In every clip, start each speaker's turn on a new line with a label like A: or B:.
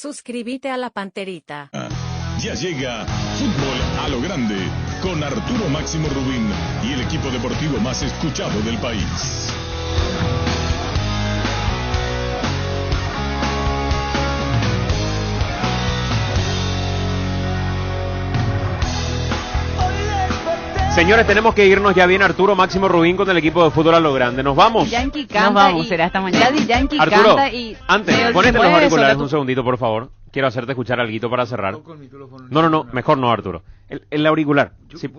A: Suscríbete a la Panterita.
B: Ya llega Fútbol a lo Grande con Arturo Máximo Rubín y el equipo deportivo más escuchado del país.
C: Señores, tenemos que irnos. Ya viene Arturo Máximo Rubín con el equipo de Fútbol a lo Grande. Nos vamos.
D: Yankee canta.
E: Nos vamos,
D: y
E: será esta mañana.
D: Daddy Yankee
C: Arturo,
D: canta y
C: antes,
D: se
C: ponete los
D: mueve
C: auriculares
D: sola
C: un segundito, por favor. Quiero hacerte escuchar algo para cerrar. No, mejor no, Arturo. El auricular.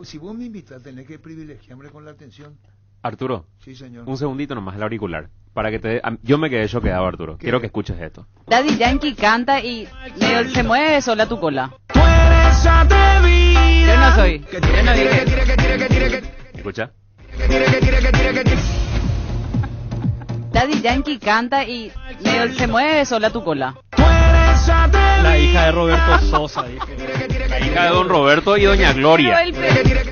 F: Si vos me invitas, tenés que privilegiarme con la atención.
C: Arturo,
F: Sí, señor.
C: un segundito nomás, el auricular. Para que yo me quedé choqueado, Arturo.
F: ¿Qué?
C: Quiero que escuches esto.
D: Daddy Yankee canta y se mueve sola tu cola. Yo no soy. Yo no dije.
C: ¿Escucha?
D: Daddy Yankee canta y se mueve sola tu cola.
G: La hija de Roberto Sosa, dije.
C: La hija de don Roberto y doña Gloria.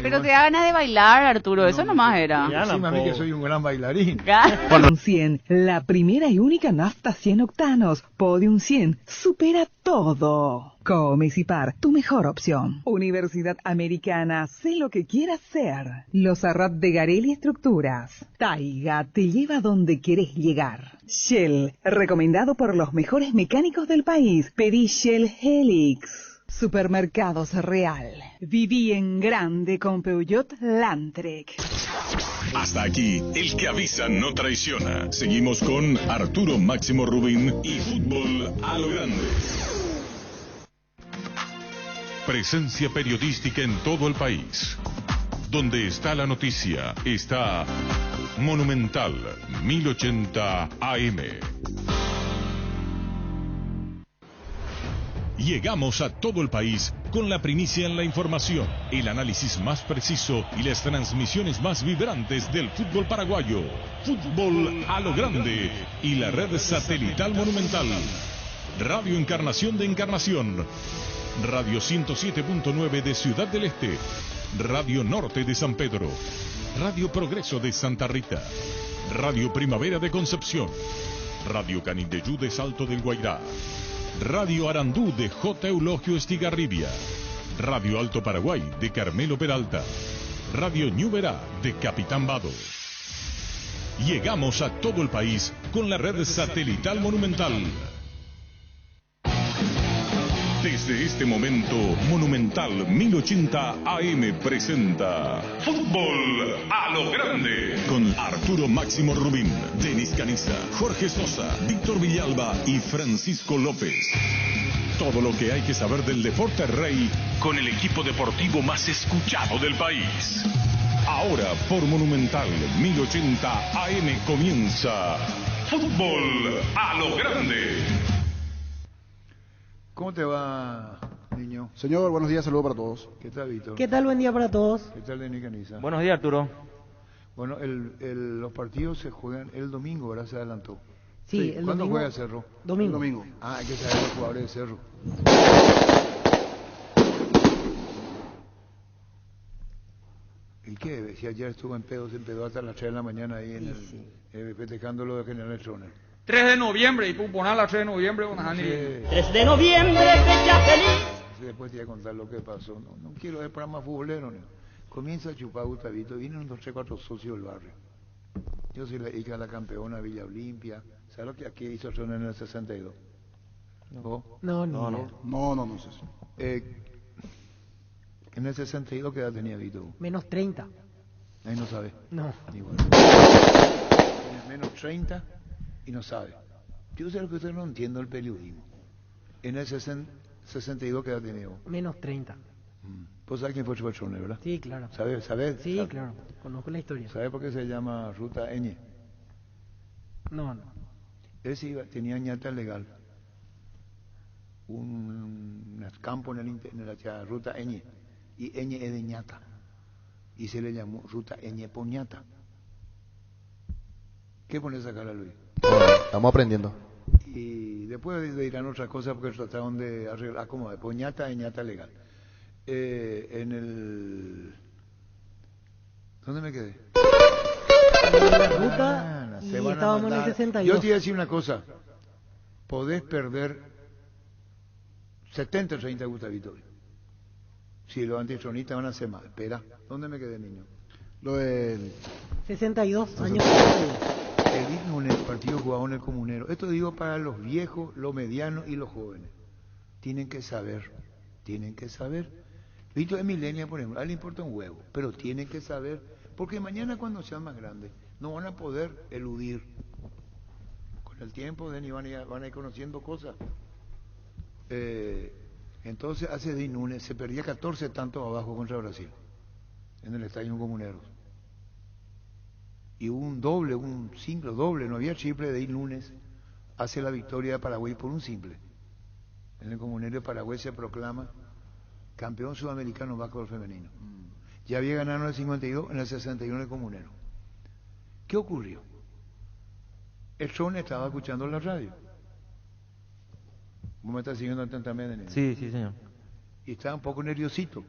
D: Pero te da ganas de bailar, Arturo. Eso nomás era.
G: Ya.
F: Decime a mí que soy un gran bailarín.
H: Podium 100, la primera y única nafta 100 octanos. Podium 100, supera todo. Comecipar, tu mejor opción. Universidad Americana, sé lo que quieras ser. Los Arrat de Garelli Estructuras. Taiga te lleva donde querés llegar. Shell, recomendado por los mejores mecánicos del país. Pedí Shell Helix. Supermercados Real. Viví en grande con Peugeot Landtrek.
B: Hasta aquí, el que avisa no traiciona. Seguimos con Arturo Máximo Rubín y Fútbol a lo Grande. Presencia periodística en todo el país. Donde está la noticia, está Monumental 1080 AM. Llegamos a todo el país con la primicia en la información, el análisis más preciso y las transmisiones más vibrantes del fútbol paraguayo. Fútbol a lo Grande y la red satelital Monumental. Radio Encarnación de Encarnación. Radio 107.9 de Ciudad del Este. Radio Norte de San Pedro. Radio Progreso de Santa Rita. Radio Primavera de Concepción. Radio Canindeyú de Salto del Guairá. Radio Arandú de J. Eulogio Estigarribia. Radio Alto Paraguay de Carmelo Peralta. Radio Ñuberá de Capitán Vado. Llegamos a todo el país con la red satelital Monumental. Desde este momento, Monumental 1080 AM presenta Fútbol a lo Grande con Arturo Máximo Rubín, Denis Caniza, Jorge Sosa, Víctor Villalba y Francisco López. Todo lo que hay que saber del deporte rey con el equipo deportivo más escuchado del país. Ahora por Monumental 1080 AM comienza Fútbol a lo Grande.
F: ¿Cómo te va, niño?
I: Señor, buenos días, saludos para todos.
F: ¿Qué tal, Víctor?
E: ¿Qué tal? Buen día para todos.
F: ¿Qué tal, Denis Caniza?
G: Buenos días, Arturo.
F: Bueno, los partidos se juegan el domingo, ¿verdad? Se adelantó.
E: Sí, el
F: ¿Cuándo
E: domingo.
F: juega Cerro?
E: Domingo.
I: Domingo.
F: Ah, hay que saber los jugadores de Cerro. ¿Y qué? Si ayer estuvo en pedo, se empedó hasta las 3 de la mañana ahí en festejando lo de General Troner.
J: 3 de noviembre, y poner la 3 de noviembre con Hani.
E: 3 de noviembre, fecha feliz.
F: Después te voy a contar lo que pasó. No quiero ver programa futbolero. ¿No? Comienza a chupar Gustavito. Vienen unos 3, 4 socios del barrio. Yo soy la hija de la campeona Villa Olimpia. ¿Sabes lo que aquí hizo Troner en el 62? ¿Vos?
E: No.
I: No sé.
F: En el 62, ¿qué edad tenía Vito?
E: Menos 30.
F: Ahí no sabe.
E: No.
F: Igual. Tiene menos 30 y no sabe. Yo sé lo que usted no entiendo el periodismo. En el 62, ¿qué edad tenía vos?
E: Menos 30.
F: Pues sabes quién fue Chupachones, ¿verdad?
E: Sí, claro.
F: ¿Sabes?
E: Sí,
F: ¿Sabe?
E: claro. Conozco la historia.
F: ¿Sabe por qué se llama Ruta Ñ?
E: No.
F: Él tenía ñata legal. Un campo en la Ruta Ñ. Y Ñ es de ñata. Y se le llamó Ruta Ñ por ñata. ¿Qué pone esa cara, Luis?
I: Estamos aprendiendo.
F: Y después dirán otras cosas porque trataron de arreglar como de poñata y ñata legal. ¿Dónde me quedé?
E: En la ruta y estábamos en el 62.
F: Yo te voy a decir una cosa. Podés perder 70-30 Gustavito. Si los antitronistas van a hacer más. Espera, ¿dónde me quedé, niño?
I: Lo del
E: 62 años.
F: El Núñez, el partido jugado en el Comunero. Esto digo para los viejos, los medianos y los jóvenes. Tienen que saber. Vito de Milenia, por ejemplo, a él le importa un huevo, pero tienen que saber, porque mañana cuando sean más grandes, no van a poder eludir. Con el tiempo van a ir conociendo cosas. Entonces hace Edith Núñez, se perdía 14 tantos abajo contra Brasil, en el Estadio Comunero. Y hubo un doble, un simple doble, no había triple de Edith Núñez, hace la victoria de Paraguay por un simple. En el Comunero de Paraguay se proclama campeón sudamericano básquetbol femenino. Ya había ganado en el 52, en el 61 en el Comunero. ¿Qué ocurrió? El Tron estaba escuchando la radio. ¿Vos me estás siguiendo atentamente?
G: Sí, sí, señor.
F: Y estaba un poco nerviosito.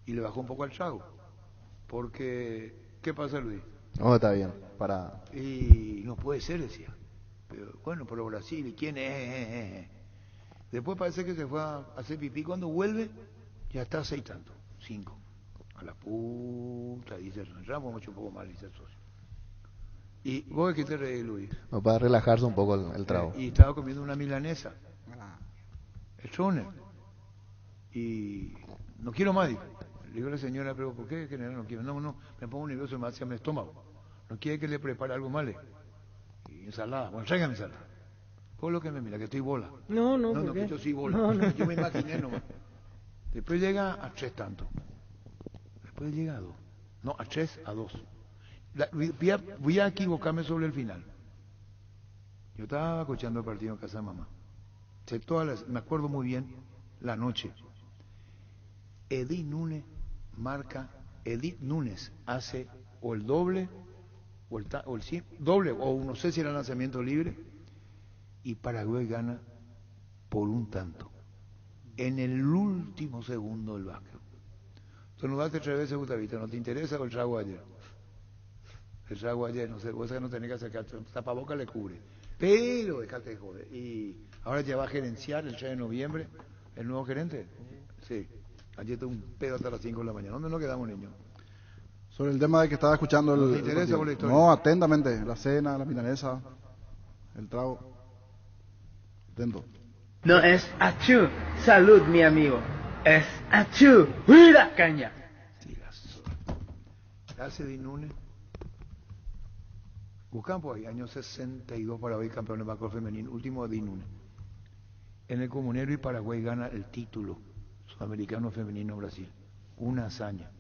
F: Y le bajó un poco al trago. Porque, ¿qué pasa, Luis?
I: No, está bien.
F: Y no puede ser, decía. Pero, bueno, pero Brasil, ¿y quién es? Después parece que se fue a hacer pipí. Cuando vuelve, ya está 6 tantos, 5. A la puta, dice Ramos, mucho un poco mal, dice el socio. ¿Y vos qué te reís, Luis?
I: No, para relajarse un poco el trago.
F: Y estaba comiendo una milanesa. El Troner. Y no quiero más, dijo. Le digo a la señora, pero ¿por qué general no quiero? No, me pongo nervioso, me hace el estómago. No quiere que le prepare algo mal. Y ensalada, bueno, tráigame ensalada. Por lo que me mira, que estoy bola.
E: No,
F: que yo soy bola.
E: No.
F: Yo me imaginé nomás. Después llega a 3 tantos. Después llega a 2. No, a 3, a 2. Voy a equivocarme sobre el final. Yo estaba escuchando el partido en casa de mamá. Me acuerdo muy bien la noche. Edith Núñez hace o el doble o el doble, o no sé si era lanzamiento libre, y Paraguay gana por un tanto en el último segundo del básquet. Tú nos daste 3 veces, Gustavito, ¿no te interesa el trago ayer? El trago ayer, no sé, vos no tenés que acercar, tapaboca le cubre, pero déjate de joder. Y ahora ya va a gerenciar el 3 de noviembre el nuevo gerente. Sí, ayer tuve un pedo hasta las 5 de la mañana. ¿Dónde nos quedamos, niños?
I: Sobre el tema de que estaba escuchando
F: ¿No te interesa por la historia?
I: No, atentamente. La cena, la milanesa, el trago. Atento.
K: No es achú, salud mi amigo. Es achú, ¡huida caña!
F: Hace Edith Núñez. Buscamos ahí, año 62, Paraguay campeón de básquetbol femenino, último de Edith Núñez. En el Comunero y Paraguay gana el título sudamericano femenino Brasil. Una hazaña.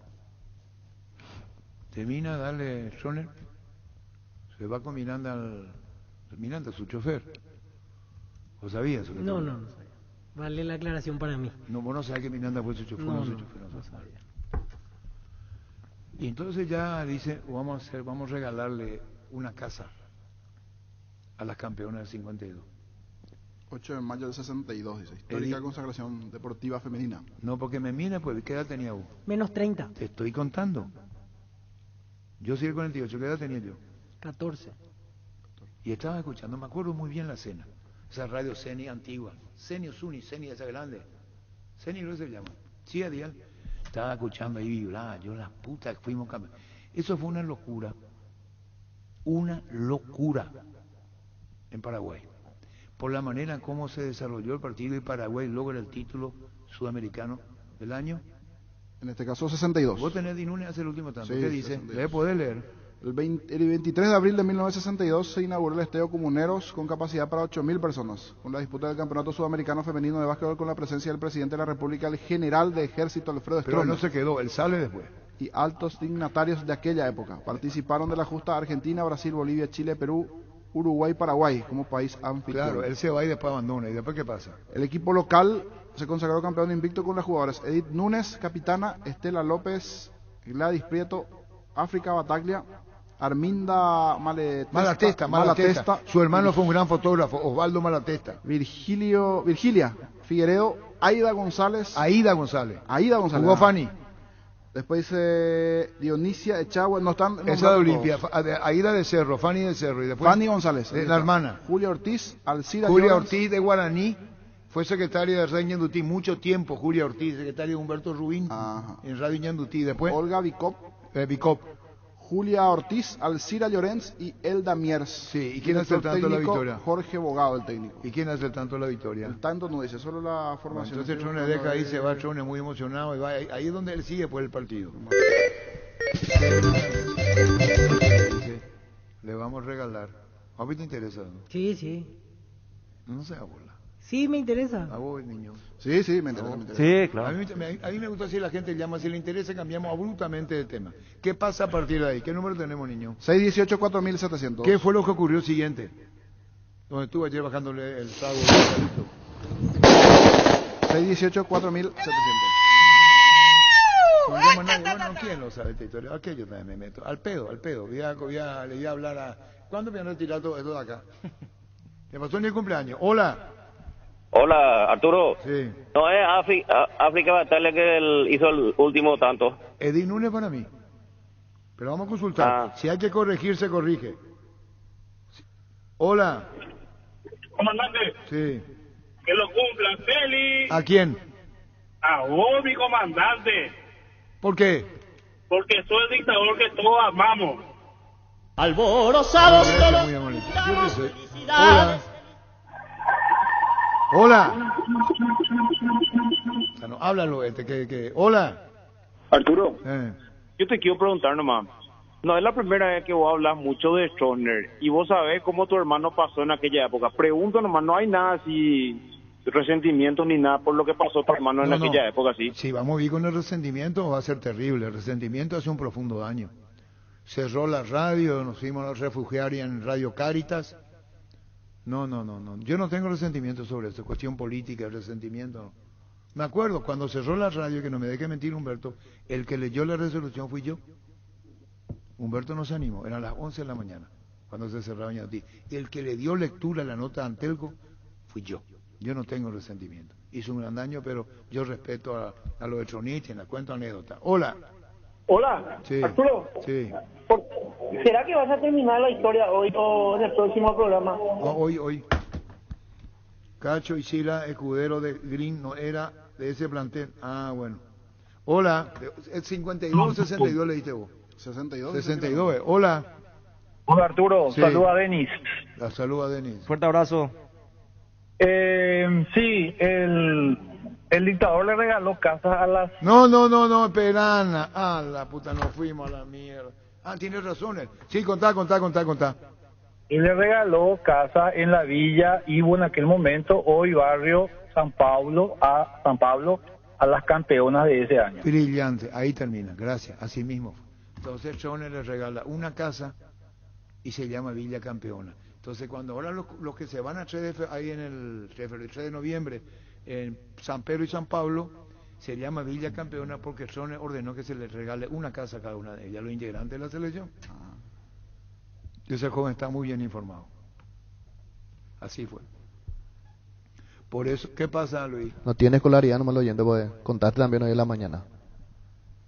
F: Termina, dale Schoner, se va con Miranda, su chofer. ¿Vos sabías?
E: No sabía. Vale la aclaración para mí.
F: No, vos no sabés que Miranda fue su chofer.
E: No
F: sabía. Y entonces ya dice, vamos a regalarle una casa a las campeonas del 52.
I: 8 de mayo del 62, dice. Histórica consagración deportiva femenina.
F: No, porque me mira, pues, ¿qué edad tenía vos?
E: Menos 30.
F: Te estoy contando. Yo soy el 48, ¿qué edad tenía yo?
E: 14.
F: Y estaba escuchando, me acuerdo muy bien la cena. Esa radio Ceni antigua. Ceni o Suni, Ceni esa grande. Ceni no se llama. Sí, Adiel. Estaba escuchando ahí, yo la puta que fuimos campeones. Eso fue una locura. Una locura en Paraguay. Por la manera en cómo se desarrolló el partido y Paraguay logra el título sudamericano del año.
I: En este caso 62.
F: Vos tenés Edith Núñez hace el último tanto.
I: Sí,
F: ¿Qué dice?
I: 62.
F: ¿Le podés leer?
I: El 23 de abril de 1962 se inauguró el Estadio Comuneros con capacidad para 8.000 personas, con la disputa del Campeonato Sudamericano Femenino de Básquetbol con la presencia del presidente de la República, el general de ejército Alfredo
F: Pero
I: Stroessner.
F: no se quedó, él sale después.
I: Y altos dignatarios de aquella época. Participaron de la justa Argentina, Brasil, Bolivia, Chile, Perú, Uruguay, Paraguay como país anfitrión.
F: Claro, él se va y después abandona. ¿Y después qué pasa?
I: El equipo local se consagró campeón invicto con las jugadoras Edith Núñez, capitana, Estela López, Gladys Prieto, África Bataglia, Arminda Malatesta.
F: Su hermano fue un gran fotógrafo, Osvaldo Malatesta.
I: Virgilia Figueredo, Aida González.
F: Jugó Fanny.
I: Después Dionisia Echagüe, no están.
F: Esa de Olimpia, Aida de Cerro, Fanny de Cerro. Y después
I: Fanny González.
F: La hermana.
I: Julia Ortiz, Alcira
F: Julia
I: Llorens,
F: Ortiz de Guaraní Fue secretaria de Radio Ñandutí mucho tiempo, Julia Ortiz, secretaria de Humberto Rubín
I: Ajá.
F: en Radio Ñandutí. Después,
I: Olga Vicop,
F: Vicop.
I: Julia Ortiz, Alcira Llorens y Elda Miers.
F: Sí, ¿y quién hace el tanto de la victoria?
I: Jorge Bogado, el técnico.
F: ¿Y quién hace el tanto de la victoria?
I: El tanto no dice, solo la
F: Bueno,
I: formación.
F: entonces Trone deja ahí, se va Trone muy emocionado y va, ahí es donde él sigue por el partido. Dice, le vamos a regalar. ¿A vos te interesa? ¿No?
E: Sí, sí.
F: No se burla.
E: Sí, me interesa.
F: A vos, niño.
I: Sí, sí, me interesa.
C: Sí, claro.
F: A mí me gusta si la gente llama, si le interesa cambiamos abruptamente de tema. ¿Qué pasa a partir de ahí? ¿Qué número tenemos, niño?
I: 618-4700.
F: ¿Qué fue lo que ocurrió siguiente? Donde estuve ayer bajándole el trago.
I: 618-4700.
F: No llama nadie. Bueno, ¿quién lo sabe esta historia? Aquello también me meto. Al pedo. Le voy a hablar a... ¿Cuándo me han retirado todo esto de acá? ¿Qué pasó en el cumpleaños? Hola.
L: Hola, Arturo.
F: Sí.
L: No es África Batalla que hizo el último tanto.
F: Edith Núñez para mí. Pero vamos a consultar. Si hay que corregir, se corrige. Sí. Hola.
M: Comandante.
F: Sí.
M: Que lo cumplan, feliz.
F: ¿A quién?
M: A vos, mi comandante.
F: ¿Por qué?
M: Porque soy el dictador que todos amamos.
G: Alborozados todos.
F: Muy amable. Yo qué sé. Hola. Hola. O sea, no, háblalo, Hola.
L: Arturo, yo te quiero preguntar nomás. No es la primera vez que vos hablas mucho de Stroessner y vos sabés cómo tu hermano pasó en aquella época. Pregunto nomás, no hay nada así, resentimiento ni nada por lo que pasó tu hermano en aquella época, ¿sí?
F: Si vamos a ir con el resentimiento va a ser terrible. El resentimiento hace un profundo daño. Cerró la radio, nos fuimos a refugiar en Radio Cáritas. No. Yo no tengo resentimiento sobre esto, cuestión política, el resentimiento. No. Me acuerdo cuando cerró la radio, que no me deje mentir Humberto, el que leyó la resolución fui yo. Humberto no se animó, eran las 11 de la mañana, cuando se cerraba Ñandutí. El que le dio lectura a la nota a Antelco fui yo. Yo no tengo resentimiento. Hizo un gran daño, pero yo respeto a los de Tronich, la cuento anécdota. Hola.
M: Hola,
F: Sí.
M: Arturo.
F: Sí.
M: ¿Será que vas a terminar la historia hoy o en el próximo programa?
F: No, hoy. Cacho y Sila, escudero de Green, no era de ese plantel. Ah, bueno. Hola. ¿El 52 o 62 le diste vos?
I: 62.
F: 62, Hola.
M: Hola, Arturo.
F: Sí.
M: Saluda a Denis.
F: La saluda a Denis.
G: Fuerte abrazo.
M: Sí, el dictador le regaló casas a las...
F: No, esperana. Ah, la puta, nos fuimos a la mierda. Ah, tienes razón. Sí, contá.
M: Y le regaló casa en la Villa Ivo en aquel momento, hoy barrio San Pablo, a las campeonas de ese año.
F: Brillante, ahí termina, gracias, así mismo. Entonces Chone le regala una casa y se llama Villa Campeona. Entonces cuando ahora los que se van a 3 ahí en el 3 de noviembre, en San Pedro y San Pablo, se llama Villa Campeona porque Chone ordenó que se les regale una casa a cada una de ellas, los integrantes de la selección. Ese joven está muy bien informado. Así fue. Por eso, ¿qué pasa, Luis?
N: No tiene escolaridad, no me lo oyendo, pues contaste también hoy en la mañana.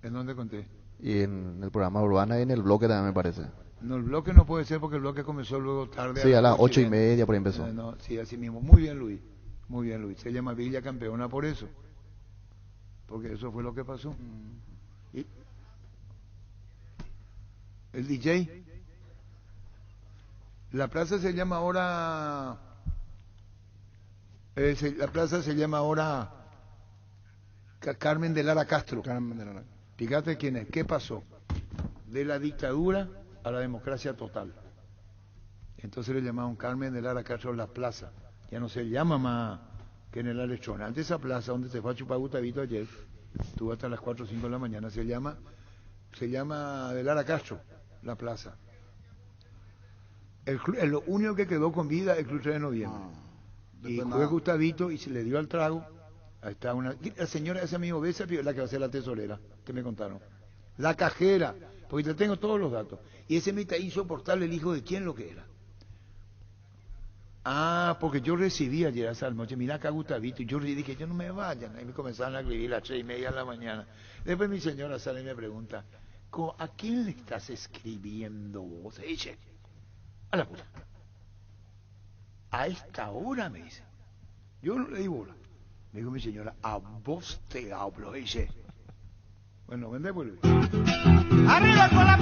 F: ¿En dónde conté?
N: Y en el programa Urbana y en el bloque también me parece.
F: No, el bloque no puede ser porque el bloque comenzó luego tarde.
N: Sí, a las 8:30 por ahí empezó.
F: Sí, así mismo. Muy bien, Luis. Se llama Villa Campeona por eso. Porque eso fue lo que pasó. ¿Y? El DJ. La plaza se llama ahora... la plaza se llama ahora Carmen de Lara Castro. Fíjate quién es. ¿Qué pasó? De la dictadura a la democracia total. Entonces le llamaron Carmen de Lara Castro la plaza. Ya no se llama más General Lechón. Antes esa plaza donde se fue a chupar Gustavito ayer, estuvo hasta las 4 o 5 de la mañana, se llama de Lara Castro la plaza. Lo único que quedó con vida es el Club 3 de noviembre. Y fue Gustavito y se le dio al trago. Ahí está la señora, esa misma vez, la que va a ser la tesorera, que me contaron. La cajera, porque te tengo todos los datos. Y ese me está insoportable el hijo de quién lo que era. Ah, porque yo recibí ayer a esa noche, mira acá Gustavito, y yo dije, yo no me vayan. Ahí me comenzaron a escribir a las 3:30 de la mañana. Después mi señora sale y me pregunta, ¿a quién le estás escribiendo vos? Y dice, a la puta. A esta hora, me dice. Yo no le di bola. Me dijo mi señora, a vos te hablo, dice. Bueno, vende pues.
O: ¡Arriba con la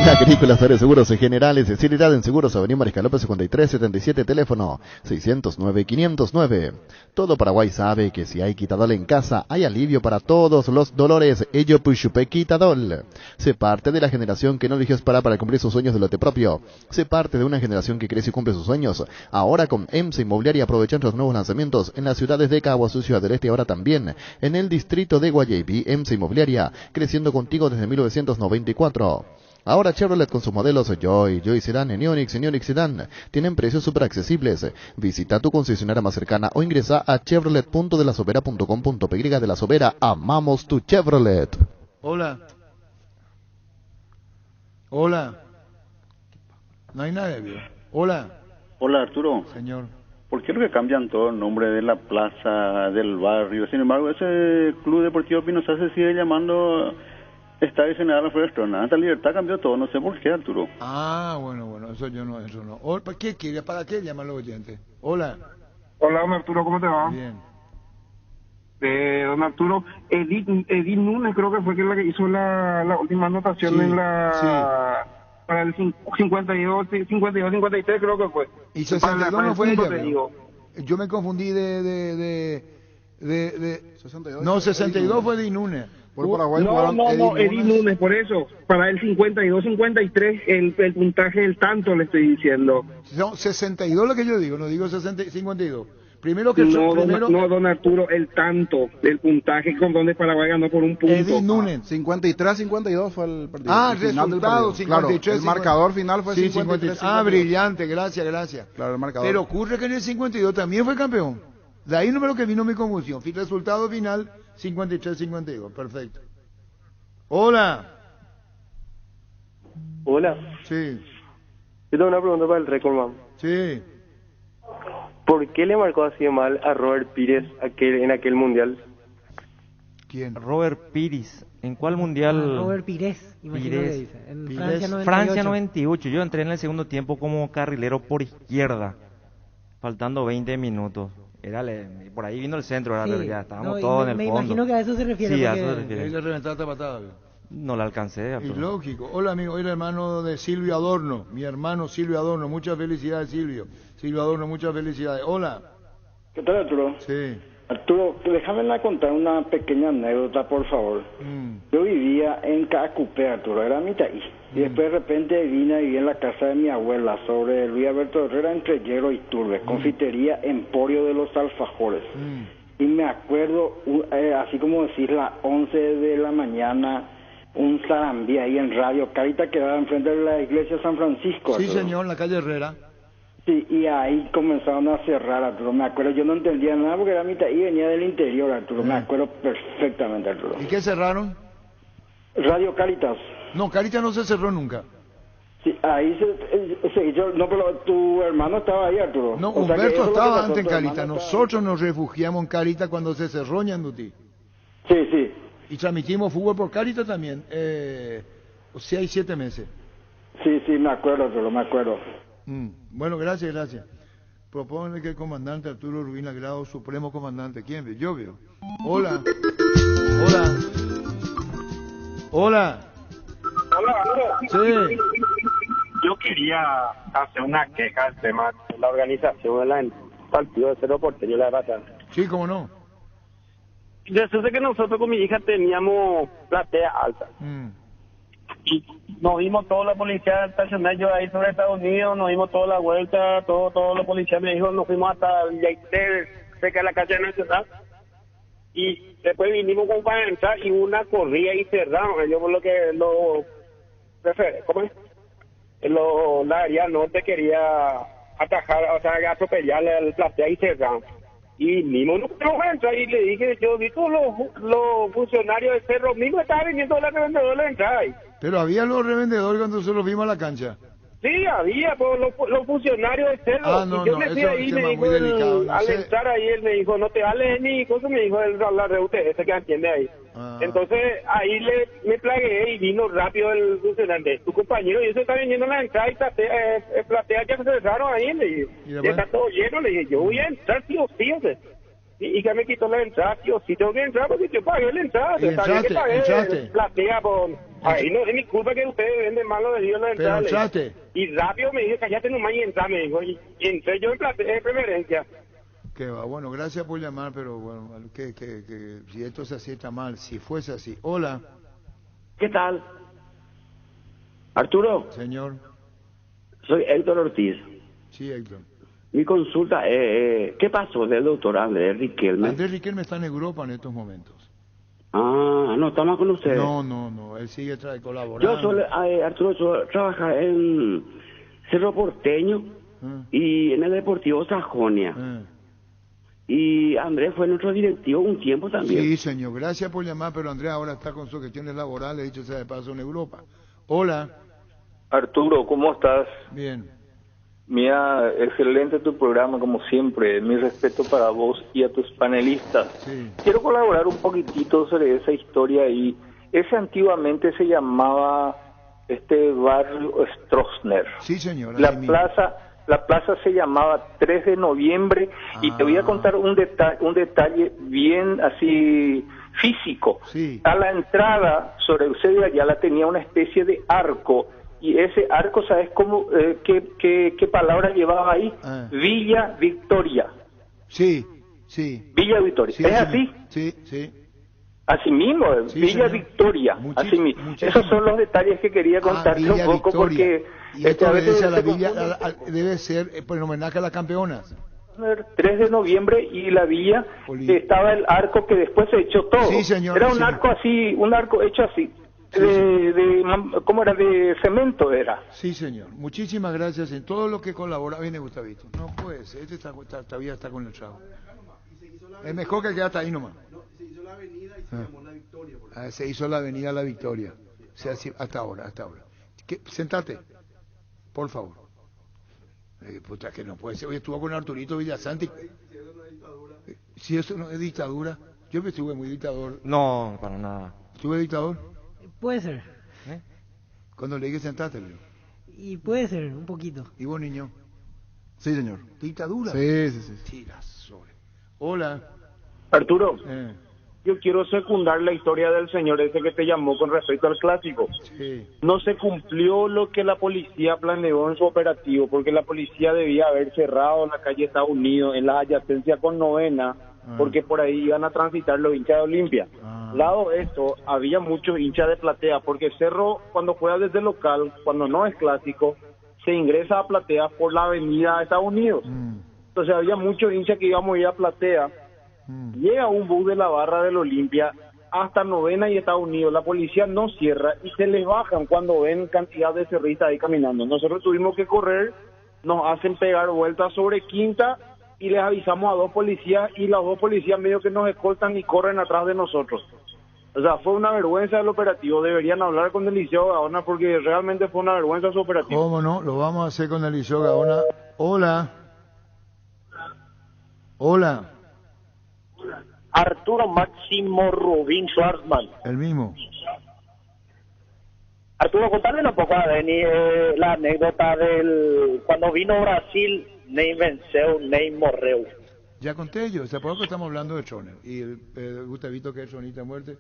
N: La Agrícola Sare Seguros Generales de Ciudad en Seguros Avenida Mariscal López 5377, teléfono 609-509. Todo Paraguay sabe que si hay Quitadol en casa, hay alivio para todos los dolores. Ello Puchupe Quitadol. Se parte de la generación que no eligió esperar para cumplir sus sueños de lote propio. Se parte de una generación que crece y cumple sus sueños. Ahora con EMSA Inmobiliaria, aprovechando los nuevos lanzamientos en las ciudades de Cabo Azul, Ciudad del Este y ahora también en el distrito de Guayaquil. EMSA Inmobiliaria, creciendo contigo desde 1994. Ahora Chevrolet con sus modelos Joy Sedan, Onix Sedan tienen precios súper accesibles. Visita tu concesionaria más cercana o ingresa a chevrolet.delasovera.com.py. De La Sobera, amamos tu Chevrolet.
F: Hola. Hola. No hay nadie, ¿vio? Hola.
P: Hola, Arturo.
F: Señor.
P: ¿Por qué es que cambian todo el nombre de la plaza, del barrio? Sin embargo, ese Club Deportivo Pinoza se sigue llamando Estadio General Alfredo Estrona. Esta Libertad cambió todo, no sé por qué, Arturo.
F: Ah, bueno, eso no. ¿Para qué quiere? ¿Para qué llaman los oyentes? Hola.
Q: Hola, don Arturo, ¿cómo te va?
F: Bien.
Q: Don Arturo, Edith Núñez creo que fue la que hizo la última anotación en la... Para el 52, 53 creo que fue.
F: Y 62 no fue ella. Yo me confundí de
I: 62.
F: No, 62 fue de Núñez.
Q: Por Paraguay no, Edith Núñez, por eso. Para el 52, 53, el puntaje del tanto le estoy diciendo.
F: No, 62 lo que yo digo, no digo 52. Primero que
Q: no, don Arturo, el tanto, el puntaje con donde Paraguay ganó por un punto.
F: Edith Núñez.
I: 53-52 fue el partido.
F: Ah, el resultado, 53.
I: Claro, el marcador final fue 53.
F: Ah, brillante, gracias.
I: Claro, el marcador.
F: Pero ocurre que en el 52 también fue campeón. De ahí no que vino mi confusión. Resultado final, 53-52. Perfecto. Hola.
R: Hola.
F: Sí.
R: Yo tengo una pregunta para el récord, man.
F: Sí.
R: ¿Por qué le marcó así de mal a Robert Pires en aquel mundial?
F: ¿Quién?
S: Robert Pires. ¿En cuál mundial?
E: Robert Pires, imagino que dice. En Francia 98.
S: Francia 98. Yo entré en el segundo tiempo como carrilero por izquierda, faltando 20 minutos. Por ahí vino el centro,
E: sí.
S: Ya estábamos todos en el fondo.
E: Me imagino que a eso se refiere.
S: Sí, a eso se refiere.
F: Ahí le reventaste patada.
S: No la alcancé.
F: Y lógico. Hola, amigo, era hermano de Silvio Adorno. Mi hermano Silvio Adorno. Muchas felicidades, Silvio. Silvio Adorno, muchas felicidades. Hola.
T: ¿Qué tal, Arturo?
F: Sí.
T: Arturo, déjame contar una pequeña anécdota, por favor. Yo vivía en Cacupé, Arturo, era mi taí. Y después de repente vine a vivir en la casa de mi abuela, sobre Luis Alberto Herrera, entre Hierro y Turbe, confitería Emporio de los Alfajores. Y me acuerdo, así como decir, las 11 de la mañana, un zarambí ahí en Radio Carita, que era enfrente de la iglesia San Francisco.
F: Sí,
T: Arturo.
F: señor, en la calle Herrera.
T: Sí, y ahí comenzaron a cerrar, Arturo. Me acuerdo, yo no entendía nada porque era mitad y venía del interior, Arturo. Me acuerdo perfectamente, Arturo.
F: ¿Y qué cerraron?
T: Radio Caritas.
F: No, Caritas no se cerró nunca.
T: Sí, ahí se hizo. No, pero tu hermano estaba ahí, Arturo.
F: No,
T: O sea,
F: Humberto estaba antes en
T: tu
F: Caritas.
T: hermano
F: Nosotros nos refugiamos en Caritas cuando se cerró Ñandutí.
T: Sí.
F: Y transmitimos fútbol por Caritas también. O sea, hay 7 meses.
T: Sí, me acuerdo, Arturo, me acuerdo.
F: Bueno, gracias. Propone que el comandante Arturo Rubina Grado, supremo comandante. ¿Quién ve? Yo veo. Hola.
Q: Hola, Arturo.
F: Sí.
Q: Yo quería hacer una queja al tema de la organización del partido de Cerro Porteño, la verdad.
F: Sí, cómo no.
Q: Resulta que nosotros con mi hija teníamos platea alta. Y nos vimos toda la policía estacional, yo ahí sobre Estados Unidos, nos vimos toda la vuelta, todos los policías me dijo, nos fuimos hasta el Yaité, cerca de la calle Nacional, y después vinimos con para entrar y una corría y cerraron, yo por lo que ¿cómo es? La área norte quería atajar, o sea, atropellarle al platea y cerraron. Y mismo no pudimos entrar y le dije, yo vi todos los funcionarios de Cerro mismo estaban viniendo a la revendedora de la entrada ahí.
F: Pero había los revendedores cuando nosotros vimos a la cancha.
Q: Sí, había, pues, los funcionarios de Cerro.
F: No,
Q: y yo
F: no,
Q: me fui
F: eso
Q: ahí,
F: es un
Q: me
F: tema
Q: dijo,
F: muy delicado, no
Q: al
F: sé.
Q: entrar ahí, él me dijo, no te hables ni cosa, me dijo la de UTS que atiende ahí. Entonces, ahí me plagué y vino rápido el funcionario. Tu compañero, y eso está vendiendo la entrada y platea que se cerraron ahí, le dije. Y está todo lleno, le dije, yo voy a entrar, tío, o sea. Y que me quitó la entrada, tío, sí tengo que entrar porque yo pagué la entrada.
F: Y entraste.
Q: Platea, ahí no es mi culpa que ustedes venden mal los de la entrada.
F: Pero entraste.
Q: Y rápido me dije, cállate nomás y entra, me dijo. Y entré yo en platea de preferencia.
F: Que va, bueno, gracias por llamar, pero bueno, que si esto es así está mal, si fuese así. Hola.
U: ¿Qué tal? Arturo.
F: Señor.
U: Soy Héctor Ortiz.
F: Sí, Héctor.
U: Mi consulta, ¿qué pasó del doctor Andrés Riquelme?
F: Andrés Riquelme está en Europa en estos momentos.
U: Ah, no, está más con ustedes.
F: No, él sigue colaborando.
U: Yo suelo, Arturo, suelo trabajar en Cerro Porteño y en el Deportivo Sajonia. Y Andrés fue nuestro directivo un tiempo también.
F: Sí, señor, gracias por llamar, pero Andrés ahora está con sus cuestiones laborales, dicho sea de paso, en Europa. Hola.
V: Arturo, ¿cómo estás?
F: Bien.
V: Mira, excelente tu programa como siempre, mi respeto para vos y a tus panelistas.
F: Sí.
V: Quiero colaborar un poquitito sobre esa historia ahí. Ese antiguamente se llamaba barrio Stroessner.
F: Sí, señor.
V: La plaza se llamaba 3 de noviembre y te voy a contar un detalle bien así físico.
F: Sí.
V: A la entrada sobre Eusebio Ayala tenía una especie de arco. Y ese arco, ¿sabes cómo? ¿Qué palabra llevaba ahí? Villa Victoria.
F: Sí.
V: Villa Victoria.
F: Sí,
V: ¿Es así?
F: Sí.
V: Así mismo,
F: Sí,
V: Villa
F: señor.
V: Victoria. Así mismo. Esos son los detalles que quería contarte un
F: Villa
V: poco
F: Victoria.
V: porque...
F: Y esto
V: a veces
F: obedece a la
V: se
F: villa,
V: confunde.
F: debe ser por el homenaje a las campeonas.
V: 3 de noviembre y la villa estaba el arco que después se echó todo.
F: Sí, señor.
V: Era un
F: Sí.
V: arco así, un arco hecho así. ¿Cómo era? De cemento era.
F: Sí, señor. Muchísimas gracias en todo lo que colabora. Viene Gustavito. No puede ser. Todavía está con el chavo. Es mejor que quede hasta ahí nomás.
I: Se hizo la avenida y se llamó La Victoria.
F: Se hizo la avenida La Victoria. O sea, hasta ahora. Sentate. Por favor. Puta, que no puede ser. Hoy estuvo con Arturito Villasanti. Si eso no es dictadura. Yo me estuve muy dictador.
S: No, para nada.
F: ¿Estuve dictador?
E: Puede ser.
F: Cuando le dije sentate, Leo.
E: Y puede ser, un poquito.
F: ¿Y vos, niño?
I: Sí, señor.
F: ¿Dictadura?
I: Sí.
F: Tira sobre. Hola.
L: Arturo, yo quiero secundar la historia del señor ese que te llamó con respecto al clásico.
F: Sí.
L: No se cumplió lo que la policía planeó en su operativo, porque la policía debía haber cerrado la calle Estados Unidos en la adyacencia con Novena, porque por ahí iban a transitar los hinchas de Olimpia. Lado esto, había muchos hinchas de Platea, porque Cerro, cuando juega desde local, cuando no es clásico, se ingresa a Platea por la avenida de Estados Unidos. Entonces había muchos hinchas que íbamos a ir a Platea. Llega un bus de la barra del Olimpia hasta Novena y Estados Unidos. La policía no cierra y se les bajan cuando ven cantidad de cerristas ahí caminando. Nosotros tuvimos que correr, nos hacen pegar vueltas sobre Quinta y les avisamos a 2 policías y los 2 policías medio que nos escoltan y corren atrás de nosotros. O sea, fue una vergüenza el operativo. Deberían hablar con el Liceo Gaona porque realmente fue una vergüenza su operativo.
F: ¿Cómo no? Lo vamos a hacer con el Liceo Gaona. Hola.
Q: Arturo Máximo Rubín Schwarzman.
F: El mismo.
Q: Arturo, contame un poco a Dani la anécdota del cuando vino Brasil, Ney venceu, Ney morreu.
F: Ya conté yo, ¿se acuerdan que estamos hablando de Troner? Y el Gustavito que es Tronita muerte,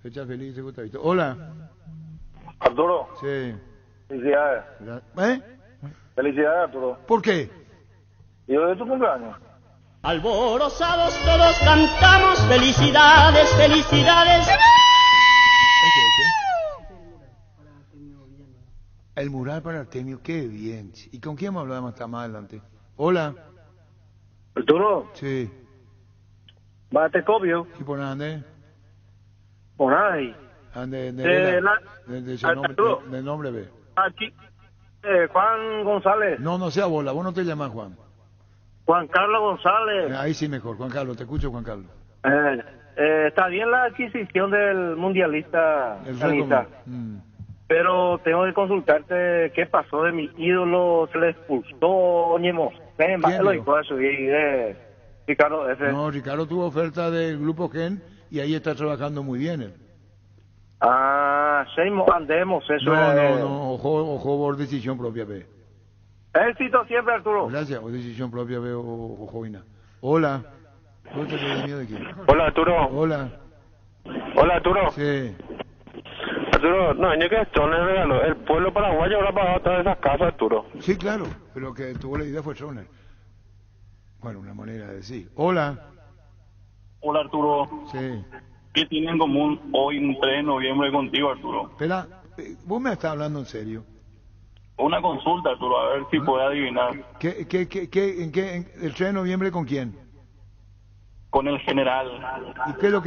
F: fecha feliz de Gustavito. Hola.
V: Arturo.
F: Sí.
V: Felicidades. Felicidades, Arturo.
F: ¿Por qué?
V: ¿Y hoy es tu cumpleaños?
O: Alborozados todos cantamos felicidades, felicidades.
F: El mural para Artemio, qué bien. ¿Y con quién vamos a hablar más adelante? Hola.
V: Arturo.
F: Sí.
V: ¿Bate copio?
F: ¿Y por dónde?
V: Por ahí.
F: De nombre B.
V: Aquí. Juan González.
F: No sea bola, vos no te llamas Juan.
V: Juan Carlos González.
F: Ahí sí mejor, Juan Carlos, te escucho, Juan Carlos.
V: Está bien la adquisición del mundialista.
F: El
M: Pero tengo que consultarte qué pasó de mi ídolo, se le expulsó, Ñemos. Lo dijo a subir Ricardo F.
F: No, Ricardo tuvo oferta del grupo Gen y ahí está trabajando muy bien él.
M: Seguimos, andemos, eso
F: No, ojo por decisión propia, ve.
M: Éxito siempre, Arturo.
F: Gracias, por decisión propia, ve, ojoina. Hola.
A: Hola, Arturo.
F: Hola.
A: Hola, Arturo.
F: Sí.
A: Arturo, no, año que Stroner regaló. El pueblo paraguayo habrá pagado todas esas casas, Arturo.
F: Sí, claro, pero que tuvo la idea fue Stroner. Bueno, una manera de decir. Hola.
A: Hola, Arturo.
F: Sí.
A: ¿Qué tienen en común hoy, un 3 de noviembre, contigo, Arturo?
F: Espera, vos me estás hablando en serio.
A: Una consulta, Arturo, a ver si puede adivinar.
F: ¿En el 3 de noviembre con quién?
A: Con el general.
F: ¿Y qué es lo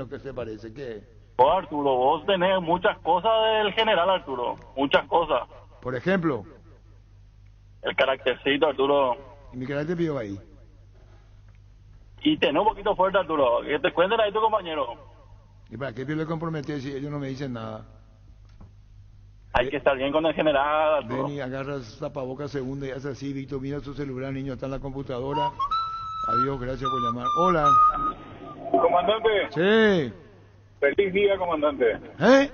F: que se parece? ¿Qué?
A: Oh, Arturo, vos tenés muchas cosas del general, Arturo. Muchas cosas.
F: Por ejemplo.
A: El caractercito, Arturo.
F: ¿Y mi carácter pidió ahí?
A: Y tenés un poquito fuerte, Arturo. Que te cuenten ahí tu compañero.
F: ¿Y para qué le comprometí si ellos no me dicen nada?
A: Hay que estar bien con el general, Arturo.
F: Ven y agarras tapabocas segunda y hace así, Víctor, mira su celular, niño, está en la computadora. Adiós, gracias por llamar. Hola.
A: Comandante.
F: Sí.
A: Feliz día, comandante.
F: ¿Eh?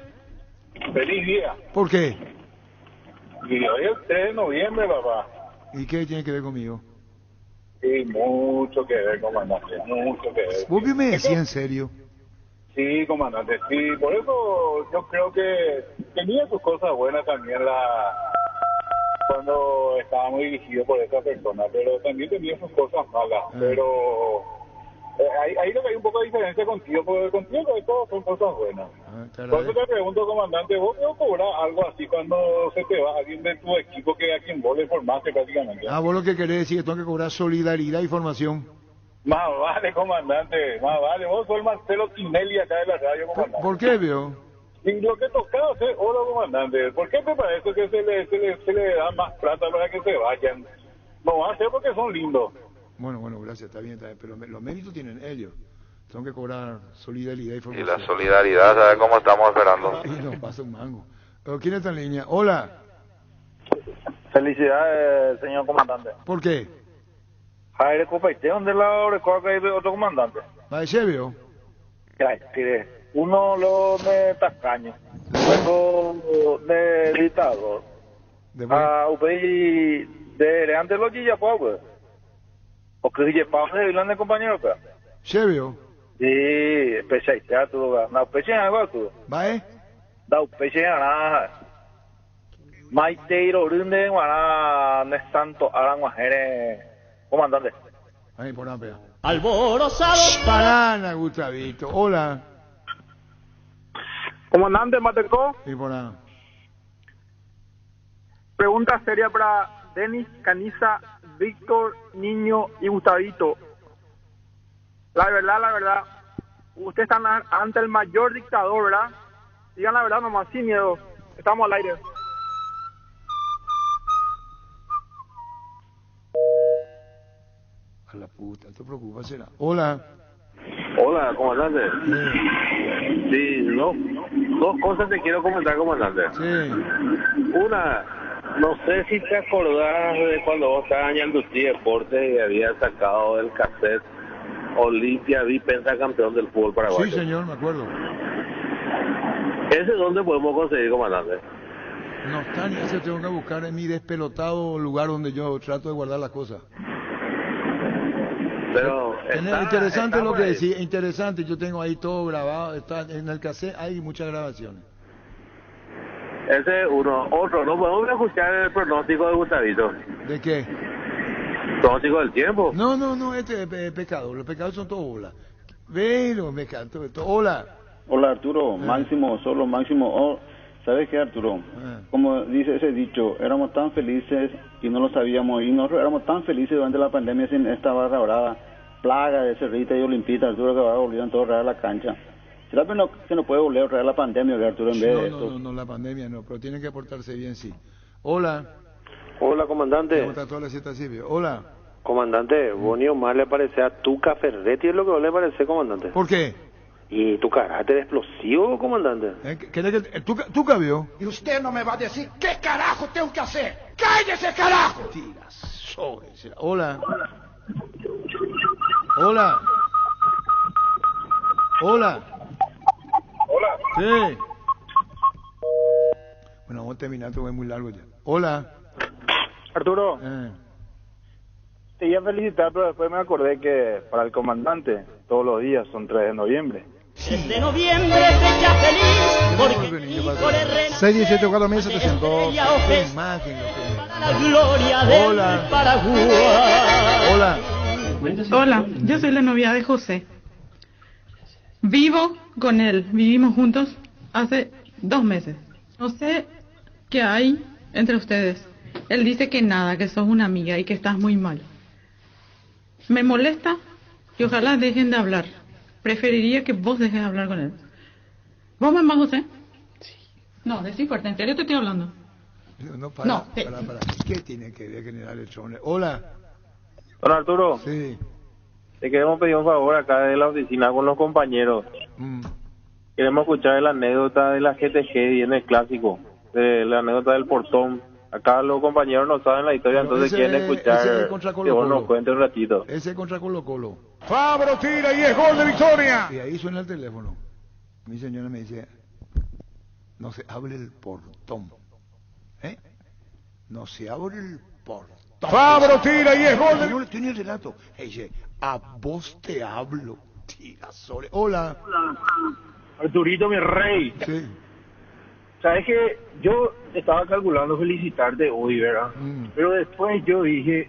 A: Feliz día.
F: ¿Por qué?
A: Y hoy es el 3 de noviembre, papá.
F: ¿Y qué tiene que ver conmigo?
A: Sí, mucho que ver, comandante, mucho que ver.
F: ¿Vos me decís en serio?
A: Sí, comandante, sí. Por eso yo creo que tenía sus cosas buenas también cuando estaba muy dirigido por esa persona, pero también tenía sus cosas malas. Pero ahí lo que hay un poco de diferencia contigo, porque contigo todas son cosas buenas. Por eso te pregunto, comandante, ¿vos no cobras algo así cuando se te va alguien de tu equipo que a quien vos le formaste prácticamente?
F: Vos lo que querés decir es que tengo que cobrar solidaridad y formación.
A: Más vale, comandante, más vale. Vos sos el Marcelo Tinelli acá de la radio, comandante.
F: ¿Por qué, veo?
A: Y lo que tocaba hacer oro, comandante. ¿Por qué te parece que se le da más plata para que se vayan? No va a ser porque son lindos.
F: Bueno, gracias, está bien, pero los méritos tienen ellos. Tengo que cobrar solidaridad y formación.
D: Y la solidaridad, ¿sabes cómo estamos esperando?
F: Y nos pasa un mango. ¿Pero quién está en línea? Hola.
M: Felicidades, señor comandante.
F: ¿Por qué?
M: Jair Copaite, ¿dónde la recuerda que hay otro comandante?
F: ¿La de Chevio?
M: Uno lo de tacaño, otro de dictador. UPI de antes lo que pues. O que ya pasa de vilán de compañero, pues.
F: Chevio.
M: Sí, especialidad todo, na especialidad algo todo.
F: ¿Va?
M: Da especialidad. Maiteiro runde wana nesanto aranguajere comandante.
F: Ahí por una pega.
O: Alborozados
F: Parana, Gustavito. Hola.
W: Comandante Matecó.
F: Sí, por nada.
W: Pregunta seria para Denis, Caniza, Víctor, Niño y Gustavito. La verdad, ustedes están ante el mayor dictador, ¿verdad? Digan la verdad nomás, sin miedo. Estamos al aire.
F: A la puta, te preocupas, será. Hola.
A: Hola, comandante. Sí, dos cosas te quiero comentar, comandante.
F: Sí.
A: Una, no sé si te acordás de cuando vos estabas en Andalucía Deportes y habías sacado el cassette Olimpia Vipensa campeón del fútbol paraguayo.
F: Sí, señor, me acuerdo.
A: ¿Ese dónde podemos conseguir, comandante?
F: No está, ni ese tengo que buscar en mi despelotado lugar donde yo trato de guardar las cosas.
A: Pero
F: interesante lo que decís, interesante, yo tengo ahí todo grabado, está en el cassette, hay muchas grabaciones.
A: Ese uno, otro, no podemos escuchar el pronóstico de Gustavito.
F: ¿De qué?
A: Pronóstico del tiempo.
F: No, este es pecado, los pecados son todos hola. Pero me canto esto, hola.
P: Hola Arturo, Máximo, solo Máximo. Oh, ¿sabes qué, Arturo? Como dice ese dicho, éramos tan felices y no lo sabíamos, y nosotros éramos tan felices durante la pandemia sin esta barra brava, plaga de Cerrita y Olimpita, Arturo, que ahora volvieron todos a la cancha. ¿Será que no se nos puede volver a traer la pandemia, Arturo, en vez de esto?
F: No, la pandemia no, pero tienen que portarse bien, sí. Hola.
X: Hola, comandante.
F: ¿Cómo está toda la cita, Silvio? Hola.
X: Comandante, vos ni Omar le parece a Tuca Ferretti, es lo que vos le parece, comandante.
F: ¿Por qué?
X: Y tu carácter explosivo, comandante.
F: ¿Tú cambió?
B: Y usted no me va a decir qué carajo tengo que hacer. ¡Cállese, carajo!
F: Hola. Hola. Hola.
A: Hola.
F: Sí. Bueno, vamos a terminar, esto es muy largo ya. Hola.
W: Arturo, te iba a felicitar, pero después me acordé que para el comandante todos los días son 3 de noviembre.
O: 3 de noviembre, fecha feliz, porque
I: 618-4700.
O: la gloria del Paraguay.
F: Hola.
H: Hola, yo soy la novia de José. Vivo con él, vivimos juntos hace 2 meses. No sé qué hay entre ustedes. Él dice que nada, que sos una amiga y que estás muy mal. Me molesta y ojalá dejen de hablar. Preferiría que vos dejes de hablar con él. ¿Vos me amás, José? Sí. No, decí fuerte, en serio te estoy hablando.
F: Para. ¿Qué tiene que ver generar el Chone? Hola.
X: Hola, Arturo.
F: Sí.
X: Te queremos pedir un favor acá de la oficina con los compañeros. Queremos escuchar la anécdota de la GTG y en el clásico, de la anécdota del portón. Acá los compañeros no saben la historia, entonces quieren escuchar que vos nos cuentes un ratito.
F: Ese contra Colo-Colo.
B: Fabro tira y es gol de Victoria.
F: Y ahí suena el teléfono. Mi señora me dice, no se abre el portón. No se abre el portón.
B: Fabro tira y es gol de
F: Victoria. Tiene el relato. Dice, a vos te hablo. Tira sobre. Hola.
L: Arturito, mi rey.
F: Sí.
L: Sabes que yo estaba calculando felicitarte hoy, ¿verdad? Pero después yo dije,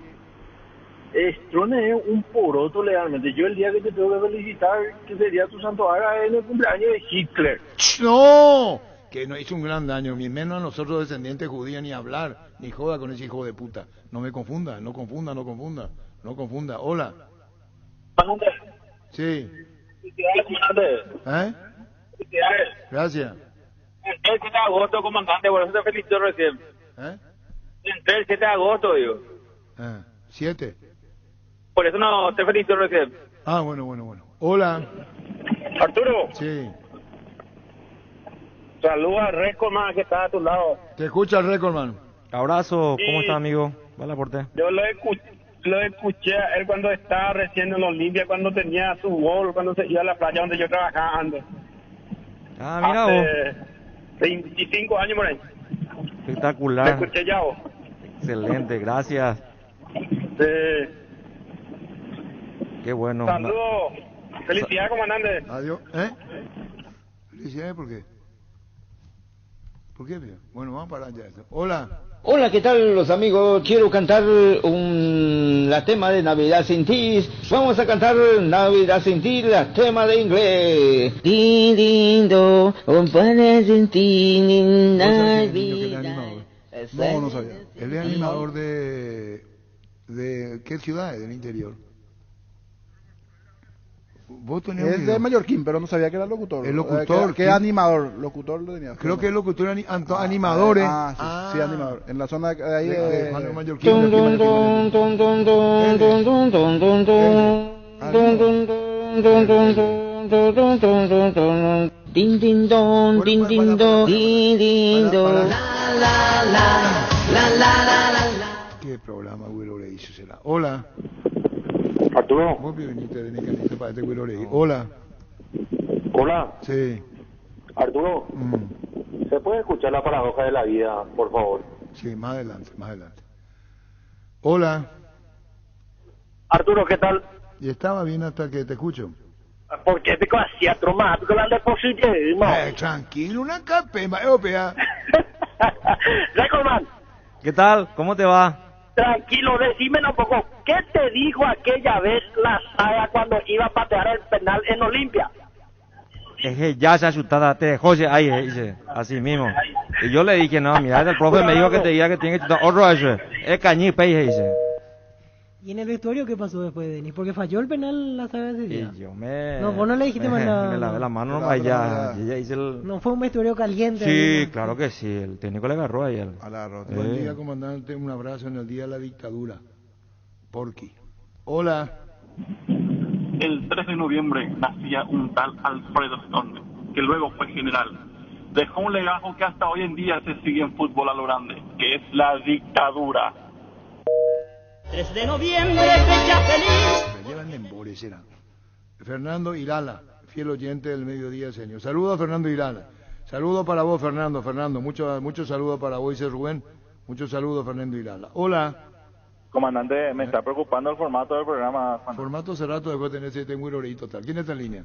L: Strone es un poroto legalmente. Yo el día que te tengo que felicitar, que sería tu santo haga en el cumpleaños de Hitler.
F: ¡No! Que nos hizo un gran daño, ni menos a nosotros descendientes judíos, ni hablar, ni joda con ese hijo de puta. No me confunda, no confunda. Hola. Sí. Gracias.
U: El 7 de agosto, comandante, por eso te felicito recién. Entré el 7 de agosto, digo.
F: 7.
U: Por eso no te felicito recién.
F: Bueno. Hola.
X: Arturo.
F: Sí.
X: Saluda a Recordman que está a tu lado.
F: Te escucha el Recordman.
S: Abrazo, ¿cómo está, amigo? Vale, aporte.
X: Yo lo escuché a él cuando estaba recién en Olimpia, cuando tenía su gol, cuando se iba a la playa donde yo trabajaba antes.
S: Mira vos.
X: 25 años por ahí.
S: Espectacular.
X: Te escuché ya vos.
S: Excelente, gracias. Qué bueno.
X: Saludos. Felicidades, comandante.
F: Adiós. Felicidades, ¿por qué? ¿Por qué? Bueno, vamos para allá. Hola.
J: Hola, ¿qué tal los amigos? Quiero cantar la tema de Navidad sin ti. Vamos a cantar Navidad sin ti, la tema de inglés. Lindo, un padre sin ti, Navidad.
F: No sabía. Él es animador de ¿qué ciudad es? Del interior.
I: Es de Mallorquín, pero no sabía que era locutor.
F: El locutor.
I: ¿Qué animador? Locutor lo tenía.
F: Creo que es locutor animadores.
I: Sí, animador. En la zona de ahí
F: de Mallorquín.
J: Din din don, din din don, din din don.
F: Qué programa, güero, le hizo será. Hola.
X: Arturo.
F: Vos viniste de Nicanito para este güero le. Hola.
X: Hola.
F: Sí.
X: Arturo. ¿Se puede escuchar la paradoja de la vida, por favor?
F: Sí, más adelante. Hola.
X: Arturo, ¿qué tal?
F: Y estaba bien hasta que te escucho.
X: ¿Por qué te hacía traumático la deposición?
F: Tranquilo, una capema europea.
X: Recordman.
S: ¿Qué tal? ¿Cómo te va?
X: Tranquilo, decime un poco, ¿qué te dijo aquella vez la Saga cuando iba a patear el penal en Olimpia?
S: Es que ya se asustada, te dejó ahí, dice, así mismo. Y yo le dije, no, mira, el profe me dijo que te diga que tiene que chutar otro ese. Es cañí, peije, dice.
E: ¿Y en el vestuario qué pasó después, Denis? Porque falló el penal la Saga ese día.
S: Y yo me...
E: No, vos no le dijiste más nada.
S: Me lavé la mano nomás ya. Hice el...
E: No fue un vestuario caliente.
S: Sí,
E: ahí,
S: claro que sí. El técnico le agarró ahí.
F: Buen día, comandante. Un abrazo en el día de la dictadura. Porqui. Hola.
C: el 3 de noviembre nacía un tal Alfredo Stone, que luego fue general. Dejó un legajo que hasta hoy en día se sigue en fútbol a lo grande, que es la dictadura.
O: 3 de noviembre, fecha feliz.
F: Me llevan de embores, era. Fernando Irala, fiel oyente del mediodía, señor. Saludos a Fernando Irala. Saludos para vos, Fernando. Muchos saludos para vos, dice Rubén. Muchos saludos, Fernando Irala. Hola.
X: Comandante, me está preocupando el formato del programa.
F: Formato hace rato después de tener tengo un total. ¿Quién está en línea?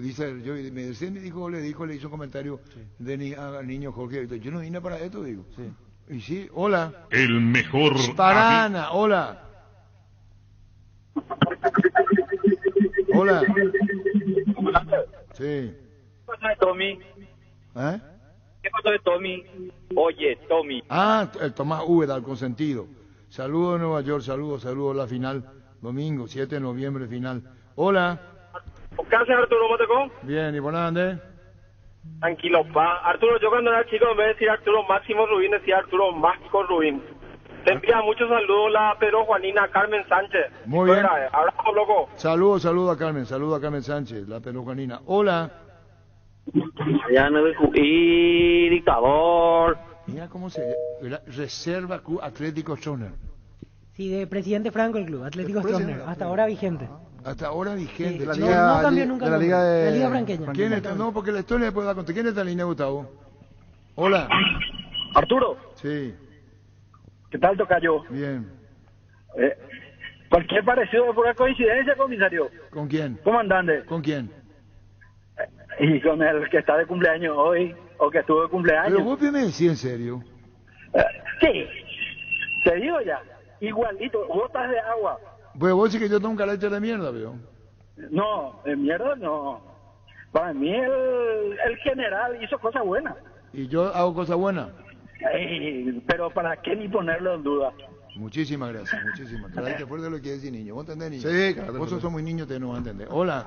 F: Dice, yo me decía, le hizo un comentario al niño Jorge. Yo no vine para esto, digo. Sí. Y sí, hola.
G: El mejor.
F: Parana, hola. Hola. Sí.
K: ¿Qué pasó de Tommy?
F: ¿Eh?
K: ¿Qué pasó de Tommy? Oye, Tommy.
F: Ah, el Tomás Úbeda, el consentido. Saludos de Nueva York, saludos a la final. Domingo, 7 de noviembre, final. Hola.
K: ¿Qué haces, Arturo Motecón?
F: Bien, ¿y por nada, Andrés?
K: Tranquilo, pa. Arturo, yo cuando era chico, en vez de decir Arturo Máximo Rubín, decía Arturo Mágico Rubín. Te envía muchos saludos la Pedro Juanina Carmen Sánchez.
F: Muy bien.
K: Abrazo, loco.
F: Saludos a Carmen Sánchez, la Pedro Juanina. Hola.
K: Ya no y dictador.
F: Mira cómo se Reserva Club Atlético Stroner.
E: Sí, de presidente Franco el club, Atlético Stroner, hasta ahora vigente.
F: Hasta ahora vigente.
E: Sí, no cambió nunca.
I: De la Liga
E: Franqueña.
F: ¿Quién está? No, porque la historia le puede dar contra. ¿Quién está en línea, Gustavo? Hola.
K: Arturo.
F: Sí.
K: ¿Qué tal, tocayo?
F: Bien.
K: Cualquier parecido de pura coincidencia, comisario.
F: ¿Con quién?
K: Comandante.
F: ¿Con quién?
K: Y con el que está de cumpleaños hoy, o que estuvo de cumpleaños.
F: Pero vos me decís en serio.
K: Sí. Te digo ya. Igualito. Botas de agua.
F: Pues vos decís que yo tengo un carácter de mierda, veo.
K: No, de mierda no. Para mí el general hizo cosas buenas.
F: ¿Y yo hago cosas buenas?
K: Pero ¿para qué ni ponerlo en duda?
F: Muchísimas gracias. Carácter fuerte de lo que decir niño. ¿Vos entendés, niño?
I: Sí, claro.
F: Vos sos muy niño, te no vas a entender. Hola.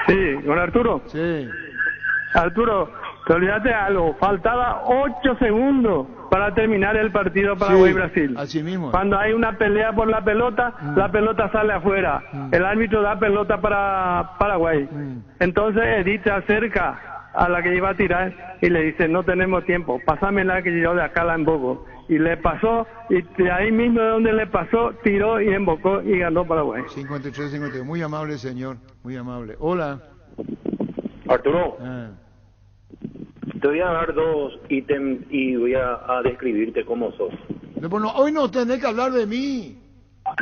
N: Sí, ¿con Arturo?
F: Sí.
N: Arturo, te olvidaste de algo. Faltaba 8 segundos para terminar el partido Paraguay-Brasil.
F: Así mismo.
N: Cuando hay una pelea por la pelota, la pelota sale afuera. El árbitro da pelota para Paraguay. Entonces Edith se acerca a la que iba a tirar y le dice, no tenemos tiempo, pásamela que yo de acá la emboco. Y le pasó, y de ahí mismo de donde le pasó, tiró y embocó y ganó Paraguay.
F: 53-52, muy amable señor, muy amable. Hola.
K: Arturo, te voy a dar 2 ítems y voy a describirte cómo sos.
F: Bueno, hoy no tenés que hablar de mí.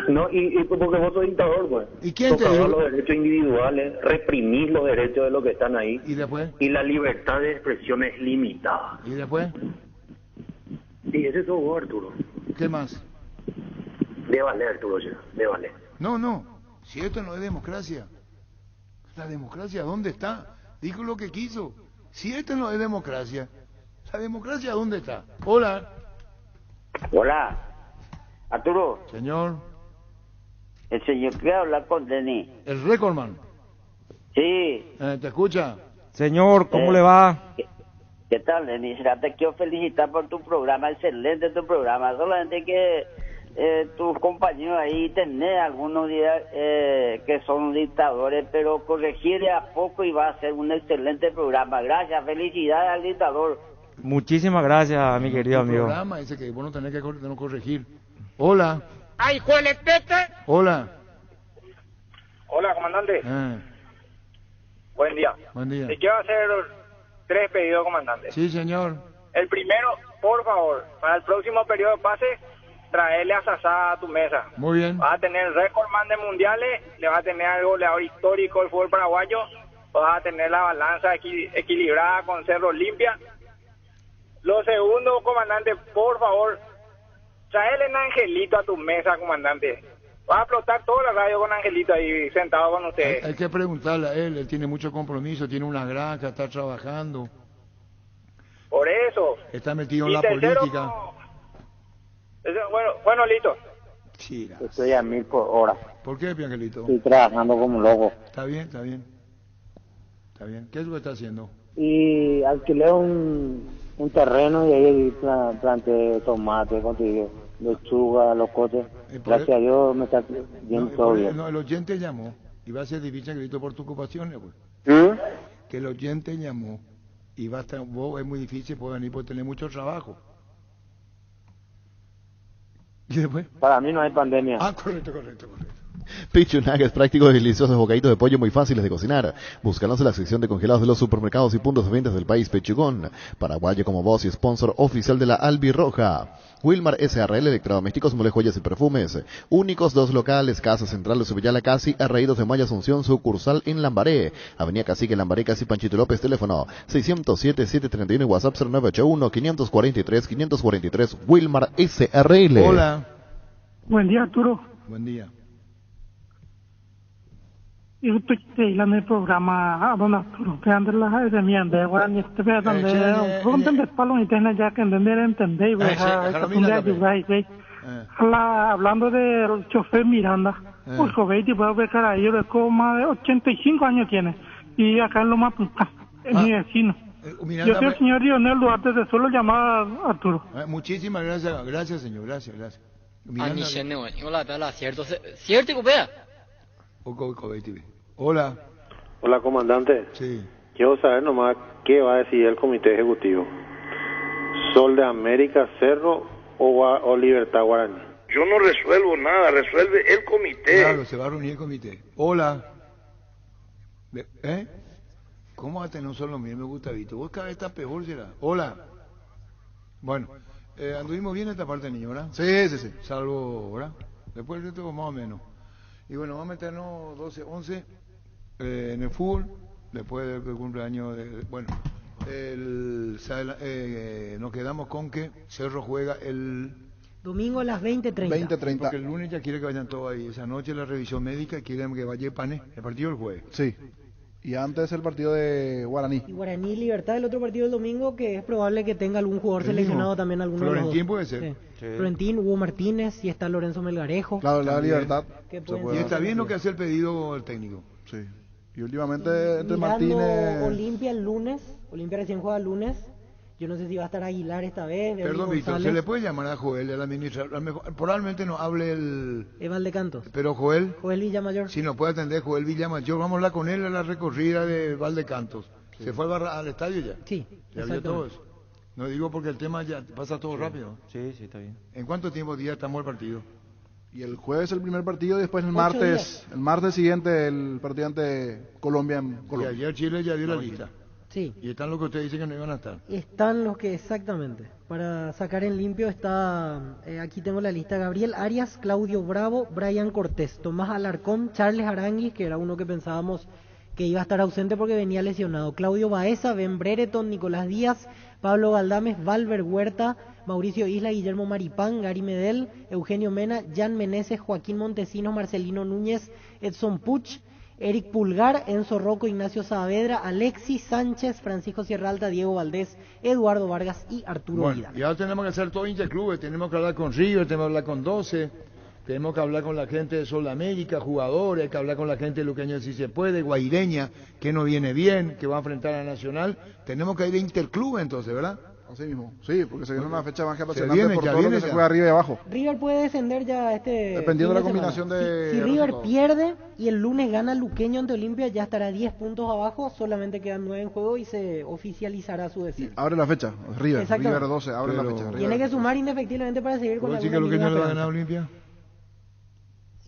K: No, y porque vos sos dictador, pues.
F: ¿Y quién te dijo?
K: Los derechos individuales, reprimís los derechos de los que están ahí.
F: ¿Y después?
K: Y la libertad de expresión es limitada.
F: ¿Y después?
K: Y ese sos vos, Arturo.
F: ¿Qué más?
K: De valer, Arturo, ya, de valer.
F: No, si esto no es democracia. ¿La democracia dónde está? Dijo lo que quiso. Si esto no es democracia, ¿la democracia dónde está? Hola.
Y: Hola. Arturo.
F: Señor.
Y: El señor quiere hablar con Denis.
F: El recordman.
Y: Sí.
F: ¿Te escucha?
S: Señor, ¿cómo le va?
Y: ¿Qué tal, Denis? Te quiero felicitar por tu programa, excelente tu programa. Solamente que tus compañeros ahí tenés algunos días que son dictadores, pero corregirle a poco y va a ser un excelente programa. Gracias, felicidades al dictador.
S: Muchísimas gracias, mi querido amigo.
F: Programa dice que vos no tenés que no corregir. Hola.
B: ¡Ay, jueletete!
F: Hola.
K: Hola, comandante. Buen día.
F: Buen día.
K: Te quiero hacer 3 pedidos, comandante.
F: Sí, señor.
K: El primero, por favor, para el próximo periodo de pase, traerle a Sasá a tu mesa.
F: Muy bien.
K: Vas a tener récordman de mundiales, le vas a tener al goleador histórico del fútbol paraguayo, vas a tener la balanza equilibrada con Cerro Limpia. Lo segundo, comandante, por favor, traerle a Angelito a tu mesa, comandante. Va a explotar toda la radio con Angelito ahí sentado con ustedes.
F: Hay que preguntarle a él tiene mucho compromiso, tiene una granja, está trabajando.
K: Por eso.
F: Está metido en
K: Y
F: la
K: tercero,
F: política.
K: Bueno, Lito.
F: Sí,
Y: estoy a 1000 por hora.
F: ¿Por qué, Piangelito?
Y: Estoy trabajando como loco.
F: Está bien. ¿Qué es lo que está haciendo?
Y: Y alquilé un terreno y ahí planté tomate, contigo, lechuga, locote.
P: Gracias a Dios me está bien todo bien.
F: No, el oyente llamó. Y va a ser difícil grito por tu ocupación, pues. Que el oyente llamó. Y va a estar, vos es muy difícil poder venir porque tenés mucho trabajo. ¿Y después?
P: Para mí no hay pandemia.
F: Correcto.
G: Pichu Nuggets, prácticos y deliciosos bocaditos de pollo muy fáciles de cocinar. Búscalos en la sección de congelados de los supermercados y puntos de ventas del país. Pechugón, paraguayo como voz y sponsor oficial de la Albirroja. Wilmar SRL, electrodomésticos, mole, joyas y perfumes. Únicos 2 locales, Casa Central de Subillala Casi, Arraídos de Maya Asunción, sucursal en Lambaré. Avenida Cacique, Lambaré, Casi Panchito López, teléfono 607-731 y WhatsApp 0981-543-543. Wilmar SRL.
F: Hola.
Q: Buen día, Arturo.
F: Buen día.
Q: Yo estoy en el programa don Arturo, que ande la de mi ande, ahora ni este vez donde donde palo y tiene ya que entender, hablando del chofer Miranda, pues joven tipo de cara, yo de como de 85 años tiene y acá en Loma Punta, es mi vecino. Yo soy el señor Lionel Duarte, de solo llamar Arturo.
F: Muchísimas gracias señor, gracias. Hola.
X: Hola, comandante.
F: Sí.
X: Quiero saber nomás qué va a decidir el comité ejecutivo. ¿Sol de América, Cerro o Libertad Guaraní?
B: Yo no resuelvo nada, resuelve el comité.
F: Claro, se va a reunir el comité. Hola. ¿Cómo va a tener un solo mío? Me gusta, Vito. Vos cada vez estás peor, será. Hola. Bueno, anduvimos bien esta parte, niño, ¿verdad?
I: Sí.
F: Salvo, ¿verdad? Después de todo, más o menos. Y bueno, vamos a meternos 12, 11 en el fútbol, después del cumpleaños nos quedamos con que Cerro juega el
E: domingo a las 20:30.
F: Porque el lunes ya quiere que vayan todos ahí. Esa noche la revisión médica quieren que vaya Pané, el partido del jueves.
I: Sí. Y antes el partido de Guaraní.
E: Y Guaraní Libertad, el otro partido del domingo, que es probable que tenga algún jugador seleccionado también, alguno
F: Florentín
E: de los dos.
F: Puede ser.
E: Sí. Florentín, Hugo Martínez, y está Lorenzo Melgarejo.
I: Claro, la Libertad.
F: Y está bien lo que hace el pedido el técnico.
I: Sí. Y últimamente entre
E: Mirando
I: Martínez...
E: Olimpia el lunes, Olimpia recién juega el lunes. Yo no sé si va a estar Aguilar esta vez.
F: Perdón, Víctor, ¿se le puede llamar a Joel, el administrador? Probablemente no hable el...
E: Valdecantos.
F: Pero Joel
E: Villamayor.
F: Sí, nos puede atender Joel Villamayor. Vamos a hablar con él a la recorrida de Valdecantos. Sí. ¿Se fue al estadio ya?
E: Sí.
F: ¿Ya vio todo eso? No digo porque el tema ya pasa todo rápido.
S: Sí, está bien.
F: ¿En cuánto tiempo día estamos el partido?
I: Y el jueves el primer partido y después el martes siguiente el partido ante Colombia en Colombia.
F: Y ayer Chile ya dio la lista.
E: Sí.
F: ¿Y están los que usted dice que no iban a estar?
E: Están los que, exactamente. Para sacar en limpio está, aquí tengo la lista: Gabriel Arias, Claudio Bravo, Brian Cortés, Tomás Alarcón, Charles Aranguis, que era uno que pensábamos que iba a estar ausente porque venía lesionado, Claudio Baeza, Ben Brereton, Nicolás Díaz, Pablo Galdames, Valver Huerta, Mauricio Isla, Guillermo Maripán, Gary Medel, Eugenio Mena, Jan Meneses, Joaquín Montesinos, Marcelino Núñez, Edson Puch, Eric Pulgar, Enzo Rocco, Ignacio Saavedra, Alexis Sánchez, Francisco Sierra Alta, Diego Valdés, Eduardo Vargas y Arturo Vidal.
F: Y ahora tenemos que hacer todo interclubes, tenemos que hablar con River, tenemos que hablar con 12, tenemos que hablar con la gente de Sol América, jugadores, hay que hablar con la gente de Luqueño si se puede, Guaireña, que no viene bien, que va a enfrentar a Nacional, tenemos que ir a interclubes entonces, ¿verdad?
I: Así mismo, sí, porque se viene una fecha más que apasionante por todo lo que se juega arriba y abajo.
E: River puede descender ya
I: dependiendo de la combinación de...
E: Si River pierde y el lunes gana Luqueño ante Olimpia, ya estará 10 puntos abajo, solamente quedan 9 en juego y se oficializará su descenso.
I: Abre la fecha, River 12, abre la fecha.
E: Tiene que sumar indefectiblemente para seguir con la
F: ¿Puedo decir que Luqueño le va a ganar a Olimpia?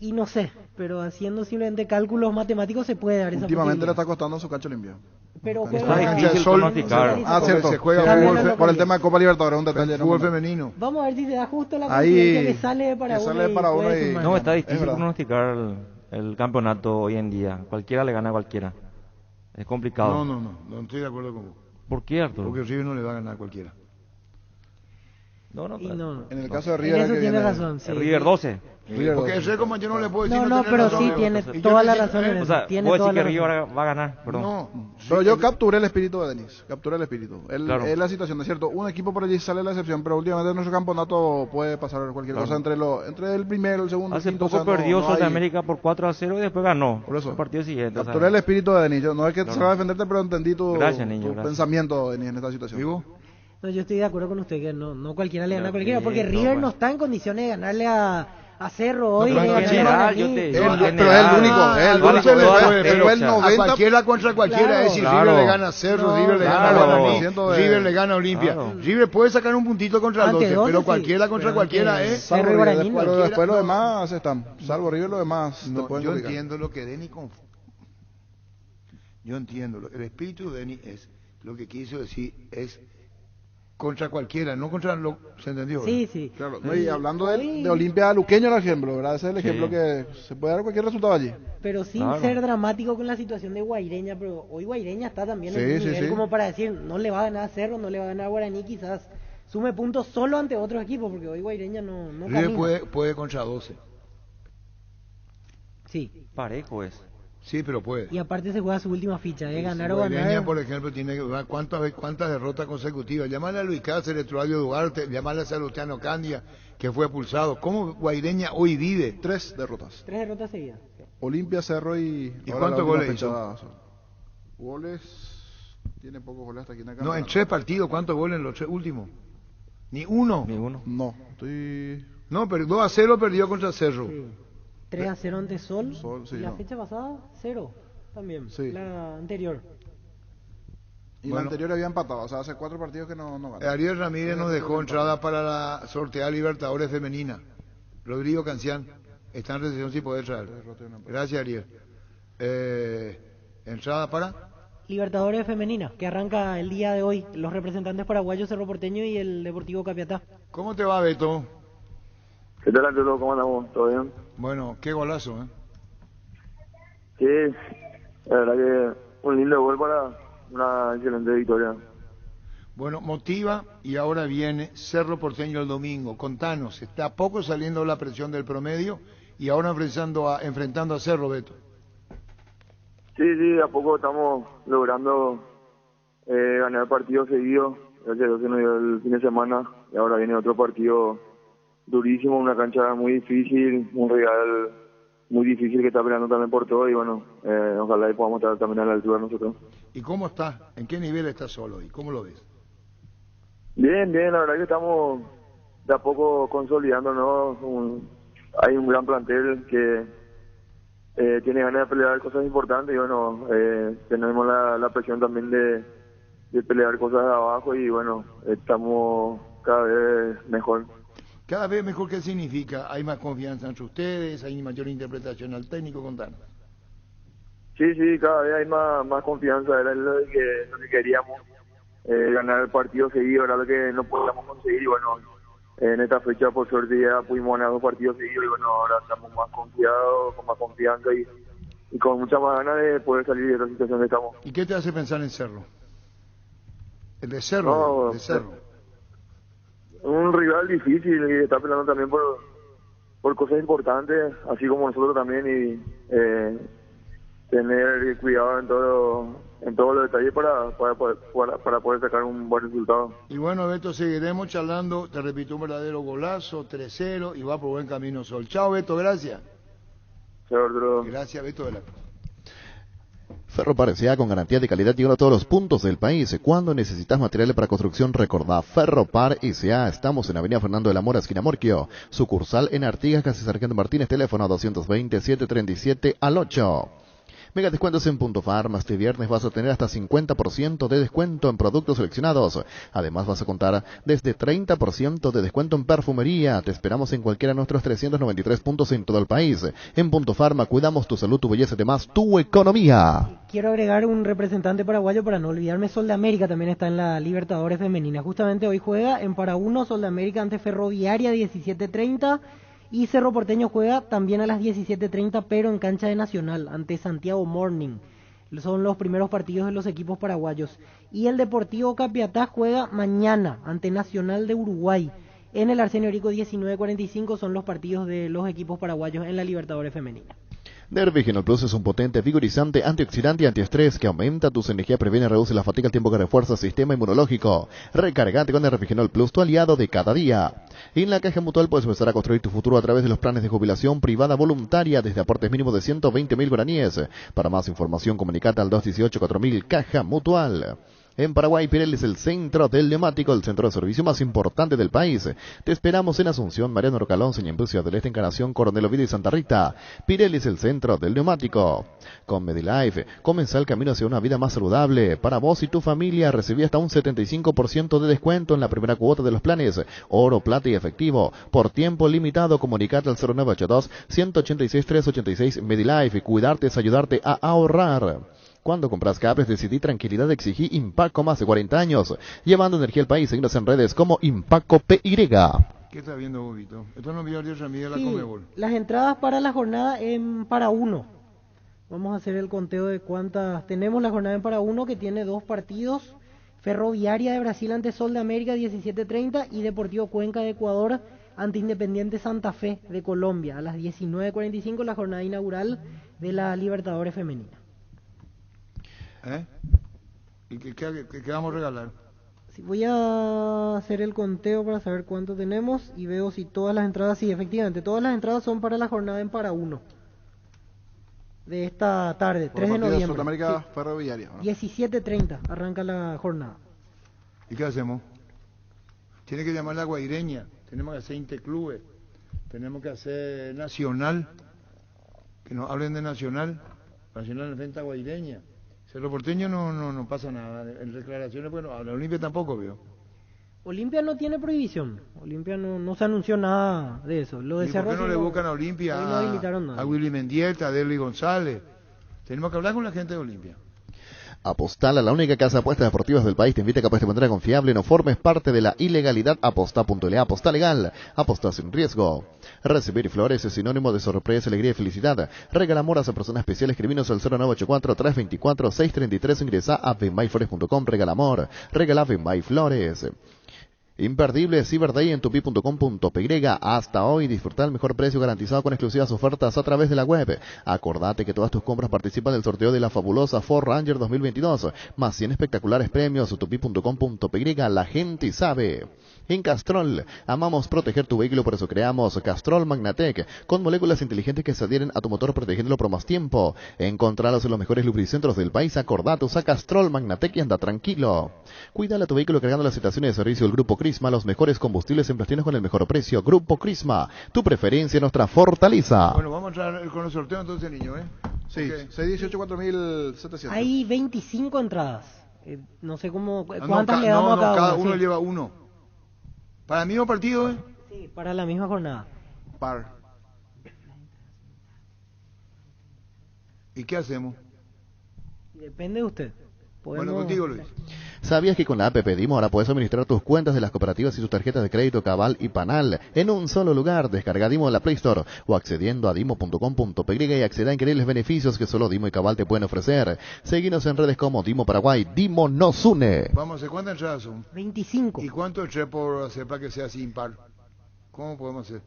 E: Y no sé, pero haciendo simplemente cálculos matemáticos se puede dar esa posibilidad.
I: Últimamente le está costando su cancha Olimpia.
E: Pero
S: está difícil pronosticar.
I: Cierto. Se juega fútbol por el tema de Copa Libertadores, un detalle.
F: Fútbol femenino.
E: Vamos a ver si se da justo la coincidencia que sale de Paraguay.
S: No, está difícil pronosticar el campeonato hoy en día. Cualquiera le gana a cualquiera. Es complicado.
F: No estoy de acuerdo con vos.
S: ¿Por qué, Arturo?
F: Porque River no le va a ganar a cualquiera.
S: No.
I: En el caso de River,
E: eso tiene razón.
S: Sí. River 12.
F: Porque ese como yo no le puedo decir.
E: No, pero sí tiene toda la razón en eso.
S: O sea, vos decís que River va a ganar, perdón.
I: No, pero yo capturé el espíritu de Denis. Capturé el espíritu. Es la situación, de cierto. Un equipo por allí sale la excepción, pero últimamente en nuestro campeonato puede pasar cualquier cosa entre el primero, el segundo,
S: Hace
I: el quinto.
S: Poco perdió Sol de América por 4-0 y después ganó.
I: Por eso.
S: El partido siguiente.
I: Capturé el espíritu de Denis. No es que se va a defenderte, pero entendí tu pensamiento, Denis, en esta situación.
F: ¿Vivo?
E: No, yo estoy de acuerdo con usted que no cualquiera le gana a cualquiera, porque River no está en condiciones de ganarle a A Cerro hoy.
S: No, pero en general, yo te digo, en
I: Pero es el único, es el único.
F: Pero el 90 cualquiera contra cualquiera, es decir, River le gana a Cerro, River le gana a Guaraní, River le gana a Olimpia. River puede sacar un puntito contra el 12, pero cualquiera contra cualquiera es.
I: Salvo River, pero después los demás están. Salvo River, los demás.
F: Yo entiendo lo que Denny Yo entiendo, el espíritu de Denny es, lo que quiso decir es contra cualquiera, no contra lo... ¿Se entendió?
E: Sí, sí.
I: Claro, no, y hablando de Olimpia Luqueño, el ejemplo, ¿verdad? Ese es el ejemplo que se puede dar cualquier resultado allí.
E: Pero sin ser dramático con la situación de Guaireña, pero hoy Guaireña está también en un nivel como para decir, no le va a ganar a Cerro, no le va a ganar a Guaraní, quizás sume puntos solo ante otros equipos, porque hoy Guaireña no camina.
F: Puede contra 12.
E: Sí.
S: Parejo es.
F: Sí, pero puede.
E: Y aparte se juega su última ficha, ganar o
F: Guaireña,
E: ganar.
F: por ejemplo, tiene cuántas derrotas consecutivas. Llámale a Luis Cáceres, Troadio Duarte, llámale a Salustiano Candia, que fue expulsado. ¿Cómo Guaireña hoy vive?
I: 3 derrotas.
E: 3 derrotas seguidas.
I: Olimpia, Cerro y...
F: ¿Y cuántos goles hizo?
I: Goles... Tiene pocos goles hasta aquí en acá.
F: No, en 3 partidos, ¿cuántos goles en los 3 últimos? ¿Ni uno?
I: No, estoy...
F: No, pero 2-0 perdió contra Cerro.
E: Sí. 3-0 ante Sol,
I: sí,
E: y la fecha pasada 0 también, la anterior.
I: Y la anterior había empatado, o sea, hace 4 partidos que no ganó.
F: Ariel Ramírez nos dejó entrada para la sorteada Libertadores femenina. Rodrigo Cancián está en recepción si puede traer. Gracias, Ariel. ¿Entrada para?
E: Libertadores femenina, que arranca el día de hoy. Los representantes paraguayos, Cerro Porteño y el Deportivo Capiatá.
F: ¿Cómo te va, Beto?
D: ¿Qué tal, Arturo? ¿Cómo andamos? ¿Todo bien?
F: Bueno, qué golazo, ¿eh?
D: Sí, la verdad que un lindo gol para una excelente victoria.
F: Bueno, motiva y ahora viene Cerro Porteño el domingo. Contanos, está a poco saliendo la presión del promedio y ahora enfrentando a Cerro, Beto.
D: Sí, a poco estamos logrando ganar partidos seguidos. Gracias a Dios que nos dio el fin de semana y ahora viene otro partido durísimo, una cancha muy difícil, un rival muy difícil que está peleando también por todo y bueno, ojalá y podamos estar también a la altura nosotros.
F: ¿Y cómo está? ¿En qué nivel estás solo y cómo lo ves?
D: Bien, la verdad que estamos de a poco consolidándonos. Hay un gran plantel que tiene ganas de pelear cosas importantes y bueno, tenemos la presión también de pelear cosas de abajo y bueno, estamos cada vez mejor.
F: Cada vez mejor, ¿qué significa? ¿Hay más confianza entre ustedes? ¿Hay mayor interpretación al técnico? Contanos.
D: Sí, cada vez hay más confianza. Era lo que queríamos, ganar el partido seguido, era lo que no podíamos conseguir y bueno, en esta fecha por suerte ya pudimos ganar 2 partidos seguidos y bueno, ahora estamos más confiados, con más confianza y con mucha más ganas de poder salir de esta situación que estamos.
F: ¿Y qué te hace pensar en Cerro? ¿El de Cerro?
D: No, de Cerro. Un rival difícil y está peleando también por cosas importantes, así como nosotros también y tener cuidado en todos los detalles para poder sacar un buen resultado.
F: Y bueno, Beto, seguiremos charlando, te repito, un verdadero golazo, 3-0 y va por buen camino Sol. Chao, Beto, gracias.
D: Chao, Arturo.
F: Gracias, Beto de la
G: Ferropar S.A. con garantía de calidad llega a todos los puntos del país. Cuando necesitas materiales para construcción, recordá Ferropar S.A. Estamos en Avenida Fernando de la Mora, esquina Morquio. Sucursal en Artigas, casi Sargento Martínez, teléfono 220-737-8. Mega descuentos en Punto Farma. Este viernes vas a tener hasta 50% de descuento en productos seleccionados. Además vas a contar desde 30% de descuento en perfumería. Te esperamos en cualquiera de nuestros 393 puntos en todo el país. En Punto Farma cuidamos tu salud, tu belleza y además tu economía.
E: Quiero agregar un representante paraguayo para no olvidarme. Sol de América también está en la Libertadores femenina. Justamente hoy juega en Paraguno Sol de América ante Ferroviaria 17:30. Y Cerro Porteño juega también a las 17:30, pero en cancha de Nacional, ante Santiago Morning. Son los primeros partidos de los equipos paraguayos. Y el Deportivo Capiatá juega mañana ante Nacional de Uruguay. En el Arsenio Rico 19:45 son los partidos de los equipos paraguayos en la Libertadores femenina.
G: Nervigenol Plus es un potente, vigorizante, antioxidante y antiestrés que aumenta tus energías, previene y reduce la fatiga al tiempo que refuerza el sistema inmunológico. Recargate con Nervigenol Plus, tu aliado de cada día. En la Caja Mutual puedes empezar a construir tu futuro a través de los planes de jubilación privada voluntaria desde aportes mínimos de 120.000 guaraníes. Para más información, comunicate al 218-4000 Caja Mutual. En Paraguay, Pirelli es el centro del neumático, el centro de servicio más importante del país. Te esperamos en Asunción, Mariano Rocalón, Ciudad del Este, Encarnación, Coronel Oviedo y Santa Rita. Pirelli es el centro del neumático. Con Medilife, comienza el camino hacia una vida más saludable. Para vos y tu familia, recibí hasta un 75% de descuento en la primera cuota de los planes. Oro, plata y efectivo. Por tiempo limitado, comunicate al 0982-186-386 Medilife. Cuidarte es ayudarte a ahorrar. Cuando compras cables, decidí tranquilidad, exigí Impaco más de 40 años. Llevando energía al país, seguinos en redes como Impaco PY.
F: ¿Qué está viendo, Bobito? Esto no vio Dios amiga la
E: Sí,
F: Comebol.
E: las entradas para la jornada en para uno. Vamos a hacer el conteo de cuántas tenemos. La jornada en para uno, que tiene 2 partidos. Ferroviaria de Brasil ante Sol de América 17:30 y Deportivo Cuenca de Ecuador ante Independiente Santa Fe de Colombia a las 19:45, la jornada inaugural de la Libertadores Femenina.
F: ¿Y qué vamos a regalar?
E: Sí, voy a hacer el conteo para saber cuánto tenemos y veo si todas las entradas, sí, efectivamente, todas las entradas son para la jornada en para uno de esta tarde, 3 de noviembre.
I: Sudamérica
E: Sí.
I: Ferroviaria, ¿no?
E: 17:30 arranca la jornada.
F: ¿Y qué hacemos? Tiene que llamar la Guaireña, tenemos que hacer interclubes, tenemos que hacer Nacional, que nos hablen de Nacional enfrenta a Guaireña. Cerro Porteño no pasa nada, en declaraciones, bueno, a la Olimpia tampoco veo.
E: Olimpia no tiene prohibición, Olimpia no se anunció nada de eso. Lo de
F: ¿Y por
E: Cerro
F: qué no
E: sí
F: le buscan a Olimpia,
E: hoy no habilitaron nada.
F: a Willy Mendieta, a Derly González? Tenemos que hablar con la gente de Olimpia.
G: Apostala, la única casa de apuestas deportivas del país, te invita a que apuestes de manera confiable, no formes parte de la ilegalidad. Aposta.la, aposta legal, aposta sin riesgo. Recibir flores es sinónimo de sorpresa, alegría y felicidad. Regala moras a personas especiales, escribinos al 0984-324-633, ingresa a benmayflores.com, regala amor, regala Benmay Flores. Imperdible Cyber Day en tupi.com.py. Hasta hoy disfrutar el mejor precio garantizado con exclusivas ofertas a través de la web. Acordate que todas tus compras participan del sorteo de la fabulosa Ford Ranger 2022. Más 100 espectaculares premios. tupi.com.py. La gente sabe. En Castrol, amamos proteger tu vehículo, por eso creamos Castrol Magnatec, con moléculas inteligentes que se adhieren a tu motor protegiéndolo por más tiempo. Encontralos en los mejores lubricentros del país. Acordate, usa Castrol Magnatec y anda tranquilo. Cuídale a tu vehículo cargando las estaciones de servicio del Grupo Crisma, los mejores combustibles en plastinos con el mejor precio. Grupo Crisma, tu preferencia, nuestra fortaleza.
F: Bueno, vamos a entrar con el sorteo entonces, niño,
I: Sí,
F: okay.
I: 618-4700.
E: Hay 25 entradas. No sé cómo, cuántas le damos a
F: cada
E: uno.
F: uno
E: Sí.
F: lleva uno. ¿Para el mismo partido,
E: Sí, para la misma jornada.
I: Par.
F: ¿Y qué hacemos?
E: Depende de usted.
F: Bueno, contigo, Luis.
G: ¿Sabías que con la app Dimo ahora puedes administrar tus cuentas de las cooperativas y tus tarjetas de crédito Cabal y Panal en un solo lugar? Descarga Dimo en la Play Store o accediendo a dimo.com.py y acceda a increíbles beneficios que solo Dimo y Cabal te pueden ofrecer. Seguinos en redes como Dimo Paraguay. Dimo nos une.
F: Vamos a hacer, ¿cuántas entradas son?
E: 25.
F: ¿Y cuánto entré por hacer para que sea así impar? ¿Cómo podemos hacer?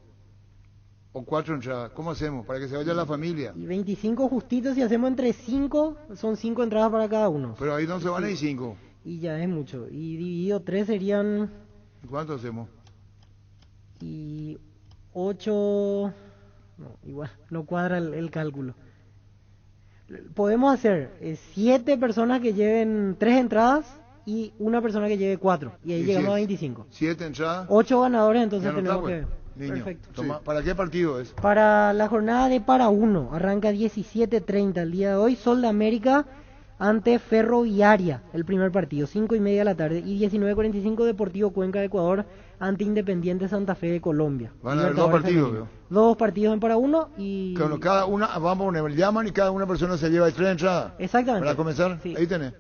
F: O 4 entradas. ¿Cómo hacemos? Para que se vaya la familia.
E: Y 25 justitos, si hacemos entre 5, son 5 entradas para cada uno.
F: Pero ahí no se van a ir 5.
E: Y ya es mucho. Y dividido 3 serían...
F: ¿Cuánto hacemos?
E: Y 8... No, igual, no cuadra el cálculo. Podemos hacer 7 personas que lleven 3 entradas y una persona que lleve 4. Y ahí llegamos a 25.
F: 7 entradas.
E: 8 ganadores, entonces
F: Ya no
E: tenemos
F: está,
E: que...
F: pues. Niño,
E: Perfecto.
F: toma, ¿para qué partido es?
E: Para la jornada de para uno, arranca 17:30 el día de hoy, Sol de América ante Ferroviaria, el primer partido, 5:30 de la tarde, y 19:45 Deportivo Cuenca de Ecuador ante Independiente Santa Fe de Colombia.
F: Van a haber 2 partidos, veo.
E: 2 partidos en para uno y...
F: Bueno, cada una, vamos a poner, llaman y cada una persona se lleva 3 entradas.
E: Exactamente.
F: Para comenzar,
E: Sí.
F: ahí tenés.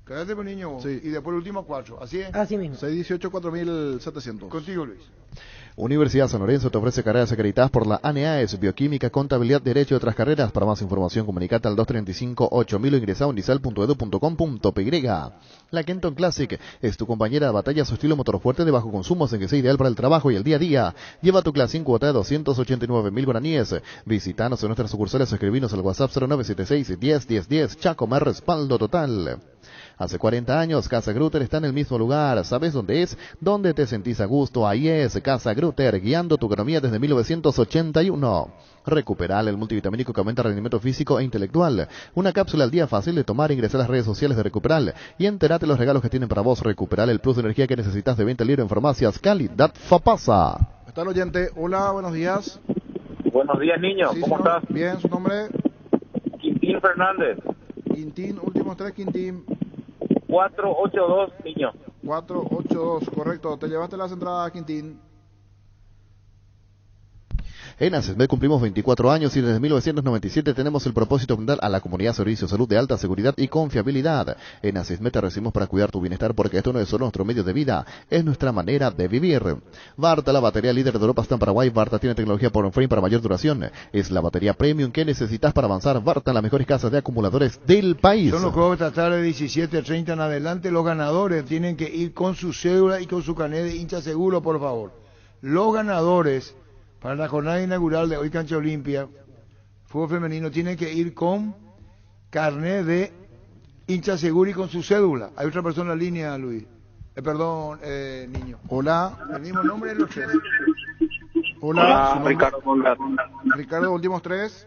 F: Cállate por niño vos.
I: Sí.
F: Y después el último 4, ¿así es?
E: Así mismo.
I: 618-4700.
F: Contigo, Luis.
G: Universidad San Lorenzo te ofrece carreras acreditadas por la ANEAES, Bioquímica, Contabilidad, Derecho y otras carreras. Para más información, comunicate al 235-8000 o ingresa a unisal.edu.com.py. La Kenton Classic es tu compañera de batalla, su estilo motor fuerte de bajo consumo, hacen que sea ideal para el trabajo y el día a día. Lleva tu clase en cuota de 289.000 guaraníes. Visítanos en nuestras sucursales o escribinos al WhatsApp 0976-101010. Chacomer, respaldo total. Hace 40 años, Casa Grutter está en el mismo lugar. ¿Sabes dónde es? ¿Dónde te sentís a gusto? Ahí es Casa Grutter, guiando tu economía desde 1981. Recuperal, el multivitamínico que aumenta rendimiento físico e intelectual. Una cápsula al día fácil de tomar. Ingresa a las redes sociales de Recuperal y entérate los regalos que tienen para vos. Recuperal, el plus de energía que necesitas, de venta libre en farmacias Calidad Fapasa.
I: Está el oyente. Hola, buenos días.
X: Buenos días, niño.
I: Sí,
X: ¿Cómo
I: señor.
X: estás?
I: Bien, ¿su nombre?
X: Quintín Fernández.
I: Quintín, últimos 3, Quintín.
X: 482, niño.
I: 482, correcto. Te llevaste las entradas, Quintín.
G: En ACESMED cumplimos 24 años y desde 1997 tenemos el propósito de brindar a la comunidad servicios de salud de alta seguridad y confiabilidad. En ACESMED te recibimos para cuidar tu bienestar, porque esto no es solo nuestro medio de vida, es nuestra manera de vivir. Varta, la batería líder de Europa, está en Paraguay. Varta tiene tecnología por frame para mayor duración. Es la batería premium que necesitas para avanzar. Varta, en las mejores casas de acumuladores del país.
F: Son los juegos de esta tarde, 17:30 en adelante. Los ganadores tienen que ir con su cédula y con su carnet de hincha seguro, por favor. Los ganadores para la jornada inaugural de hoy, Cancha Olimpia, fútbol femenino, tienen que ir con carnet de hincha seguro y con su cédula. Hay otra persona en la línea, Luis. Niño.
I: Hola.
F: El mismo nombre de los tres.
I: Hola.
X: Ricardo Conrad.
I: Ricardo, últimos 3.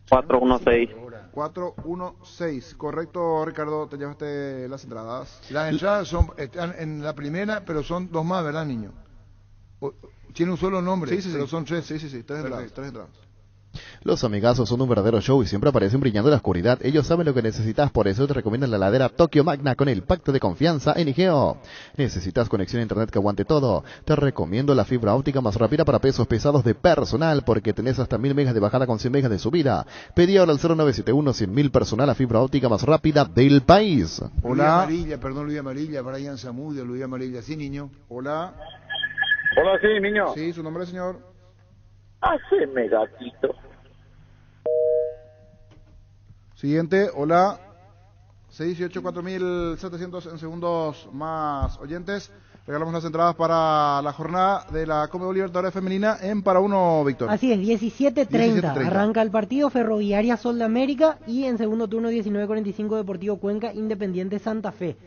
X: 416.
I: 416, correcto, Ricardo. Te llevaste las entradas.
F: Las entradas están en la primera, pero son 2 más, ¿verdad, niño? Tiene un solo nombre,
I: sí,
F: pero son 3.
I: Sí, 3 entradas.
G: Los amigazos son un verdadero show y siempre aparecen brillando en la oscuridad. Ellos saben lo que necesitas, por eso te recomiendan la heladera Tokio Magna con el pacto de confianza en IGEO. Necesitas conexión a internet que aguante todo. Te recomiendo la fibra óptica más rápida para pesos pesados de personal, porque tenés hasta 1000 megas de bajada con 100 megas de subida. Pedí ahora al 0971 100.000 personal, a fibra óptica más rápida del país.
I: Hola.
F: Luis Amarilla, Brian Zamudio, Luis Amarilla. Sí, niño.
I: Hola.
X: Hola, sí, niño.
I: Sí, su nombre, señor.
X: Haceme gatito.
I: Siguiente, hola. 618 4700 en segundos más oyentes. Regalamos las entradas para la jornada de la Conmebol Libertadores Femenina en Para Uno, Víctor.
E: Así es, 17:30 arranca el partido. Ferroviaria Sol de América, y en segundo turno 19:45 Deportivo Cuenca Independiente Santa Fe.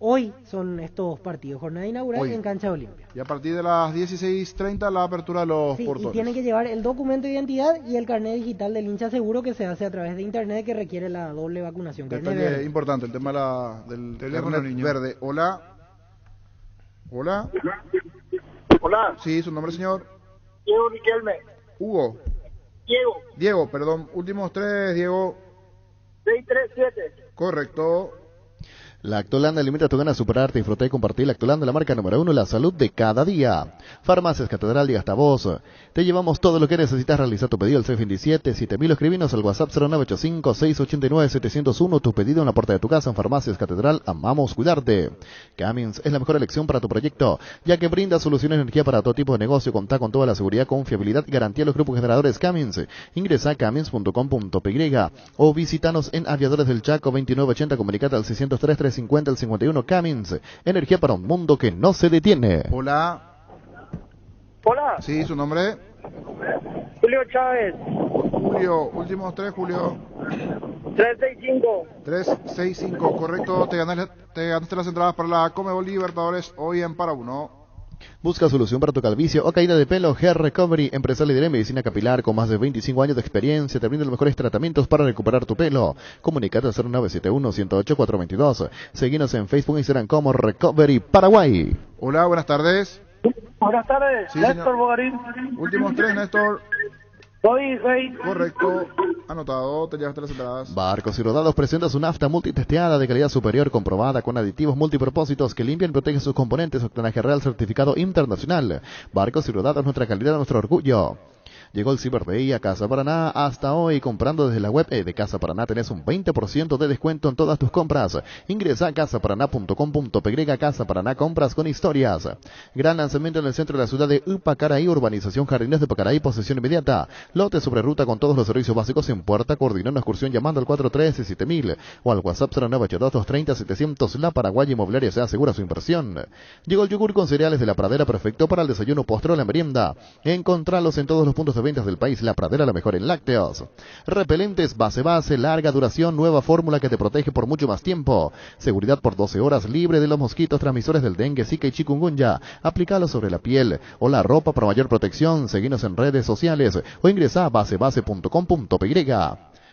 E: Hoy son estos partidos, jornada inaugural
I: Hoy,
E: en Cancha Olimpia.
I: Y a partir de las 16:30 la apertura de los portones.
E: Y tienen que llevar el documento de identidad y el carnet digital del hincha seguro, que se hace a través de internet, que requiere la doble vacunación.
I: Detalle importante, el tema del teléfono verde. Hola. Hola.
W: Hola.
I: Sí, su nombre, señor.
W: Diego Riquelme.
I: Hugo.
W: Diego,
I: perdón. Últimos 3, Diego.
W: 637.
I: Correcto.
G: Lactolanda alimenta tu ganas de superarte, disfrutar y compartir. Lactolanda, la marca número 1, la salud de cada día. Farmacias Catedral y hasta vos. Te llevamos todo lo que necesitas. Realizar tu pedido al 627 7000. Escribinos al WhatsApp 0985 689 701. Tu pedido en la puerta de tu casa. En Farmacias Catedral, amamos cuidarte. Cummins es la mejor elección para tu proyecto, ya que brinda soluciones de energía para todo tipo de negocio. Contá con toda la seguridad, confiabilidad y garantía de los grupos generadores Cummins. Ingresa a cummins.com.py o visítanos en Aviadores del Chaco 2980. Comunicate al 603 50 al 51. Cummins, energía para un mundo que no se detiene.
I: Hola.
W: Hola.
I: Sí, su nombre.
W: Julio Chávez.
I: Julio, últimos 3, Julio.
W: 365.
I: 365, correcto. Te ganaste las entradas para la Conmebol Libertadores hoy en Para Uno.
G: Busca solución para tu calvicie o caída de pelo. Hair Recovery, empresa líder en medicina capilar con más de 25 años de experiencia, te brinda los mejores tratamientos para recuperar tu pelo. Comunicate al 0971 108 422. Seguinos en Facebook e Instagram como Recovery Paraguay.
I: Hola, buenas tardes.
W: Buenas tardes,
I: Sí,
W: Néstor
I: señor.
W: Bogarín.
I: Últimos 3, Néstor.
W: Soy Rey.
I: Correcto. Anotado, te llevaste las entradas.
G: Barcos y Rodados presenta su nafta multitesteada de calidad superior, comprobada con aditivos multipropósitos que limpian y protegen sus componentes. Octanaje real certificado internacional. Barcos y Rodados, nuestra calidad, nuestro orgullo. Llegó el Cyber Day a Casa Paraná. Hasta hoy, comprando desde la web de Casa Paraná, tenés un 20% de descuento en todas tus compras. Ingresa a casaparaná.com.py. Casa Paraná, compras con historias. Gran lanzamiento en el centro de la ciudad de Upacaraí, urbanización Jardines de Pacaraí, posesión inmediata. Lote sobre ruta con todos los servicios básicos en puerta. Coordinó una excursión llamando al 413-7000 o al WhatsApp 0982-230-700. La Paraguaya Inmobiliaria se asegura su inversión. Llegó el yogur con cereales de la Pradera, perfecto para el desayuno, postre o la merienda. Encontralos en todos los puntos de ventas del país. La Pradera, la mejor en lácteos. Repelentes base, larga duración, nueva fórmula que te protege por mucho más tiempo. Seguridad por 12 horas, libre de los mosquitos transmisores del dengue, zika y chikungunya. Aplicalo sobre la piel o la ropa para mayor protección. Seguinos en redes sociales o ingresa a basebase.com.py.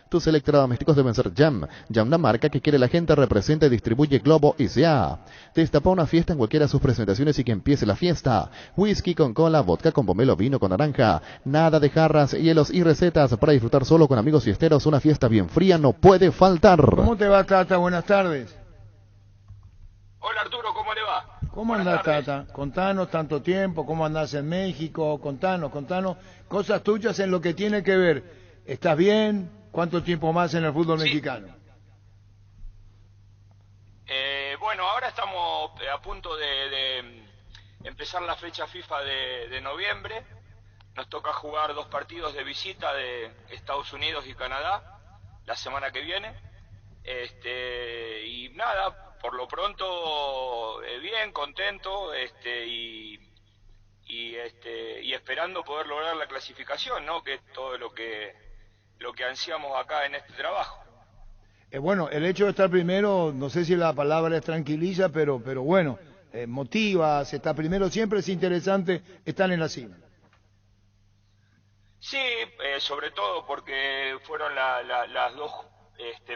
G: Tus electrodomésticos deben ser Jam. Jam, la marca que quiere la gente, representa y distribuye Globo S.A. Destapa una fiesta en cualquiera de sus presentaciones y que empiece la fiesta. Whisky con cola, vodka con pomelo, vino con naranja. Nada de jarras, hielos y recetas para disfrutar solo con amigos fiesteros. Una fiesta bien fría no puede faltar.
F: ¿Cómo te va, Tata? Buenas tardes.
A: Hola, Arturo, ¿cómo le va?
F: ¿Cómo andás, Tata? Contanos tanto tiempo, ¿cómo andás en México? Contanos cosas tuyas en lo que tiene que ver. ¿Estás bien? ¿Cuánto tiempo más en el fútbol mexicano?
A: Bueno, ahora estamos a punto de empezar la fecha FIFA de noviembre. Nos toca jugar 2 partidos de visita de Estados Unidos y Canadá la semana que viene. Y nada, por lo pronto bien, contento y esperando poder lograr la clasificación, ¿no? Que es todo lo que ansiamos acá en este trabajo.
F: Bueno, el hecho de estar primero, no sé si la palabra es tranquiliza, pero bueno, motiva, se está primero, siempre es interesante estar en la cima.
A: Sí, sobre todo porque fueron las 2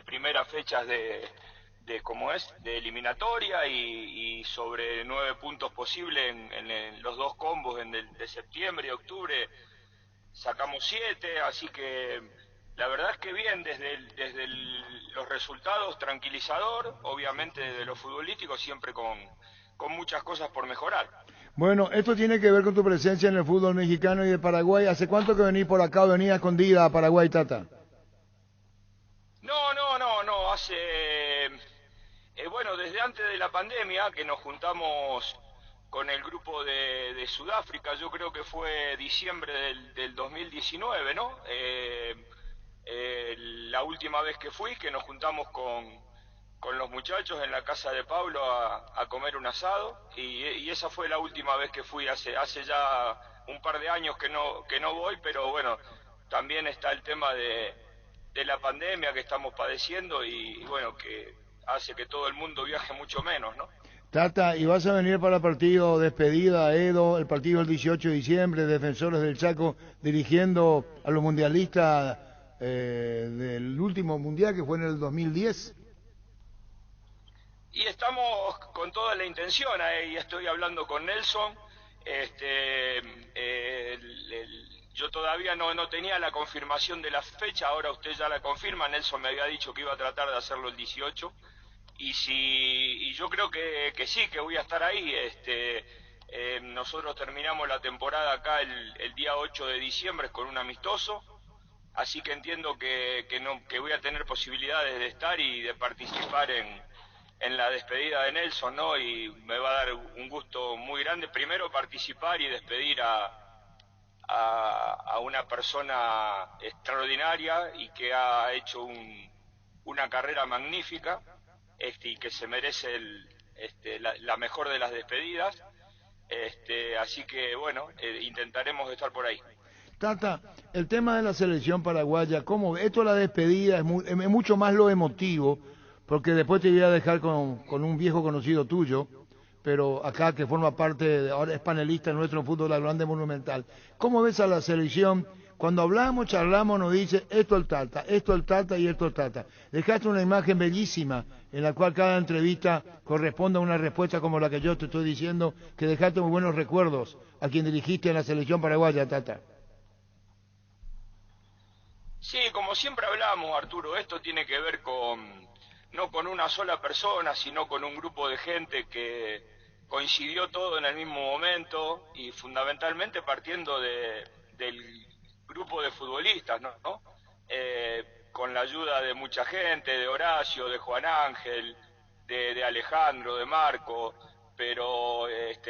A: primeras fechas de eliminatoria y sobre 9 puntos posibles en los 2 combos de septiembre y octubre sacamos 7, así que la verdad es que bien, desde los resultados tranquilizador, obviamente desde lo futbolístico siempre con muchas cosas por mejorar.
F: Bueno, esto tiene que ver con tu presencia en el fútbol mexicano y de Paraguay. ¿Hace cuánto que venís por acá o venís escondida a Paraguay, Tata?
A: No, hace... bueno, desde antes de la pandemia que nos juntamos con el grupo de Sudáfrica, yo creo que fue diciembre del 2019, ¿no? La última vez que fui, que nos juntamos con los muchachos en la casa de Pablo a comer un asado, y esa fue la última vez que fui, hace ya un par de años que no voy, pero bueno, también está el tema de la pandemia que estamos padeciendo y bueno, que hace que todo el mundo viaje mucho menos, ¿no?
F: Tata, ¿y vas a venir para el partido despedida, Edo, el partido el 18 de diciembre, Defensores del Chaco, dirigiendo a los mundialistas del último mundial que fue en el 2010?
A: Y estamos con toda la intención, y estoy hablando con Nelson. Yo todavía no tenía la confirmación de la fecha, ahora usted ya la confirma. Nelson me había dicho que iba a tratar de hacerlo el 18, y yo creo que sí, que voy a estar ahí. Nosotros terminamos la temporada acá el día 8 de diciembre con un amistoso, así que entiendo que voy a tener posibilidades de estar y de participar en la despedida de Nelson, ¿no? Y me va a dar un gusto muy grande, primero participar y despedir a una persona extraordinaria y que ha hecho una carrera magnífica, y que se merece la mejor de las despedidas, así que bueno, intentaremos estar por ahí.
F: Tata, el tema de la selección paraguaya, ¿cómo? Esto de la despedida es mucho más lo emotivo, porque después te voy a dejar con un viejo conocido tuyo, pero acá que forma parte, ahora es panelista en nuestro fútbol, la Grande Monumental. ¿Cómo ves a la selección? Cuando hablamos, charlamos, nos dice esto el Tata y esto el Tata. Dejaste una imagen bellísima en la cual cada entrevista corresponde a una respuesta como la que yo te estoy diciendo, que dejaste muy buenos recuerdos a quien dirigiste en la selección paraguaya, Tata.
A: Sí, como siempre hablamos, Arturo, esto tiene que ver no con una sola persona, sino con un grupo de gente que coincidió todo en el mismo momento y fundamentalmente partiendo del grupo de futbolistas, ¿no? Con la ayuda de mucha gente, de Horacio, de Juan Ángel, de Alejandro, de Marco, pero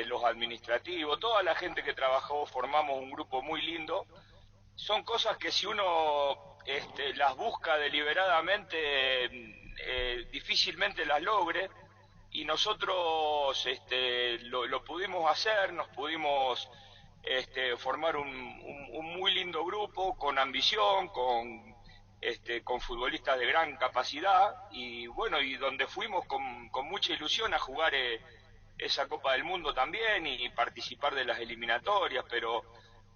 A: los administrativos, toda la gente que trabajó, formamos un grupo muy lindo. Son cosas que si uno las busca deliberadamente, difícilmente las logre, y nosotros lo pudimos hacer, nos pudimos formar un muy lindo grupo con ambición, con futbolistas de gran capacidad y bueno, y donde fuimos con mucha ilusión a jugar esa Copa del Mundo también y participar de las eliminatorias, pero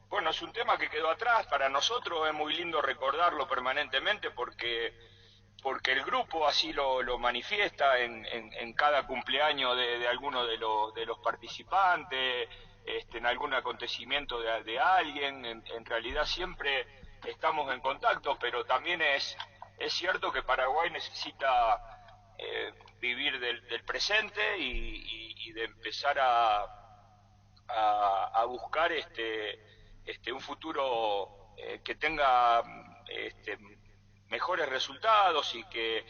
A: bueno, es un tema que quedó atrás. Para nosotros es muy lindo recordarlo permanentemente porque el grupo así lo manifiesta en cada cumpleaños de alguno de los participantes, en algún acontecimiento de alguien. En realidad siempre estamos en contacto, pero también es cierto que Paraguay necesita vivir del presente y de empezar a buscar un futuro que tenga mejores resultados y que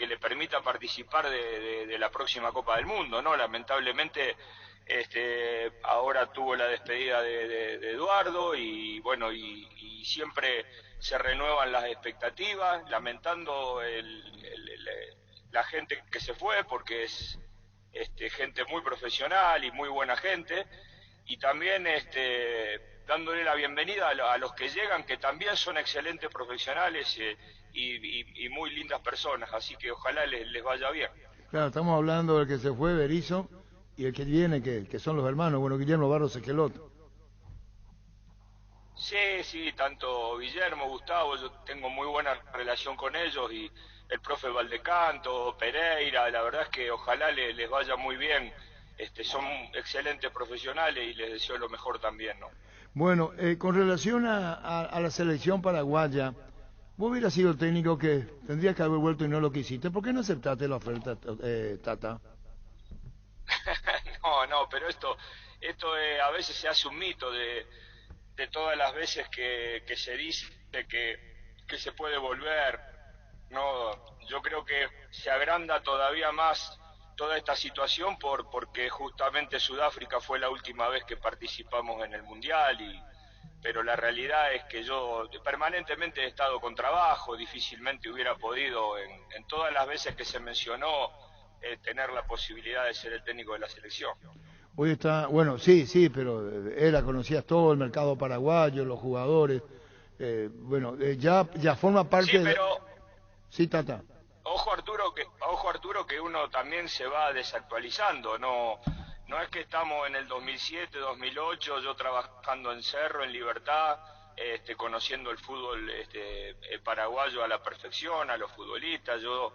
A: le permita participar de la próxima Copa del Mundo, ¿no? Lamentablemente ahora tuvo la despedida de Eduardo y bueno, y siempre se renuevan las expectativas, lamentando la gente que se fue, porque es gente muy profesional y muy buena gente, y también dándole la bienvenida a los que llegan, que también son excelentes profesionales y muy lindas personas, así que ojalá les vaya bien.
F: Claro, estamos hablando del que se fue, Berizzo, y el que viene, que son los hermanos, bueno, Guillermo Barros Esquelot.
A: Sí, tanto Guillermo, Gustavo, yo tengo muy buena relación con ellos, y el profe Valdecanto, Pereira, la verdad es que ojalá les vaya muy bien, son excelentes profesionales y les deseo lo mejor también, ¿no?
F: Bueno, con relación a la selección paraguaya, vos hubieras sido el técnico que tendrías que haber vuelto y no lo quisiste. ¿Por qué no aceptaste la oferta, Tata?
A: No, pero esto a veces se hace un mito de todas las veces que se dice que se puede volver. No, yo creo que se agranda todavía más toda esta situación porque justamente Sudáfrica fue la última vez que participamos en el Mundial, pero la realidad es que yo permanentemente he estado con trabajo, difícilmente hubiera podido en todas las veces que se mencionó tener la posibilidad de ser el técnico de la selección.
F: Hoy está, bueno, sí, pero conocías todo el mercado paraguayo, los jugadores, ya forma parte
A: sí, pero...
F: Sí, Tata.
A: Ojo Arturo, que uno también se va desactualizando, no es que estamos en el 2007, 2008, yo trabajando en Cerro, en Libertad, conociendo el fútbol paraguayo a la perfección, a los futbolistas. Yo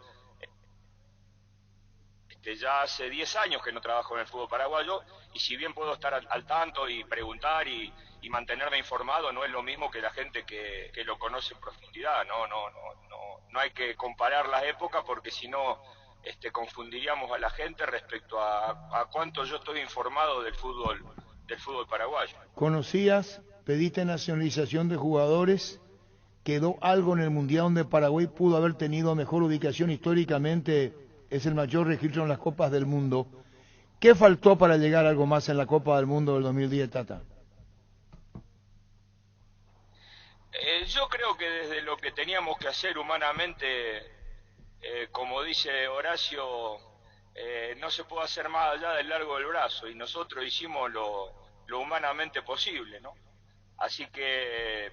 A: ya hace 10 años que no trabajo en el fútbol paraguayo, y si bien puedo estar al tanto y preguntar y mantenerme informado, no es lo mismo que la gente que lo conoce en profundidad. No hay que comparar las épocas, porque si no confundiríamos a la gente respecto a cuánto yo estoy informado del fútbol paraguayo.
F: ¿Conocías, pediste nacionalización de jugadores, quedó algo en el Mundial donde Paraguay pudo haber tenido mejor ubicación históricamente? Es el mayor registro en las Copas del Mundo. ¿Qué faltó para llegar a algo más en la Copa del Mundo del 2010, Tata?
A: Yo creo que desde lo que teníamos que hacer humanamente, como dice Horacio, no se puede hacer más allá del largo del brazo, y nosotros hicimos lo humanamente posible, ¿no? Así que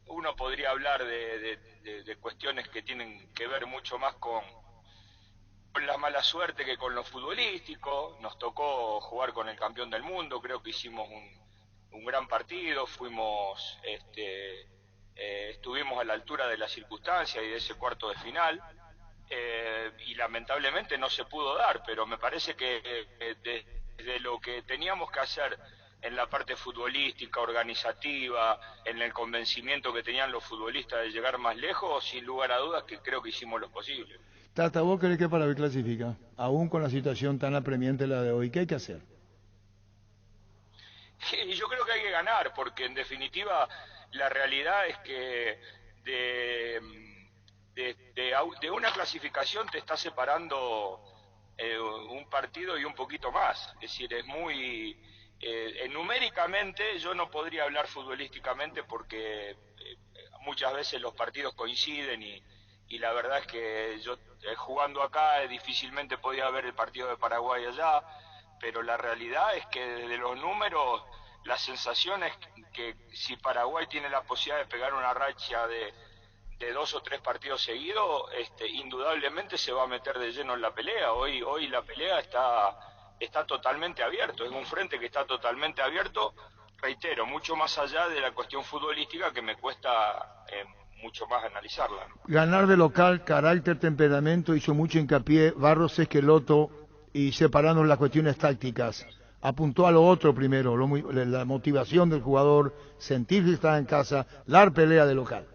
A: uno podría hablar de cuestiones que tienen que ver mucho más con la mala suerte que con lo futbolístico. Nos tocó jugar con el campeón del mundo, creo que hicimos un gran partido, estuvimos a la altura de las circunstancias y de ese cuarto de final, y lamentablemente no se pudo dar, pero me parece que de lo que teníamos que hacer en la parte futbolística, organizativa, en el convencimiento que tenían los futbolistas de llegar más lejos, sin lugar a dudas que creo que hicimos lo posible.
F: Tata, ¿vos crees que Paraguay clasifica? Aún con la situación tan apremiante la de hoy, ¿qué hay que hacer?
A: Y yo creo que hay que ganar, porque en definitiva la realidad es que de una clasificación te está separando un partido y un poquito más. Es decir, es muy... numéricamente yo no podría hablar futbolísticamente, porque muchas veces los partidos coinciden y la verdad es que yo jugando acá difícilmente podía ver el partido de Paraguay allá, pero la realidad es que desde los números la sensación es que si Paraguay tiene la posibilidad de pegar una racha de 2 o 3 partidos seguidos, indudablemente se va a meter de lleno en la pelea. Hoy la pelea está totalmente abierto, es un frente que está totalmente abierto, reitero, mucho más allá de la cuestión futbolística que me cuesta mucho más analizarla, ¿no?
F: Ganar de local, carácter, temperamento, hizo mucho hincapié Barros Esqueloto, y separando las cuestiones tácticas. Apuntó a lo otro primero, la motivación del jugador, sentir que está en casa, la pelea de local.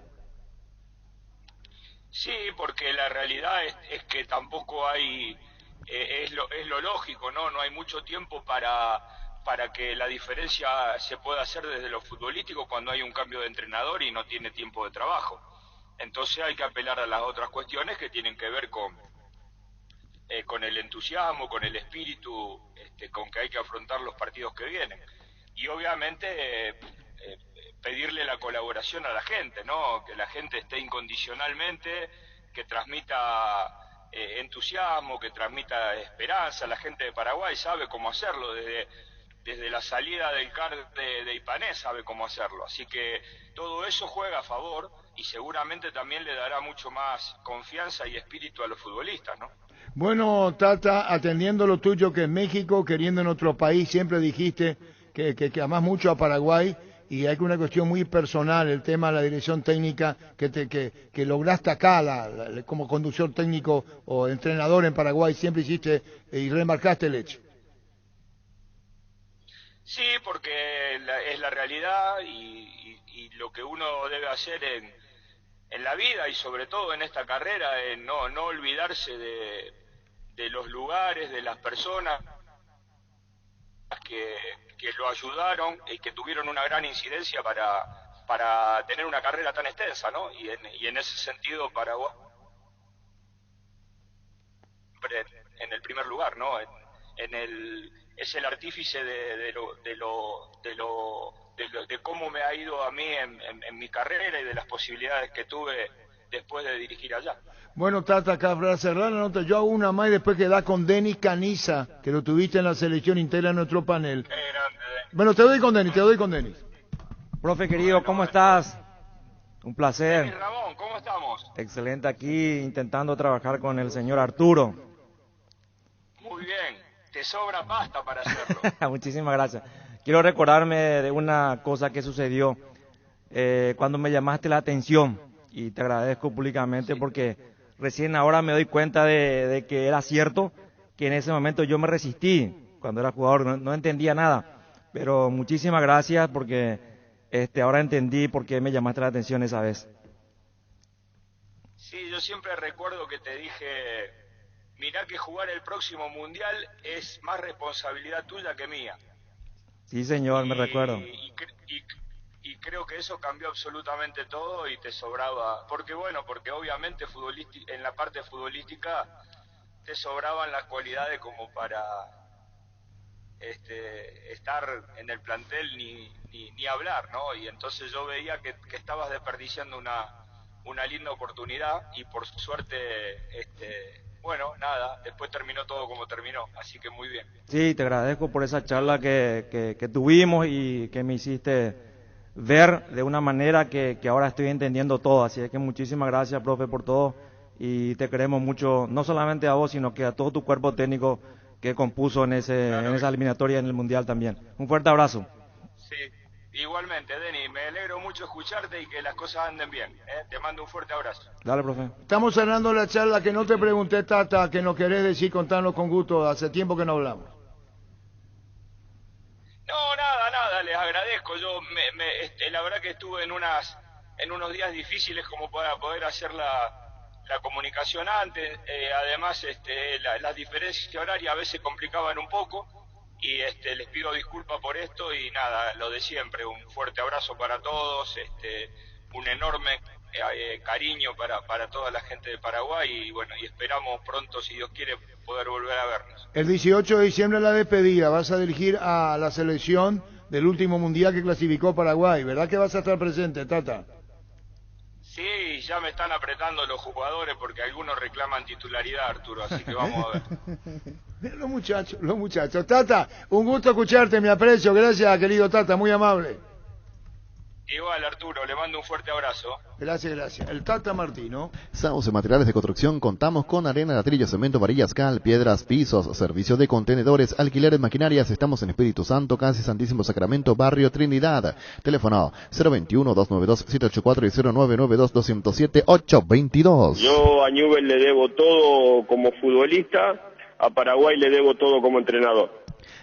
A: Sí, porque la realidad es que tampoco hay, es lo lógico, ¿no? No hay mucho tiempo para que la diferencia se pueda hacer desde lo futbolístico cuando hay un cambio de entrenador y no tiene tiempo de trabajo. Entonces hay que apelar a las otras cuestiones que tienen que ver con el entusiasmo, con el espíritu, con que hay que afrontar los partidos que vienen. Y obviamente pedirle la colaboración a la gente, ¿no? Que la gente esté incondicionalmente, que transmita entusiasmo, que transmita esperanza. La gente de Paraguay sabe cómo hacerlo, desde la salida del CAR de Ipané sabe cómo hacerlo. Así que todo eso juega a favor y seguramente también le dará mucho más confianza y espíritu a los futbolistas, ¿no?
F: Bueno, Tata, atendiendo lo tuyo que es México, queriendo en otro país, siempre dijiste que amás mucho a Paraguay, y hay una cuestión muy personal, el tema de la dirección técnica que lograste acá, como conductor técnico o entrenador en Paraguay, siempre hiciste y remarcaste el hecho.
A: Sí, porque es la realidad y lo que uno debe hacer en la vida y sobre todo en esta carrera es no olvidarse de los lugares, de las personas que lo ayudaron y que tuvieron una gran incidencia para tener una carrera tan extensa, ¿no? Y en ese sentido Paraguay en el primer lugar, ¿no? Es el artífice de cómo me ha ido a mí en mi carrera y de las posibilidades que tuve después de dirigir allá.
F: Bueno, Tata, acá para cerrar la nota, yo hago una más y después queda con Denis Caniza, que lo tuviste en la selección, integra nuestro panel. Bueno, te doy con Denis.
S: Profe querido, ¿cómo estás? Un placer.
A: Denis Ramón, ¿cómo estamos?
S: Excelente, aquí intentando trabajar con el señor Arturo.
A: Muy bien, te sobra pasta para hacerlo.
S: Muchísimas gracias. Quiero recordarme de una cosa que sucedió cuando me llamaste la atención, y te agradezco públicamente porque recién ahora me doy cuenta de que era cierto, que en ese momento yo me resistí cuando era jugador, no entendía nada, pero muchísimas gracias porque ahora entendí por qué me llamaste la atención esa vez.
A: Sí, yo siempre recuerdo que te dije, mirá que jugar el próximo mundial es más responsabilidad tuya que mía.
S: Sí, señor, me recuerdo.
A: Y creo que eso cambió absolutamente todo y te sobraba, porque obviamente en la parte futbolística te sobraban las cualidades como para estar en el plantel ni hablar, ¿no? Y entonces yo veía que estabas desperdiciando una linda oportunidad y por suerte bueno, nada, después terminó todo como terminó, así que muy bien.
S: Sí, te agradezco por esa charla que tuvimos y que me hiciste ver de una manera que ahora estoy entendiendo todo, así que muchísimas gracias, profe, por todo, y te queremos mucho, no solamente a vos, sino que a todo tu cuerpo técnico que compuso en esa eliminatoria en el Mundial también. Un fuerte abrazo.
A: Sí, igualmente, Denis, me alegro mucho escucharte y que las cosas anden bien, ¿eh? Te mando un fuerte abrazo.
S: Dale, profe.
F: Estamos cerrando la charla, que no te pregunté, Tata, que nos querés decir, contarnos con gusto, hace tiempo que no hablamos.
A: No, nada, les agradezco. Yo la verdad que estuve en unos días difíciles como para poder hacer la comunicación antes. Además, las diferencias horarias a veces complicaban un poco y les pido disculpas por esto y nada, lo de siempre. Un fuerte abrazo para todos, un enorme cariño para toda la gente de Paraguay y bueno, y esperamos pronto, si Dios quiere, poder volver a vernos.
F: El 18 de diciembre la despedida, vas a dirigir a la selección del último mundial que clasificó Paraguay, ¿verdad que vas a estar presente, Tata?
A: Sí, ya me están apretando los jugadores porque algunos reclaman titularidad, Arturo, así que vamos a ver.
F: Ven los muchachos. Tata, un gusto escucharte, mi aprecio. Gracias, querido Tata, muy amable.
A: Igual, Arturo, le mando un fuerte abrazo.
F: Gracias. El Tata Martino.
G: Sauce Materiales de Construcción, contamos con arena, ladrillo, cemento, varillas, cal, piedras, pisos, servicio de contenedores, alquileres, maquinarias. Estamos en Espíritu Santo, casi Santísimo Sacramento, Barrio Trinidad. Teléfono 021-292-784 y 0992-207-822.
H: Yo a Newell le debo todo como futbolista, a Paraguay le debo todo como entrenador.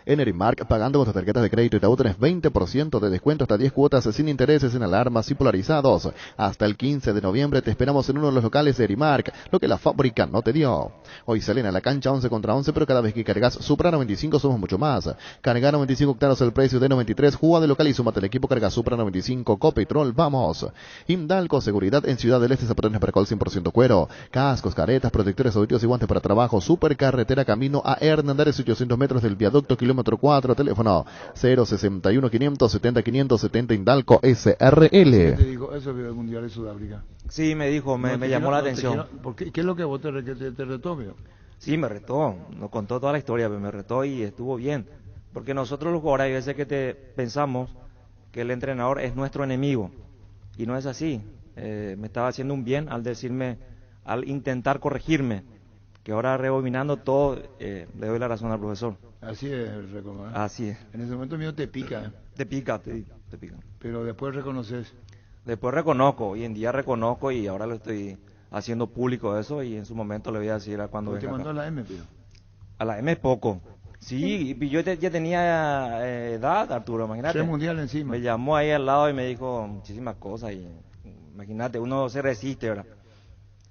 G: En Erimark, pagando con tus tarjetas de crédito Itaú, tenés 20% de descuento hasta 10 cuotas sin intereses en alarmas y polarizados. Hasta el 15 de noviembre te esperamos en uno de los locales de Erimark, lo que la fábrica no te dio. Hoy salen a la cancha 11 contra 11, pero cada vez que cargas Supra 95 somos mucho más. Carga 95 octanos el precio de 93, juega de local y súmate al equipo Carga Supra 95, Copetrol, vamos. Indalco, seguridad en Ciudad del Este, zapatones para alcohol 100% cuero. Cascos, caretas, protectores auditivos y guantes para trabajo. Supercarretera camino a Hernandarias, 800 metros del viaducto, kilómetro 4, teléfono 061 570 570 Indalco SRL.
F: ¿Qué te dijo eso del Mundial de Sudáfrica?
S: Sí, me dijo, me llamó la atención.
F: ¿Qué es lo que vos te retó, amigo?
S: Sí, me retó, nos contó toda la historia, me retó y estuvo bien. Porque nosotros los jugadores hay veces que pensamos que el entrenador es nuestro enemigo. Y no es así. Me estaba haciendo un bien al decirme, al intentar corregirme. Que ahora rebobinando todo, le doy la razón al profesor.
F: Así es, Recono, ¿eh?
S: Así es.
F: En ese momento mío te pica, ¿eh?
S: Te pica.
F: Pero después reconoces.
S: Después reconozco, hoy en día reconozco y ahora lo estoy haciendo público eso y en su momento le voy a decir a cuando venga
F: ¿Te mandó
S: acá.
F: a la M, tío?
S: A la M poco. Sí, y yo ya tenía edad, Arturo, imagínate.
F: 3 mundiales encima.
S: Me llamó ahí al lado y me dijo muchísimas cosas y imagínate, uno se resiste, ¿verdad?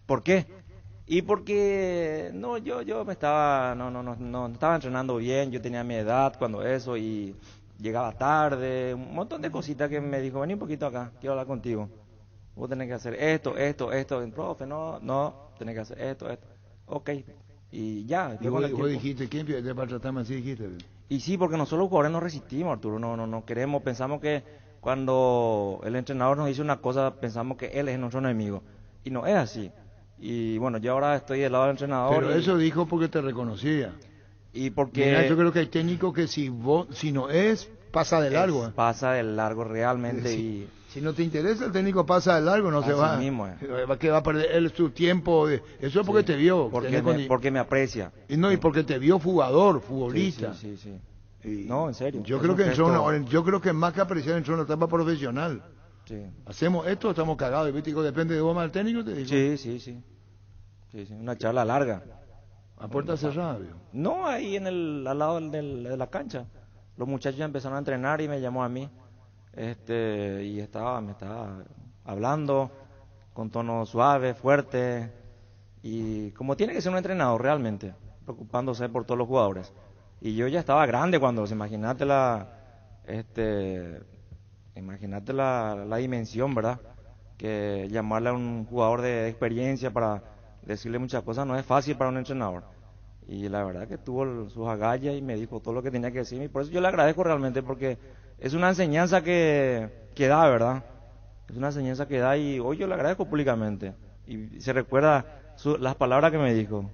S: ¿Por qué? Y porque yo me estaba no estaba entrenando bien, yo tenía mi edad cuando eso y llegaba tarde, un montón de cositas que me dijo, vení un poquito acá, quiero hablar contigo. Vos tenés que hacer esto, profe, no, tenés que hacer esto. Ok. Y ya.
F: Y vos dijiste, ¿quién te va a tratarme así? Dijiste.
S: Y sí, porque nosotros los jugadores no resistimos, Arturo, no queremos, pensamos que cuando el entrenador nos dice una cosa, pensamos que él es nuestro enemigo. Y no es así. Y bueno, yo ahora estoy del lado del entrenador.
F: Pero eso dijo porque te reconocía.
S: Y porque...
F: Mira, yo creo que hay técnicos que si no es, pasa de largo.
S: Pasa de largo realmente y...
F: Si no te interesa, el técnico pasa de largo, no se va.
S: Así mismo es.
F: Que va a perder él su tiempo. Eso es porque te vio.
S: Porque me aprecia.
F: Y porque te vio futbolista.
S: Sí. No, en serio.
F: Yo creo que más que apreciar entró en la etapa profesional.
S: Sí.
F: Hacemos esto, estamos cagados. Depende de vos más el técnico, te digo.
S: Sí. Una charla larga.
F: ¿A puerta cerrada?
S: No, ahí al lado de la cancha. Los muchachos ya empezaron a entrenar y me llamó a mí. Y me estaba hablando con tono suave, fuerte. Y como tiene que ser un entrenador realmente, preocupándose por todos los jugadores. Y yo ya estaba grande cuando, imagínate la dimensión, ¿verdad? Que llamarle a un jugador de experiencia para decirle muchas cosas no es fácil para un entrenador. Y la verdad que tuvo sus agallas y me dijo todo lo que tenía que decirme. Y por eso yo le agradezco realmente, porque es una enseñanza que da, ¿verdad? Es una enseñanza que da y hoy yo le agradezco públicamente. Y se recuerda las palabras que me dijo.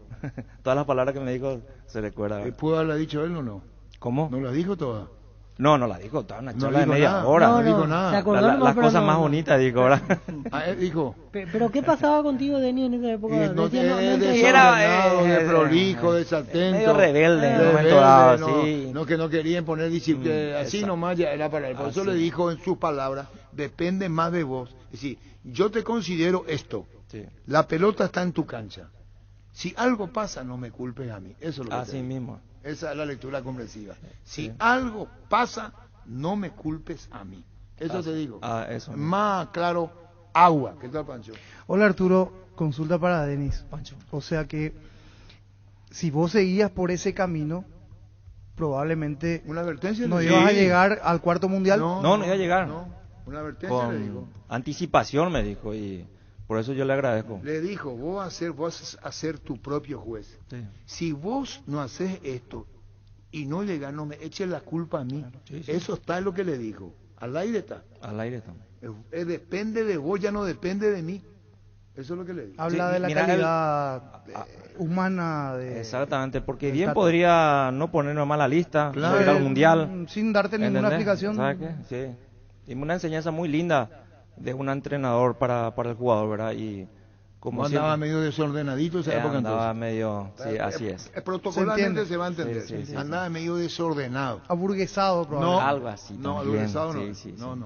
S: Todas las palabras que me dijo se recuerda.
F: ¿Pudo haberla dicho él o no?
S: ¿Cómo?
F: ¿No las dijo todas?
S: No la dijo toda, una charla de media hora.
F: No dijo nada.
S: Las cosas más bonitas dijo, ¿verdad?
F: Dijo.
E: ¿Pero qué pasaba contigo, Denis, en esa época?
F: De prolijo, desatento.
S: Medio rebelde en un momento dado, sí.
F: No, que no querían poner disciplina, así nomás ya era para él. Por eso le dijo en sus palabras, depende más de vos. Es decir, yo te considero esto.
S: Sí.
F: La pelota está en tu cancha. Si algo pasa, no me culpes a mí. Eso es lo que
S: así mismo.
F: Esa es la lectura comprensiva. Si algo pasa, no me culpes a mí. Eso te digo.
S: Eso.
F: Más claro, agua. ¿Qué tal, Pancho?
M: Hola, Arturo. Consulta para Denis.
S: Pancho.
M: O sea que si vos seguías por ese camino, probablemente
F: una advertencia
M: no ibas a llegar al cuarto mundial.
S: No iba a llegar.
F: No. Una advertencia le dijo.
S: Anticipación me dijo y por eso yo le agradezco.
F: Le dijo, vos vas a ser tu propio juez.
S: Sí.
F: Si vos no haces esto y no llegas, no me eches la culpa a mí.
S: Claro, sí.
F: Eso está en lo que le dijo. Al aire está.
S: Al aire está.
F: Depende de vos, ya no depende de mí. Eso es lo que le digo.
M: Habla
S: Sí,
M: de la
S: mira,
M: calidad humana de...
S: Exactamente, porque
M: del
S: bien
M: Tata.
S: podría no poner nomás la lista,
M: Claro.
S: ir al mundial.
M: Sin darte ninguna
S: ¿entendés?
M: explicación.
S: ¿Sabes qué? Sí. Y una enseñanza muy linda de un entrenador para el jugador, ¿verdad? Y como
F: andaba
S: siempre,
F: medio desordenadito esa época
S: andaba
F: entonces.
S: medio, sí, así es.
F: Protocolarmente se va a entender.
S: Sí, sí, sí,
F: andaba medio desordenado.
M: Aburguesado, probablemente.
S: Algo así
F: No,
S: también,
F: aburguesado no.
S: sí, sí,
F: No,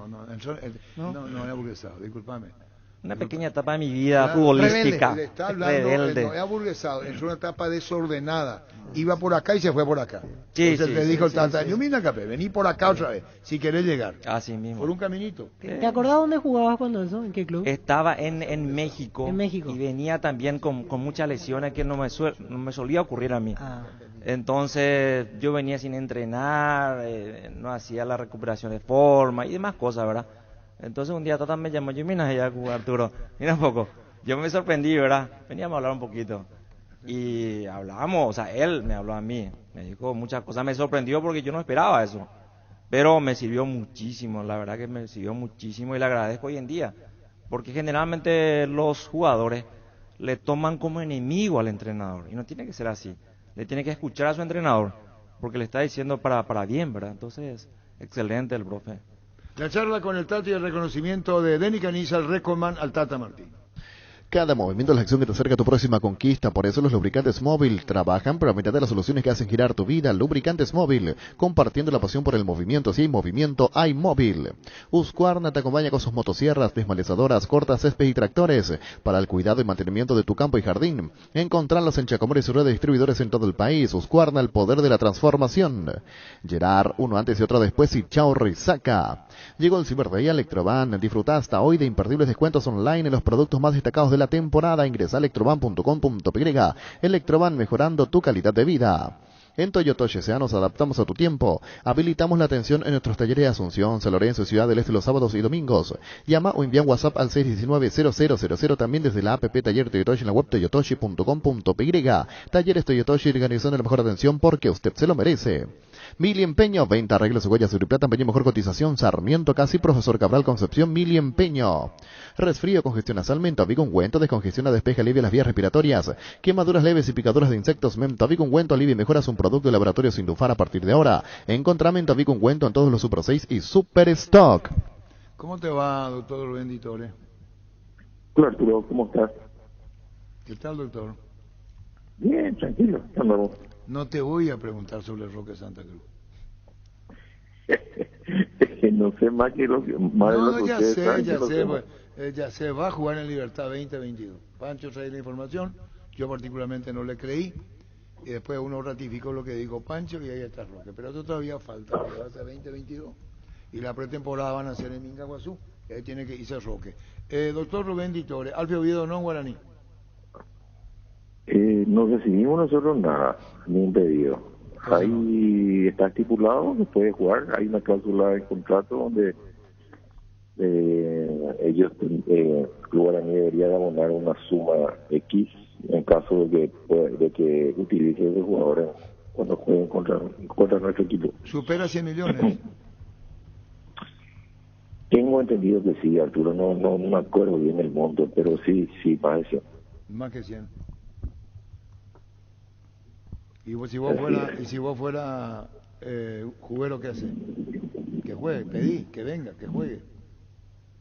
F: no era aburguesado, discúlpame.
S: Una pequeña etapa de mi vida
F: Claro,
S: futbolística.
F: Le está hablando,
S: Rebelde.
F: no, es aburguesado, es una etapa desordenada. Iba por acá y se fue por acá.
S: Sí,
F: Entonces
S: sí,
F: le dijo
S: sí,
F: el Tata,
S: sí,
F: yo
S: sí.
F: vine acá, vení por acá otra vez, si querés llegar.
S: Así mismo.
F: Por un caminito.
E: ¿Te acordás dónde jugabas cuando eso? ¿En qué club?
S: Estaba en México.
E: En México.
S: Y venía también con muchas lesiones que no me solía ocurrir a mí. Entonces yo venía sin entrenar, no hacía la recuperación de forma y demás cosas, ¿verdad? Entonces un día Tata me llamó, yo mira allá, Arturo, mira un poco. Yo me sorprendí, ¿verdad? Veníamos a hablar un poquito. Y hablamos, o sea, él me habló a mí, me dijo muchas cosas, me sorprendió porque yo no esperaba eso. Pero me sirvió muchísimo, la verdad que me sirvió muchísimo y le agradezco hoy en día. Porque generalmente los jugadores le toman como enemigo al entrenador. Y no tiene que ser así. Le tiene que escuchar a su entrenador, porque le está diciendo para bien, ¿verdad? Entonces, excelente el profe.
F: La charla con el Tata y el reconocimiento de Denny Caniza, el Recordman al Tata Martín.
G: Cada movimiento es la acción que te acerca a tu próxima conquista. Por eso los lubricantes móvil trabajan para brindarte las soluciones que hacen girar tu vida. Lubricantes móvil, compartiendo la pasión por el movimiento. Si hay movimiento, hay móvil. Husqvarna te acompaña con sus motosierras, desmalezadoras, cortas, césped y tractores para el cuidado y mantenimiento de tu campo y jardín. Encontrarlas en Chacomores y red de distribuidores en todo el país. Husqvarna, el poder de la transformación. Gerard, uno antes y otro después y chao Risaca. Llegó el Ciberdía Electroban. Disfruta hasta hoy de imperdibles descuentos online en los productos más destacados de la temporada. Ingresa a electroban.com.py. Electroban, mejorando tu calidad de vida. En Toyota GSA nos adaptamos a tu tiempo. Habilitamos la atención en nuestros talleres de Asunción, San Lorenzo y Ciudad del Este los sábados y domingos. Llama o envía un WhatsApp al 619-0000, también desde la app Taller Toyotoshi en la web toyotoshi.com.py. Talleres Toyotoshi, organizando la mejor atención porque usted se lo merece. Mili Empeño, venta, arreglos, huellas, oro y plata, empeño, mejor cotización, Sarmiento, casi, Profesor Cabral, Concepción, Mili Empeño. Resfrío, congestión nasal, Mentavic ungüento, descongestiona, despeja, alivia las vías respiratorias, quemaduras leves y picaduras de insectos, Mentavic ungüento, alivia y mejora, un producto de laboratorio Sindufar a partir de ahora. Encontrá Mentavic ungüento en todos los Super 6 y Super Stock.
F: ¿Cómo te va, doctor Rubén Ditore?
D: Hola Arturo, ¿cómo estás?
F: ¿Qué tal, doctor?
D: Bien, tranquilo, andamos.
F: No te voy a preguntar sobre el Roque Santa Cruz.
D: Es que no sé más que lo que más de lo que
F: ya
D: ustedes
F: sé,
D: saben,
F: ya
D: yo no
F: sé,
D: más.
F: pues, ya sé, va a jugar en Libertad 2022. Pancho trae la información, yo particularmente no le creí, y después uno ratificó lo que dijo Pancho y ahí está Roque. Pero eso todavía falta, porque va a ser 2022. Y la pretemporada van a ser en Mingaguazú, y ahí tiene que irse Roque. Doctor Rubén Ditore, Alfio Oviedo no en guaraní.
D: No recibimos nosotros nada, ni un pedido. Ahí está estipulado que puede jugar, hay una cláusula en contrato donde ellos, Club Guaraní debería de abonar una suma X en caso de que utilice ese jugador cuando jueguen contra nuestro equipo.
F: ¿Supera 100 millones?
D: Tengo entendido que sí, Arturo, no me acuerdo bien el monto, pero sí, más de 100.
F: Más que 100. Y si vos fuera juguero, ¿qué hace? Que juegue, pedí, que venga, que juegue.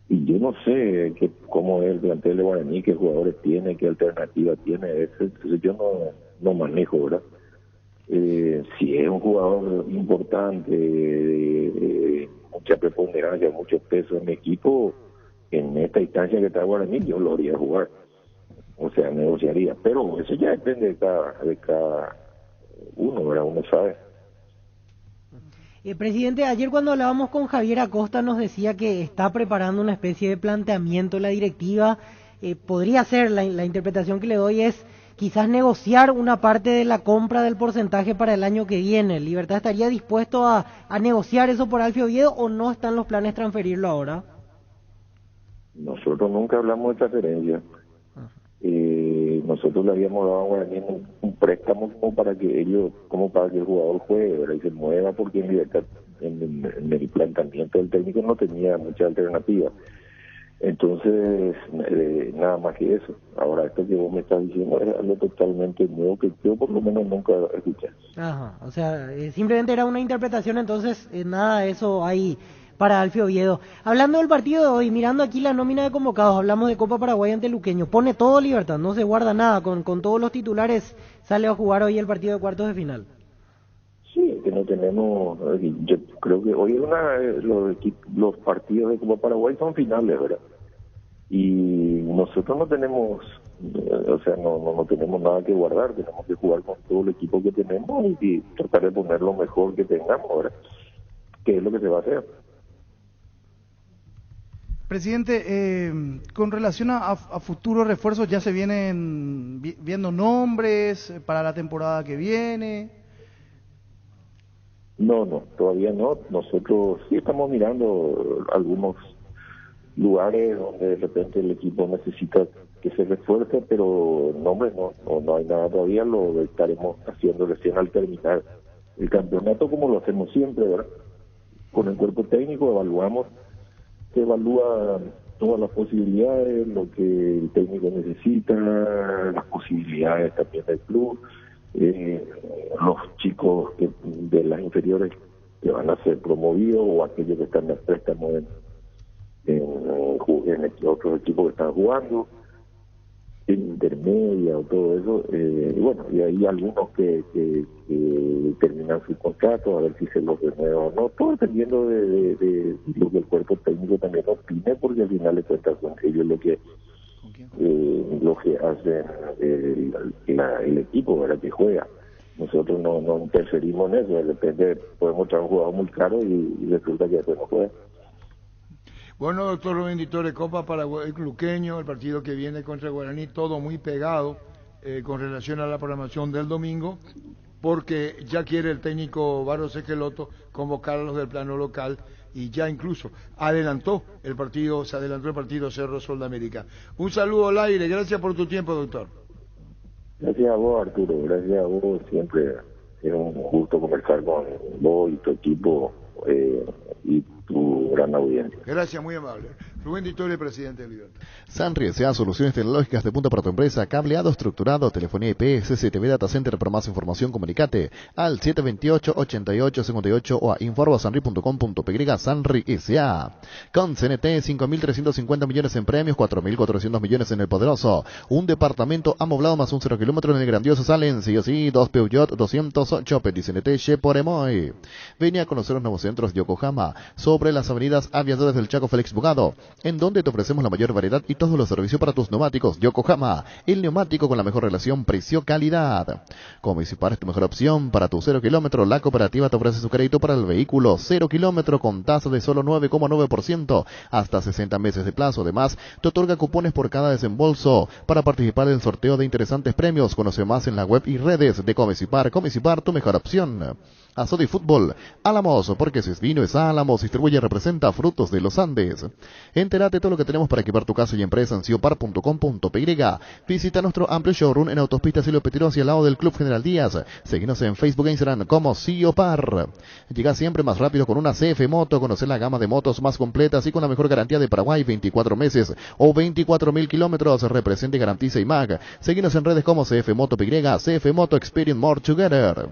D: Y yo no sé cómo es el plantel de Guaraní, qué jugadores tiene, qué alternativa tiene. Entonces yo no manejo, ¿verdad? Si es un jugador importante, de mucha preponderancia, mucho peso en mi equipo, en esta instancia que está Guaraní, yo lo haría jugar. O sea, negociaría. Pero eso ya depende de cada uno, ¿verdad? Uno sabe.
E: Presidente, ayer cuando hablábamos con Javier Acosta nos decía que está preparando una especie de planteamiento la directiva. Podría ser, la interpretación que le doy es quizás negociar una parte de la compra del porcentaje para el año que viene. ¿Libertad estaría dispuesto a negociar eso por Alfio Oviedo o no están los planes transferirlo ahora?
D: Nosotros nunca hablamos de transferencia. Nosotros le habíamos dado a Guaraní un préstamo como para que el jugador juegue, ¿verdad? Y se mueva, porque en Libertad, en el planteamiento del técnico no tenía mucha alternativa. Entonces
L: nada más que eso. Ahora, esto que vos me estás diciendo es algo totalmente nuevo que yo por lo menos nunca escuché.
E: Ajá, o sea, simplemente era una interpretación, entonces nada de eso hay para Alfio Oviedo. Hablando del partido de hoy, mirando aquí la nómina de convocados, hablamos de Copa Paraguay ante Luqueño, pone todo Libertad, no se guarda nada, con todos los titulares sale a jugar hoy el partido de cuartos de final.
L: Sí, que no tenemos, yo creo que hoy los partidos de Copa Paraguay son finales, ¿verdad? Y nosotros no tenemos, o sea, no tenemos nada que guardar, tenemos que jugar con todo el equipo que tenemos y tratar de poner lo mejor que tengamos, ¿verdad? Que es lo que se va a hacer.
M: Presidente, con relación a futuros refuerzos, ¿ya se vienen viendo nombres para la temporada que viene?
L: No, todavía no. Nosotros sí estamos mirando algunos lugares donde de repente el equipo necesita que se refuerce, pero nombres no hay nada todavía, lo estaremos haciendo recién al terminar el campeonato, como lo hacemos siempre, ¿verdad? Con el cuerpo técnico evaluamos, se evalúa todas las posibilidades, lo que el técnico necesita, las posibilidades también del club, los chicos de las inferiores que van a ser promovidos o aquellos que están en préstamo en otros equipos que están jugando, en intermedia o todo eso, y bueno, y hay algunos que terminan su contrato, a ver si se los renueva o no, todo dependiendo de lo que el cuerpo técnico también opine, porque al final de cuentas son ellos lo que hacen el equipo, ¿verdad? Que juega. Nosotros no interferimos en eso, de repente podemos traer un jugador muy caro y resulta que después no juega.
F: Bueno, doctor Rubén Ditore, Copa Paraguay Luqueño, el partido que viene contra Guaraní, todo muy pegado con relación a la programación del domingo, porque ya quiere el técnico Barros Esqueloto convocar a los del plano local y ya incluso se adelantó el partido Cerro Sol de América. Un saludo al aire, gracias por tu tiempo, doctor.
L: Gracias a vos, Arturo, gracias a vos, siempre es un gusto conversar con vos y tu equipo y tu gran audiencia.
F: Gracias, muy amable. Rubén Ditore, presidente de Libertad.
G: Sanri S.A. Soluciones Tecnológicas de punta para tu empresa, cableado estructurado, telefonía IP, CCTV Data Center. Para más información, comunicate al 728-8858 o a info@sanri.com.py. Sanri S.A. Con CNT, 5.350 millones en premios, 4.400 millones en el Poderoso. Un departamento amoblado más un 0 kilómetro en el grandioso Salen, sí o sí, 2 Peugeot 208, Petit CNT, Sheporemoy. Venía a conocer los nuevos centros Yokohama, sobre las avenidas Aviadores del Chaco, Félix Bugado, en donde te ofrecemos la mayor variedad y todos los servicios para tus neumáticos. Yokohama, el neumático con la mejor relación precio-calidad. Comisipar es tu mejor opción para tu 0 kilómetro. La cooperativa te ofrece su crédito para el vehículo 0 kilómetro con tasa de solo 9,9%, hasta 60 meses de plazo. Además, te otorga cupones por cada desembolso para participar del sorteo de interesantes premios. Conoce más en la web y redes de Comisipar. Comisipar, tu mejor opción. Azodi Fútbol, Álamos, porque si es vino es Álamos, distribuye y representa Frutos de los Andes. Entérate todo lo que tenemos para equipar tu casa y empresa en ciopar.com.py. Visita nuestro amplio showroom en Autopista Silvio Petiro hacia el lado del Club General Díaz. Seguinos en Facebook e Instagram como Ciopar. Llega siempre más rápido con una CF Moto, conocer la gama de motos más completas y con la mejor garantía de Paraguay, 24 meses o 24.000 kilómetros, representa y garantiza IMAG. Seguinos en redes como CF Moto PY, CF Moto Experience More Together.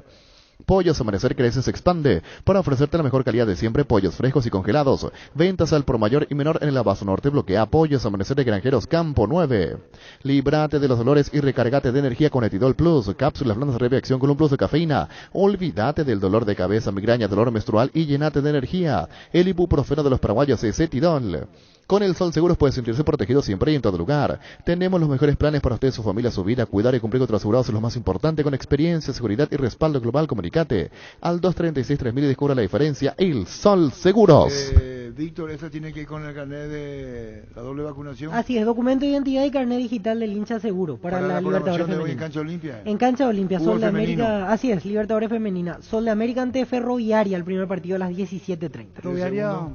G: Pollos Amanecer crece, se expande para ofrecerte la mejor calidad de siempre, pollos frescos y congelados. Ventas al por mayor y menor en el Abasto Norte. Bloquea Pollos Amanecer de Granjeros Campo 9. Líbrate de los dolores y recargate de energía con Etidol Plus, cápsulas blandas de reacción con un plus de cafeína. Olvídate del dolor de cabeza, migraña, dolor menstrual y llenate de energía. El ibuprofeno de los paraguayos es Etidol. Con el Sol Seguros puede sentirse protegido siempre y en todo lugar. Tenemos los mejores planes para usted, su familia, su vida. Cuidar y cumplir con otros asegurados es lo más importante, con experiencia, seguridad y respaldo global. Comunicate al 236-3000 y descubra la diferencia. El Sol Seguros.
F: Víctor, ¿esta tiene que ir con el carnet de la doble vacunación?
E: Así es, documento de identidad y carnet digital del hincha seguro para la Libertadores Femenina.
F: ¿En Cancha Olimpia?
E: En Cancha Olimpia, Sol de
F: femenino.
E: América, así es, Libertadores Femenina. Sol de América ante Ferroviaria, el primer partido a las 17:30.
M: Ferroviaria.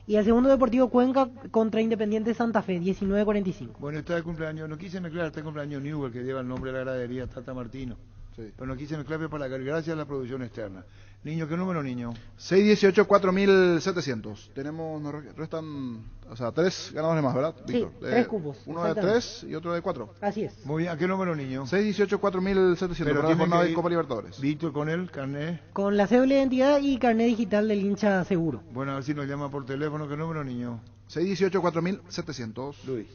E: Y el segundo Deportivo Cuenca contra Independiente Santa Fe, 19:45.
F: Bueno, está de cumpleaños, no quise mezclar, está de cumpleaños Newell, que lleva el nombre de la gradería Tata Martino. Sí. Pero no quise mezclar para acá, gracias a la producción externa. Niño, ¿qué número, niño?
I: 618-4700. Tenemos, nos restan, o sea, 3 ganadores más, ¿verdad, Víctor?
E: Sí, 3 cupos.
I: Uno de 3 y otro de 4.
E: Así es.
F: Muy bien, ¿a qué número, niño?
I: 618-4700, para la jornada de Copa Libertadores.
F: Víctor, con el carnet.
E: Con la cédula de identidad y carnet digital del hincha seguro.
F: Bueno, a ver si nos llama por teléfono, ¿qué número, niño?
I: 618-4700.
F: Luis.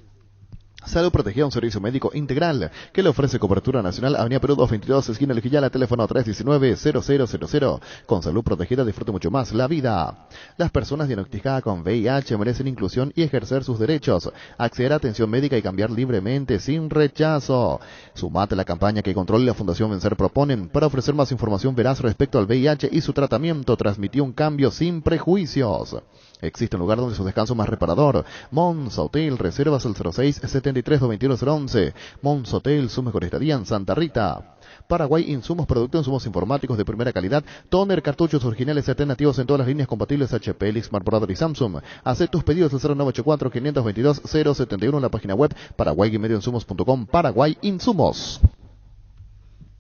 G: Salud Protegida, un servicio médico integral que le ofrece cobertura nacional. Avenida Perú 222, esquina El Quillala, teléfono 319-0000. Con Salud Protegida disfrute mucho más la vida. Las personas diagnosticadas con VIH merecen inclusión y ejercer sus derechos. Acceder a atención médica y cambiar libremente, sin rechazo. Sumate a la campaña que Control y la Fundación Vencer proponen para ofrecer más información veraz respecto al VIH y su tratamiento. Transmitió un cambio sin prejuicios. Existe un lugar donde su descanso más reparador. Mons Hotel, reservas al 06-73-221-011. Mons Hotel, su mejor estadía en Santa Rita. Paraguay Insumos, productos insumos informáticos de primera calidad. Toner, cartuchos originales y alternativos en todas las líneas compatibles HP, Smart Brother y Samsung. Haz tus pedidos al 0984-522-071 en la página web paraguaymedioinsumos.com. Paraguay Insumos.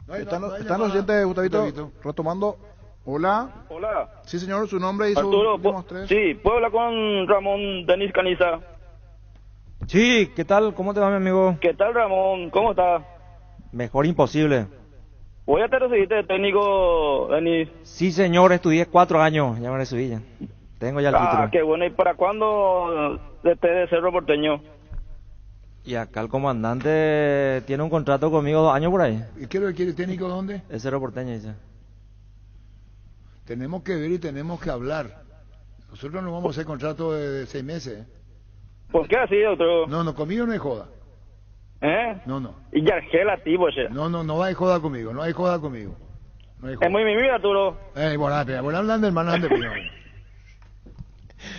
I: Están los oyentes, Gustavito, retomando. Hola.
X: Hola.
I: Sí, señor, su nombre y
X: Arturo,
I: sus tres.
X: Sí, ¿puedo hablar con Ramón Denis Caniza?
S: Sí, ¿qué tal? ¿Cómo te va, mi amigo?
X: ¿Qué tal, Ramón? ¿Cómo estás?
S: Mejor imposible.
X: ¿Voy a te recibiste de técnico, Denis?
S: Sí, señor, estudié 4 años, ya me recibí ya. Tengo ya el título.
X: Qué bueno. ¿Y para cuándo de Cerro Porteño?
S: Y acá el comandante tiene un contrato conmigo 2 años por ahí.
F: ¿Y qué es lo que quiere técnico dónde?
S: El Cerro Porteño, dice.
F: Tenemos que ver y tenemos que hablar. Nosotros no vamos a hacer contrato de 6 meses.
X: ¿Por qué así, doctor?
F: No, conmigo no hay joda.
X: ¿Eh?
F: No.
X: Y ya es relativo, che.
F: No hay joda conmigo, no hay joda conmigo. No hay joda.
X: Es muy mi vida, Arturo.
F: Bueno, hablando hermano,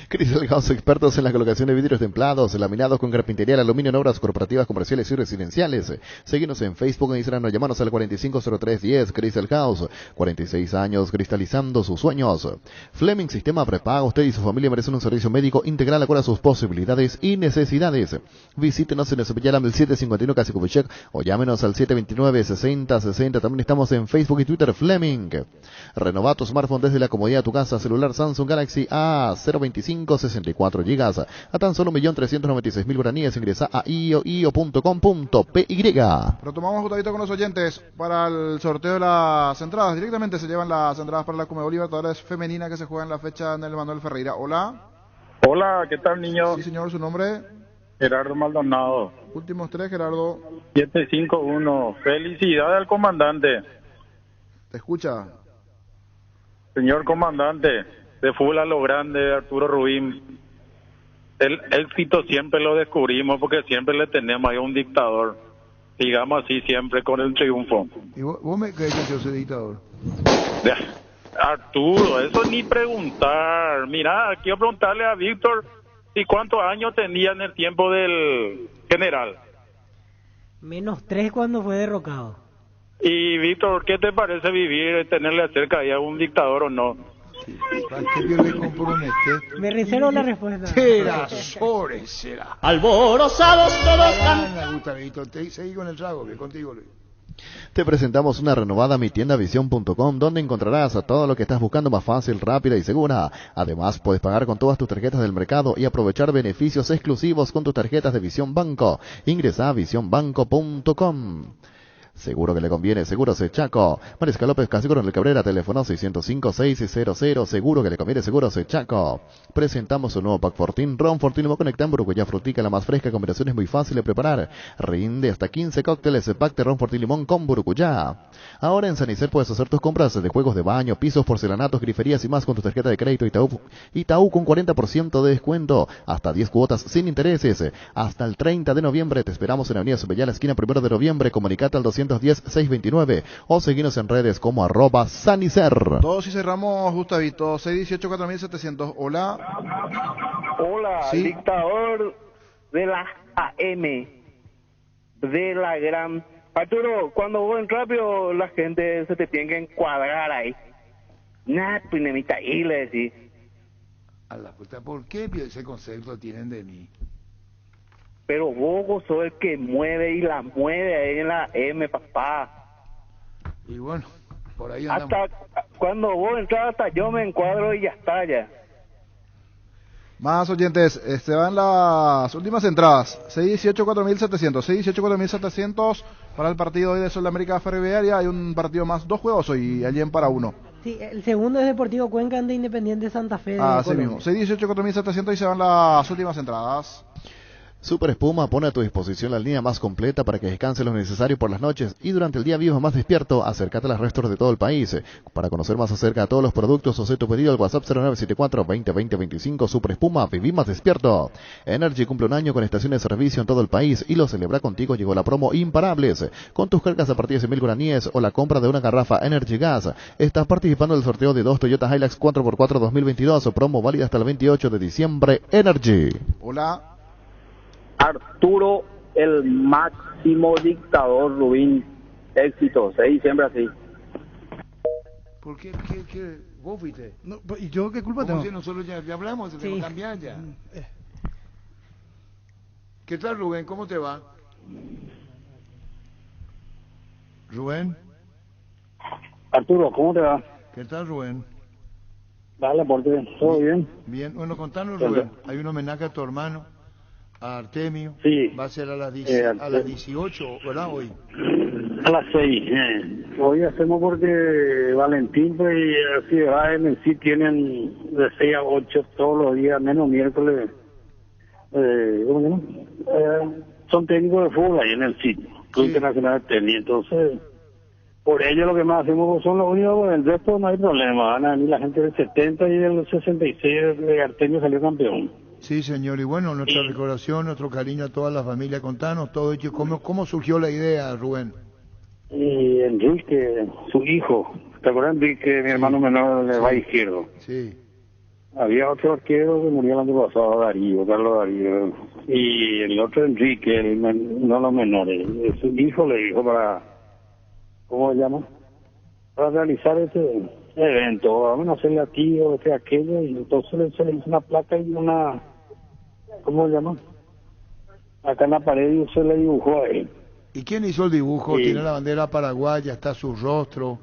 G: Cristal House, expertos en la colocación de vidrios templados, laminados con carpintería, aluminio en obras corporativas, comerciales y residenciales. Síguenos en Facebook e Instagram o llamanos al 450310. Cristal House, 46 años cristalizando sus sueños. Fleming Sistema Prepago, usted y su familia merecen un servicio médico integral acorde a sus posibilidades y necesidades. Visítenos en el Cepillar del 751 Casicovichek o llámenos al 729-6060. También estamos en Facebook y Twitter. Fleming. Renova tu smartphone desde la comodidad de tu casa. Celular Samsung Galaxy A025 64 GB a tan solo 1.396.000 guaraníes. Ingresa a io.com.py.
I: Retomamos Gustavito con los oyentes para el sorteo de las entradas. Directamente se llevan las entradas para la Conmebol Libertadores femenina que se juega en la fecha en el Manuel Ferreira. Hola.
X: Hola, ¿qué tal, niño?
I: Sí, señor, su nombre.
X: Gerardo Maldonado.
I: Últimos 3, Gerardo.
X: 751. Felicidades al comandante.
I: Te escucha.
X: Señor comandante, de fútbol a lo grande, Arturo Rubín. El éxito siempre lo descubrimos porque siempre le tenemos ahí a un dictador. Digamos así siempre con el triunfo.
F: ¿Y vos me crees que yo soy dictador?
X: Arturo, eso ni preguntar. Mira, quiero preguntarle a Víctor si cuántos años tenía en el tiempo del general.
E: -3 cuando fue derrocado.
X: Y Víctor, ¿qué te parece vivir, tenerle cerca ahí a un dictador o no?
E: Me reservo la respuesta.
F: Será.
O: Alborozados todos
F: Seguí con el trago, que contigo, Luis.
G: Te presentamos una renovada mitiendavision.com donde encontrarás todo lo que estás buscando más fácil, rápida y segura. Además, puedes pagar con todas tus tarjetas del mercado y aprovechar beneficios exclusivos con tus tarjetas de Visión Banco. Ingresa a visionbanco.com. Seguro que le conviene, Seguros Chaco. Mariscal López Caseguro en el Cabrera, teléfono 605-600. Seguro que le conviene, Seguros Chaco. Presentamos un nuevo Pack Fortín, Ron Fortín Limón Conectan, Burucuyá Frutica, la más fresca, combinación es muy fácil de preparar. Rinde hasta 15 cócteles, Pack de Ron Fortín Limón con Burucuyá. Ahora en San Isidro puedes hacer tus compras de juegos de baño, pisos, porcelanatos, griferías y más con tu tarjeta de crédito Itaú con 40% de descuento. Hasta 10 cuotas sin intereses. Hasta el 30 de noviembre te esperamos en Avenida Subellá, la esquina 1 de noviembre. Comunicate al 210-629 o seguinos en redes como @Sanicer.
I: Todos y cerramos, Gustavito. 618-4700. Hola.
X: Hola,
I: sí.
X: Dictador de la AM, de la gran... Arturo, cuando vos en rápido, la gente se te tiene que encuadrar ahí. Nah, pues nemita ahí, le decís.
F: A la puta, ¿por qué ese concepto tienen de mí?
X: Pero vos sos el que mueve y la mueve ahí en la M, papá.
F: Y bueno, por ahí andamos.
J: Hasta cuando vos entras, hasta yo me encuadro y ya está ya.
I: Más oyentes, van las últimas entradas. 618-4700, 618-4700 para el partido hoy de Sol de América Ferroviaria. Hay un partido más, 2 juegos hoy, allí en para 1.
E: Sí, el segundo es Deportivo Cuenca de Independiente Santa Fe.
I: Así mismo, 618-4700 y se van las últimas entradas.
G: Super Espuma pone a tu disposición la línea más completa para que descanses lo necesario por las noches y durante el día vivas más despierto. Acércate a las restaurantes de todo el país. Para conocer más acerca de todos los productos o hacer tu pedido al WhatsApp 0974-2020-25. Super Espuma, viví más despierto. Energy cumple un año con estaciones de servicio en todo el país y lo celebra contigo. Llegó la promo Imparables. Con tus cargas a partir de 100.000 guaraníes o la compra de una garrafa Energy Gas, estás participando del sorteo de 2 Toyota Hilux 4x4 2022. Promo válida hasta el 28 de diciembre. Energy.
I: Hola.
X: Arturo, el máximo dictador, Rubín, éxito, se dice siempre así.
F: ¿Por qué vos fuiste?
M: No, ¿y yo qué culpa tengo?
F: Si nosotros ya hablamos, se
M: Sí.
F: lo cambian ya. ¿Qué tal, Rubén? ¿Cómo te va? ¿Rubén?
X: Arturo, ¿cómo te va?
F: ¿Qué tal, Rubén?
X: Dale, porque todo bien.
F: Bien, bueno, contanos, Rubén. Hay un homenaje a tu hermano, a Artemio.
X: Sí.
F: Va a ser a las 18, ¿verdad? Hoy.
X: A las 6. Hoy hacemos porque Valentín pues, y Ciudad en sí tienen de 6 a 8 todos los días, menos miércoles. ¿Cómo se llama? Son técnicos de fútbol ahí en el sitio, Club Internacional de Tenis. Entonces, por ello lo que más hacemos son los únicos, el resto no hay problema. Van a venir la gente del 70 y del 66 de Artemio salió campeón.
F: Sí, señor, y bueno, nuestra recordación, nuestro cariño a toda la familia. Contanos todo hecho. ¿Cómo surgió la idea, Rubén?
X: Y Enrique, su hijo, ¿te acuerdas, Enrique, mi hermano menor del Valle Izquierdo?
F: Sí.
X: Había otro arquero que murió el año pasado, Carlos Darío, y el otro Enrique, no los menores. Su hijo le dijo para, ¿cómo se llama? Para realizar ese evento, vamos a hacerle a ti o aquello, y entonces se le hizo una placa y una, ¿cómo se llama? Acá en la pared y se le dibujó a él.
F: ¿Y quién hizo el dibujo?
X: Sí.
F: Tiene la bandera paraguaya, está su rostro,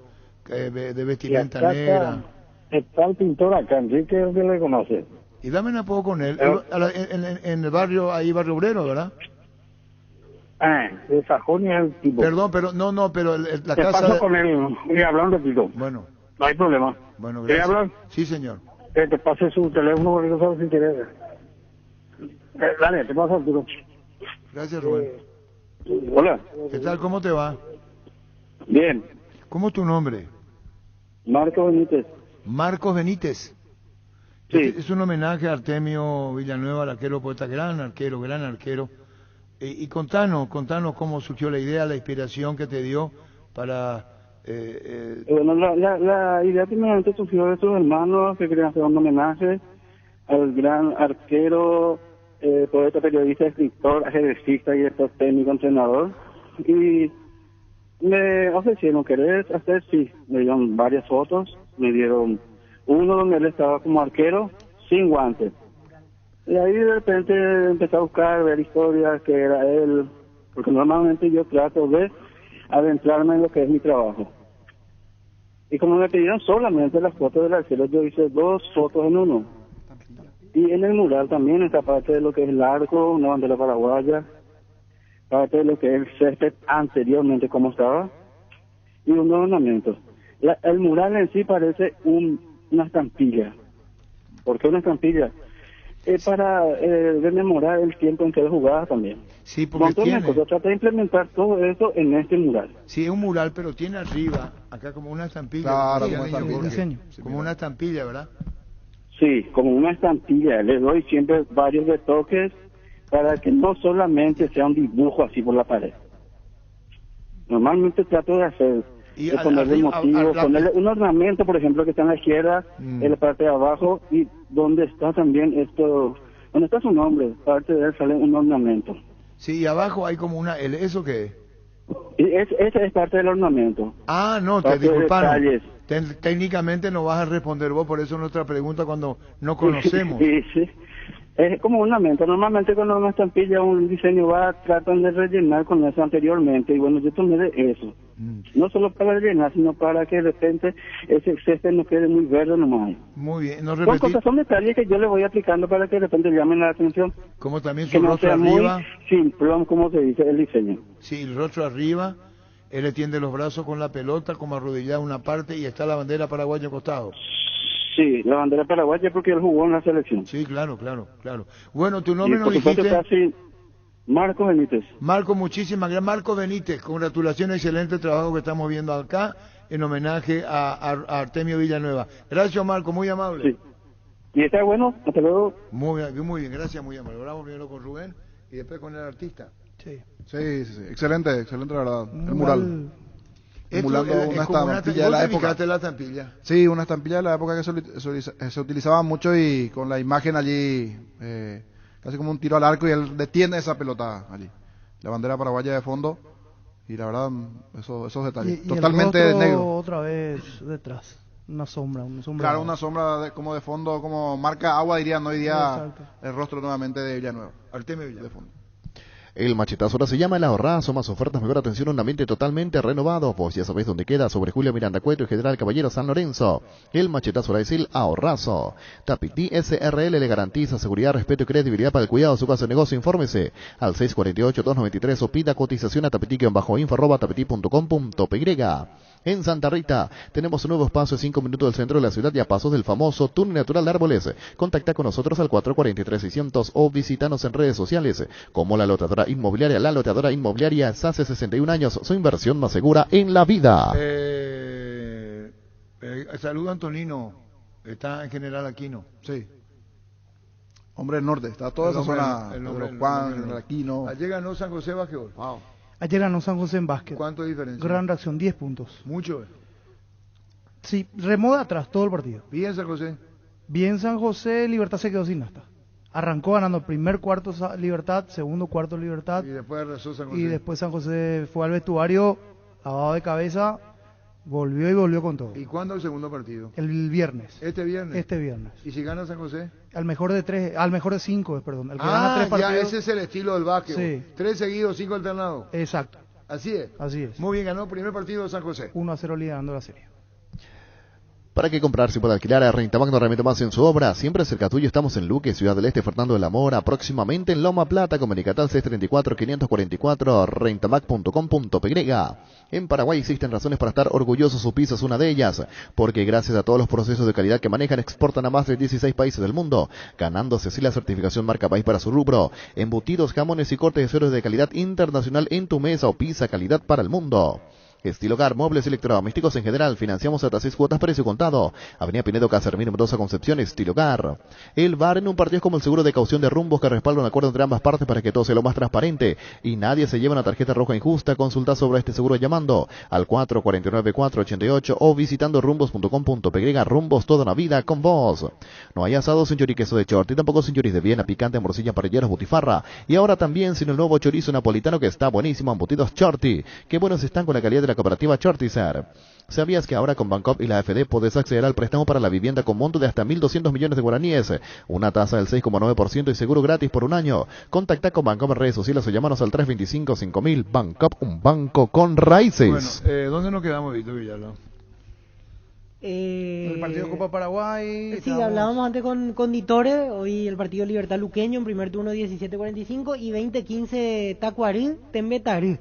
F: de vestimenta negra.
X: Está el pintor acá, Enrique, que le conoce.
F: Y dame un poco con él. En el barrio, ahí Barrio Obrero, ¿verdad?
X: De Sajonia es el tipo.
F: Perdón, pero pero la
X: Te
F: casa...
X: paso con él, y hablar un ratito.
F: Bueno.
X: No hay problema.
F: Bueno,
X: ¿Quieres
F: gracias.
X: hablar?
F: Sí, señor.
X: Te pase su teléfono porque no sabes si quieres. Dale, te paso Arturo.
F: Gracias, Rubén.
X: Hola.
F: ¿Qué tal? ¿Cómo te va?
X: Bien.
F: ¿Cómo es tu nombre?
X: Marcos Benítez.
F: Marcos Benítez.
X: Sí.
F: Es un homenaje a Artemio Villanueva, al arquero poeta, gran arquero. Y contanos cómo surgió la idea, la inspiración que te dio para...
X: Bueno, la idea primeramente surgió de sus hermanos que querían hacer un homenaje al gran arquero, poeta, periodista, escritor, ajedrecista y director técnico, entrenador. Y me ofrecieron, ¿querés hacer? Sí. Me dieron varias fotos, me dieron uno donde él estaba como arquero, sin guantes. Y ahí de repente empecé a buscar, ver historias que era él, porque normalmente yo trato de adentrarme en lo que es mi trabajo. Y como me pidieron solamente las fotos del arquero, yo hice 2 fotos en uno. Y en el mural también está parte de lo que es el arco, una bandera paraguaya, parte de lo que es el césped anteriormente como estaba, y un ornamento. El mural en sí parece una estampilla. ¿Por qué una estampilla? Para rememorar el tiempo en que él jugaba también.
F: Sí, porque tiene...
X: Trata de implementar todo eso en este mural.
F: Sí, es un mural, pero tiene arriba, acá como una estampilla.
X: Claro,
F: como
X: como estampilla.
F: Como una estampilla, ¿verdad?
X: Sí, como una estampilla. Le doy siempre varios retoques para que no solamente sea un dibujo así por la pared. Normalmente trato de hacer, de ponerle motivos, ponerle un ornamento, por ejemplo, que está en la izquierda, en la parte de abajo, y donde está también esto, donde está su nombre, parte de él sale un ornamento.
F: Sí, y abajo hay como una... ¿Eso qué es?
X: Esa es parte del ornamento.
F: Ah, no, disculpanos. Técnicamente no vas a responder vos, por eso nuestra pregunta cuando no conocemos.
X: Sí. Es como un ornamento. Normalmente cuando una estampilla, un diseño va, tratan de rellenar con eso anteriormente, y bueno, yo tomé de eso.
J: No solo para drenar, sino para que de repente ese césped no quede muy verde nomás.
F: Muy bien, no
J: Son
F: repetí.
J: cosas, son detalles que yo le voy aplicando para que de repente llamen la atención.
F: Como también
J: Que
F: su
J: no
F: rostro
J: sea
F: arriba.
J: muy simplón, como se dice el diseño.
F: Sí, el rostro arriba. Él le tiende los brazos con la pelota, como arrodillado en una parte, y está la bandera paraguaya al costado.
J: Sí, la bandera paraguaya porque él jugó en la selección.
F: Sí, claro. Bueno, tu nombre
J: Y
F: nos
J: por supuesto
F: dijiste.
J: está así, Marco Benítez.
F: Marco, muchísimas gracias. Marco Benítez, congratulaciones, excelente trabajo que estamos viendo acá, en homenaje a Artemio Villanueva. Gracias, Marco, muy amable.
J: Sí. Y está bueno, hasta luego.
F: Muy bien, gracias, muy amable. Hablamos primero con Rubén y después con el artista.
I: Sí, excelente, la verdad. El mural. Emulando una estampilla de la época.
F: La estampilla.
I: Sí, una estampilla de la época que se utilizaba mucho y con la imagen allí, casi como un tiro al arco y él detiene esa pelota allí. La bandera paraguaya de fondo y la verdad, esos detalles.
M: Y
I: totalmente
M: el rostro
I: negro.
M: otra vez detrás. Una sombra.
I: Claro, una sombra como de fondo, como marca agua diría, no diría el rostro nuevamente de Villanueva.
F: Artemio Villanueva.
I: De fondo.
G: El machetazo ahora se llama El Ahorrazo, más ofertas, mejor atención, un ambiente totalmente renovado. Pues ya sabéis dónde queda, sobre Julio Miranda Cueto y General Caballero San Lorenzo. El machetazo ahora es El Ahorrazo. Tapití SRL le garantiza seguridad, respeto y credibilidad para el cuidado de su casa de negocio. Infórmese al 648-293 o pida cotización a tapití-info@tapití.com.py. En Santa Rita tenemos un nuevo espacio, 5 minutos del centro de la ciudad y a pasos del famoso túnel natural de Árboles. Contacta con nosotros al 443-600 o visítanos en redes sociales como La Loteadora Inmobiliaria. La Loteadora Inmobiliaria hace 61 años, su inversión más segura en la vida.
F: Saludo a Antonino, está en General Aquino.
I: Sí. Hombre del norte, está toda esa zona de los Juan, General Aquino.
F: Ayer ganó San José Básquetbol.
I: Wow.
M: Ayer ganó San José en básquet.
F: ¿Cuánto diferencia?
M: Gran reacción, 10 puntos.
F: Mucho.
M: Sí, remó de atrás todo el partido.
F: Bien San José.
M: Bien San José, Libertad se quedó sin nasta. Arrancó ganando primer cuarto Libertad, segundo cuarto Libertad.
F: Y después arrasó San José.
M: Y después San José fue al vestuario, lavado de cabeza, volvió con todo.
F: ¿Y cuándo el segundo partido?
M: El viernes.
F: ¿Este viernes?
M: Este viernes.
F: ¿Y si gana San José?
M: Al mejor de 5, perdón. El que gana 3 partidos.
F: Ya, ese es el estilo del básquet.
M: Sí.
F: 3 seguidos, 5 alternados.
M: Exacto.
F: Así es.
M: Así es.
F: Muy bien, ganó primer partido de San José.
M: 1-0 liderando la serie.
G: ¿Para qué comprar si puede alquilar? A Rentabac no remite más en su obra. Siempre cerca tuyo, estamos en Luque, Ciudad del Este, Fernando de la Mora. Próximamente en Loma Plata, Comunicatal 634-544, rentabac.com.py. En Paraguay existen razones para estar orgullosos, su piso es una de ellas. Porque gracias a todos los procesos de calidad que manejan, exportan a más de 16 países del mundo, ganándose así la certificación marca país para su rubro. Embutidos, jamones y cortes de sueros de calidad internacional en tu mesa o pizza, calidad para el mundo. Estilo Hogar, muebles electrodomésticos en general, financiamos hasta 6 cuotas precio contado. Avenida Pinedo, Casermín, Mendoza, Concepción, Estilo Hogar. El VAR en un partido es como el seguro de caución de rumbos que respalda un acuerdo entre ambas partes para que todo sea lo más transparente y nadie se lleve una tarjeta roja injusta. Consulta sobre este seguro llamando al 449-488 o visitando rumbos.com.py. Rumbos, toda una vida con vos. No hay asado sin choriqueso de Chorti, tampoco sin choris de Viena, picante, morcilla, parrilleros, butifarra. Y ahora también sin el nuevo chorizo napolitano que está buenísimo, embutidos Chorti. Qué buenos están con la calidad de la cooperativa Chortizer. ¿Sabías que ahora con Bancop y la AFD podés acceder al préstamo para la vivienda con monto de hasta 1.200 millones de guaraníes? Una tasa del 6,9% y seguro gratis por un año. Contacta con Bancop en redes sociales o llámanos al 325-5000. Bancop, un banco con raíces.
F: Bueno, ¿dónde nos quedamos, Víctor Villalba?
M: El partido de Copa Paraguay.
E: Sí, hablábamos antes con Ditore. Hoy el partido Libertad Luqueño en primer turno 17-45 y 20-15 Tacuarí, Tembetarí.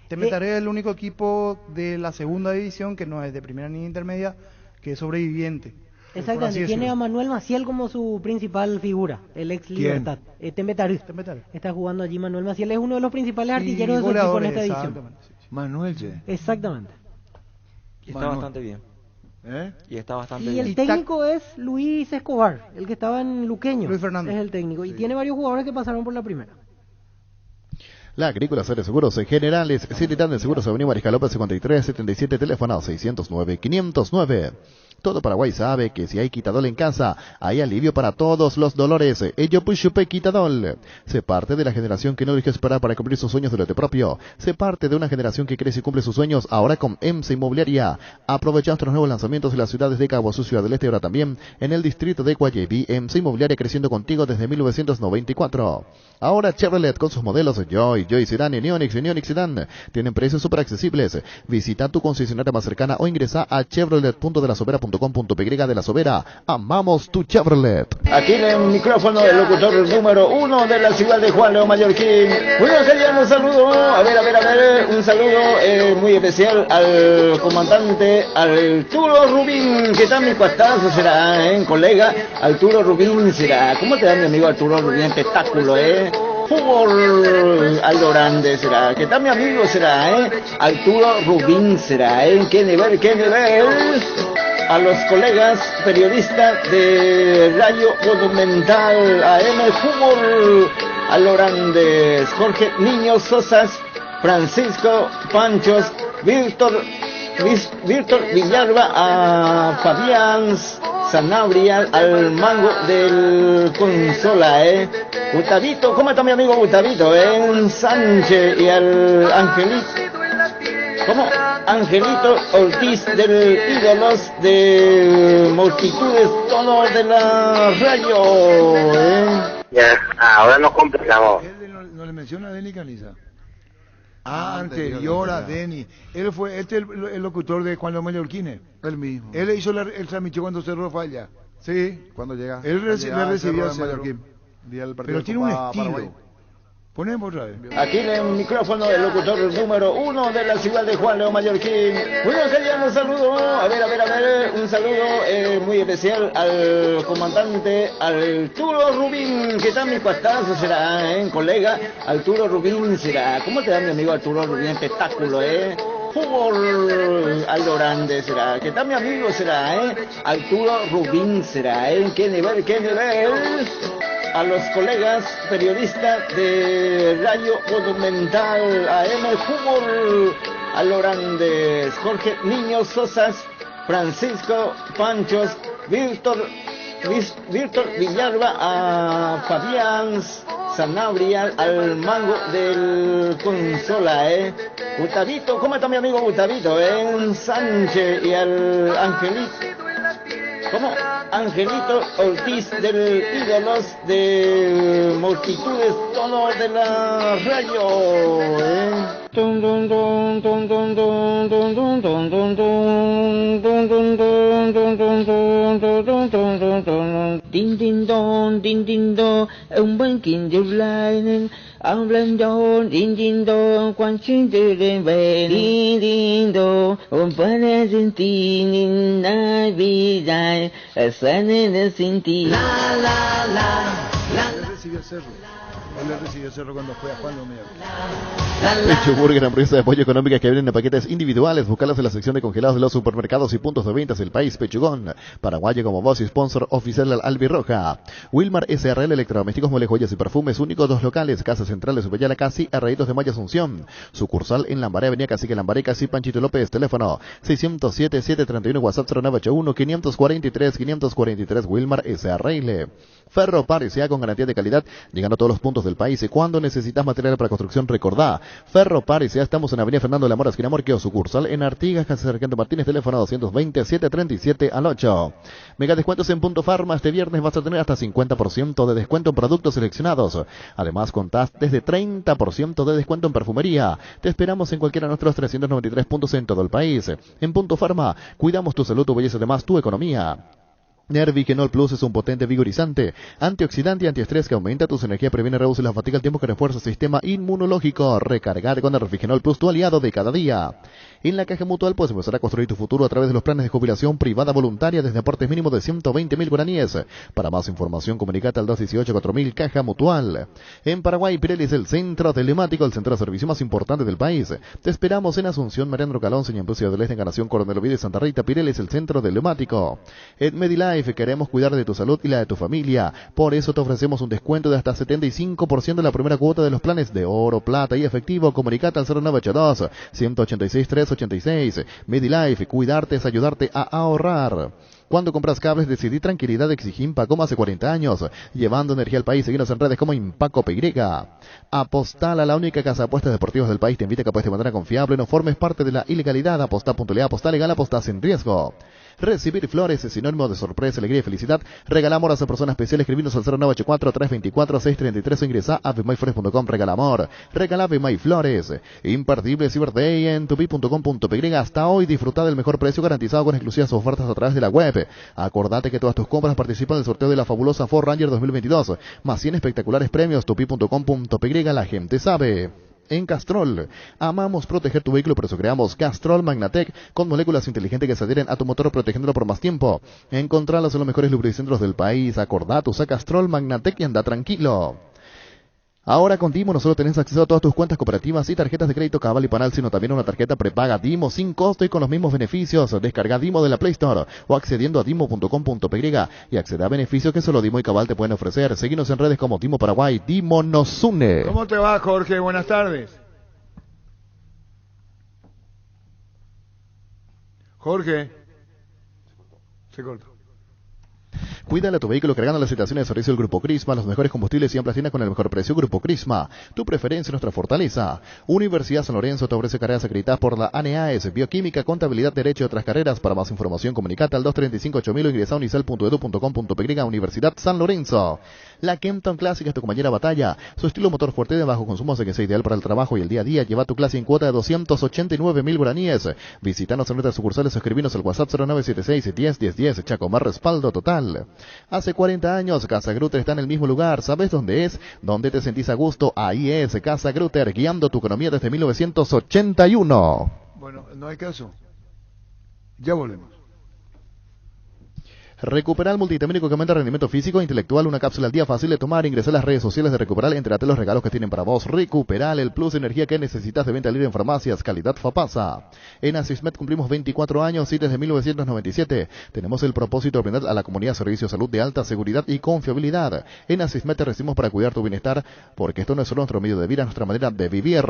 M: Tembetarí es el único equipo de la segunda división que no es de primera ni intermedia, que es sobreviviente.
E: Exactamente, tiene a Manuel Maciel como su principal figura, el ex Libertad. Tembetarí. Está jugando allí Manuel Maciel, es uno de los principales artilleros de su equipo en esta edición.
F: Manuel,
E: exactamente.
S: Y está bastante bien. Y está bastante bien.
E: Y el técnico es Luis Escobar, el que estaba en Luqueño.
M: Luis Fernández.
E: Es el técnico. Y tiene varios jugadores que pasaron por la primera.
G: La Agrícola Seres Seguros en generales, Cititán de Seguros, Avenida Mariscal López 5377, teléfono 609-509. Todo Paraguay sabe que si hay Quitadol en casa, hay alivio para todos los dolores. Ello Pushupe Quitadol. Sé parte de la generación que no eligió esperar para cumplir sus sueños de lote propio. Sé parte de una generación que crece y cumple sus sueños ahora con EMSA Inmobiliaria. Aprovecha nuestros nuevos lanzamientos en las ciudades de Caguazú, Ciudad del Este y ahora también en el distrito de Guayaquil. EMSA Inmobiliaria creciendo contigo desde 1994. Ahora Chevrolet con sus modelos Joy Sedan y Neonix Sedan tienen precios súper accesibles. Visita tu concesionaria más cercana o ingresa a chevrolet.delasovera.com.py de La Sobera. Amamos tu Chevrolet.
C: Aquí en el micrófono del locutor número 1 de la ciudad de Juan León Mallorquín. Bueno, querían un saludo, un saludo muy especial al comandante Arturo Rubín, que está en mi cuartazo, será, colega, Arturo Rubín será. ¿Cómo te da mi amigo Arturo Rubín? Espectáculo, Fútbol Aldo Grande será, que tal mi amigo será, Arturo Rubín será, qué nivel, a los colegas periodistas de Radio Monumental AM Fútbol Aldo Grande, Jorge Niño Sosas, Francisco Panchos, Víctor Villalba, a Fabián Sanabria, al mango del Consola, Gustavito, ¿cómo está mi amigo Gustavito, Sánchez y al Angelito Ortiz del Ídolos de Multitudes, tono de la radio,
X: Ya, ahora nos completamos.
F: ¿No le menciona a Denny Caniza? Anterior a Denny. Él fue el locutor de Juan León Mallorquín.
I: El mismo.
F: Él hizo el transmitió cuando Cerro falla.
I: Sí, cuando llega.
F: Él le recibió a
I: Mallorquín.
F: Pero tiene un estilo. Paraguay. Ponemos otra vez.
C: Aquí en el micrófono del locutor número 1 de la ciudad de Juan León Mallorquín. Bueno, querían un saludo, un saludo muy especial al comandante Arturo Rubín, que está en mi cuartazo será, colega, Arturo Rubín será. ¿Cómo te da mi amigo Arturo Rubín? Espectáculo, Fútbol Aldo Grande será, que tal mi amigo será, Arturo Rubín será, qué nivel, a los colegas periodistas de Radio Monumental AM Fútbol Aldo Grande, Jorge Niño Sosas, Francisco Panchos, Víctor Villalba, a Fabián Sanabria, al mango del Consola, Gustavito, ¿cómo está mi amigo Gustavito, Sánchez y al Angelito Ortiz del Ídolos de Multitudes, tono de la radio,
R: Din din don, un buen quinto line, hablando din din don, cuando de ven, din don, un parecentín en Navidad, sanen sin ti. La la la.
F: Él le recibió Cerro cuando fue a Juan León.
G: Pecho Burger, hamburguesa de pollo económica que vienen en paquetes individuales. Buscalas en la sección de congelados de los supermercados y puntos de ventas del país. Pechugón, paraguayo como voz y sponsor oficial del Albirroja. Wilmar SRL, electrodomésticos, muebles, joyas y perfumes, únicos 2 locales. Casa Central de Supeyala, casi Arraitos de Maya Asunción. Sucursal en Lambaré, Avenida Cacique Lambaré, casi Panchito López. Teléfono 607-731, WhatsApp 0981-543-543. Wilmar SRL. Ferro Par S.A. con garantía de calidad, llegando a todos los puntos del país. Y cuando necesitas material para construcción, recordá, Ferro Par S.A. estamos en Avenida Fernando de la Mora, esquina Morqueo, sucursal en Artigas, Casa Sargento Martínez, teléfono 220-737-8. Mega descuentos en Punto Farma. Este viernes vas a tener hasta 50% de descuento en productos seleccionados. Además, contás desde 30% de descuento en perfumería. Te esperamos en cualquiera de nuestros 393 puntos en todo el país. En Punto Farma, cuidamos tu salud, tu belleza y además tu economía. Nervigenol Plus es un potente vigorizante, antioxidante y antiestrés que aumenta tus energías, previene, reduce la fatiga al tiempo que refuerza el sistema inmunológico. Recargar con Nervigenol Plus, tu aliado de cada día. En la Caja Mutual puedes empezar a construir tu futuro a través de los planes de jubilación privada voluntaria desde aportes mínimos de 120.000 guaraníes. Para más información, comunicate al 218-4000 Caja Mutual. En Paraguay, Pirelli es el centro telemático, el centro de servicio más importante del país. Te esperamos en Asunción, Mariano Calón, Señor Ciudad del Este, Encarnación, Coronel Oviedo y Santa Rita. Pirelli es el centro telemático. En Medilife queremos cuidar de tu salud y la de tu familia. Por eso te ofrecemos un descuento de hasta 75% de la primera cuota de los planes de oro, plata y efectivo. Comunicate al 0982-186-386. Medilife, cuidarte es ayudarte a ahorrar. Cuando compras cables, decidí tranquilidad, exigí Impaco como hace 40 años. Llevando energía al país, seguinos en redes como Impaco PY. Apostal, a la única casa de apuestas deportivas del país, te invita a que apuestes de manera confiable, no formes parte de la ilegalidad. Apostá.le, apostá legal, apostá sin riesgo. Recibir flores es sinónimo de sorpresa, alegría y felicidad. Regala amor a esa persona especial. Escribinos al 0984-324-633 o ingresa a avemyflores.com. Regala amor. Regala Avemyflores. Imperdible Cyber Day en tupi.com.py. Hasta hoy disfruta del mejor precio garantizado con exclusivas ofertas a través de la web. Acordate que todas tus compras participan del sorteo de la fabulosa Ford Ranger 2022. Más 100 espectaculares premios. tupi.com.py. La gente sabe. En Castrol, amamos proteger tu vehículo, por eso creamos Castrol Magnatec con moléculas inteligentes que se adhieren a tu motor protegiéndolo por más tiempo. Encontralas en los mejores lubricentros del país. Acordate, usa Castrol Magnatec y anda tranquilo. Ahora con Dimo no solo tenés acceso a todas tus cuentas cooperativas y tarjetas de crédito Cabal y Panal, sino también a una tarjeta prepaga Dimo sin costo y con los mismos beneficios. Descarga Dimo de la Play Store o accediendo a dimo.com.py y accede a beneficios que solo Dimo y Cabal te pueden ofrecer. Seguinos en redes como Dimo Paraguay. Dimo nos une.
F: ¿Cómo te va, Jorge? Buenas tardes. Jorge. Se cortó.
G: Cuídale a tu vehículo cargando las estaciones de servicio del Grupo Crisma, los mejores combustibles y amplias tiendas con el mejor precio. Grupo Crisma, tu preferencia, nuestra fortaleza. Universidad San Lorenzo te ofrece carreras acreditadas por la ANEAES, Bioquímica, Contabilidad, Derecho y otras carreras. Para más información, comunicate al 235-8000 o ingresa a unicel.edu.com.py. Universidad San Lorenzo. La Kempton Classic es tu compañera batalla. Su estilo motor fuerte de bajo consumo hace que sea ideal para el trabajo y el día a día. Lleva tu clase en cuota de 289.000 guaraníes. Visítanos en nuestras sucursales o escribinos al WhatsApp 0976-10-10-10. Chaco, más respaldo total. Hace 40 años, Casa Grutter está en el mismo lugar. ¿Sabes dónde es? ¿Dónde te sentís a gusto? Ahí es Casa Grutter, guiando tu economía desde 1981.
F: Bueno, no hay caso. Ya volvemos.
G: Recuperal multivitamínico que aumenta el rendimiento físico e intelectual. Una cápsula al día fácil de tomar. Ingresa a las redes sociales de Recuperal. Entérate los regalos que tienen para vos. Recuperal, el plus de energía que necesitas, de venta libre en farmacias. Calidad Fapasa. En Asismed cumplimos 24 años y desde 1997 tenemos el propósito de brindar a la comunidad servicios de salud de alta seguridad y confiabilidad. En Asismed te recibimos para cuidar tu bienestar, porque esto no es solo nuestro medio de vida, es nuestra manera de vivir.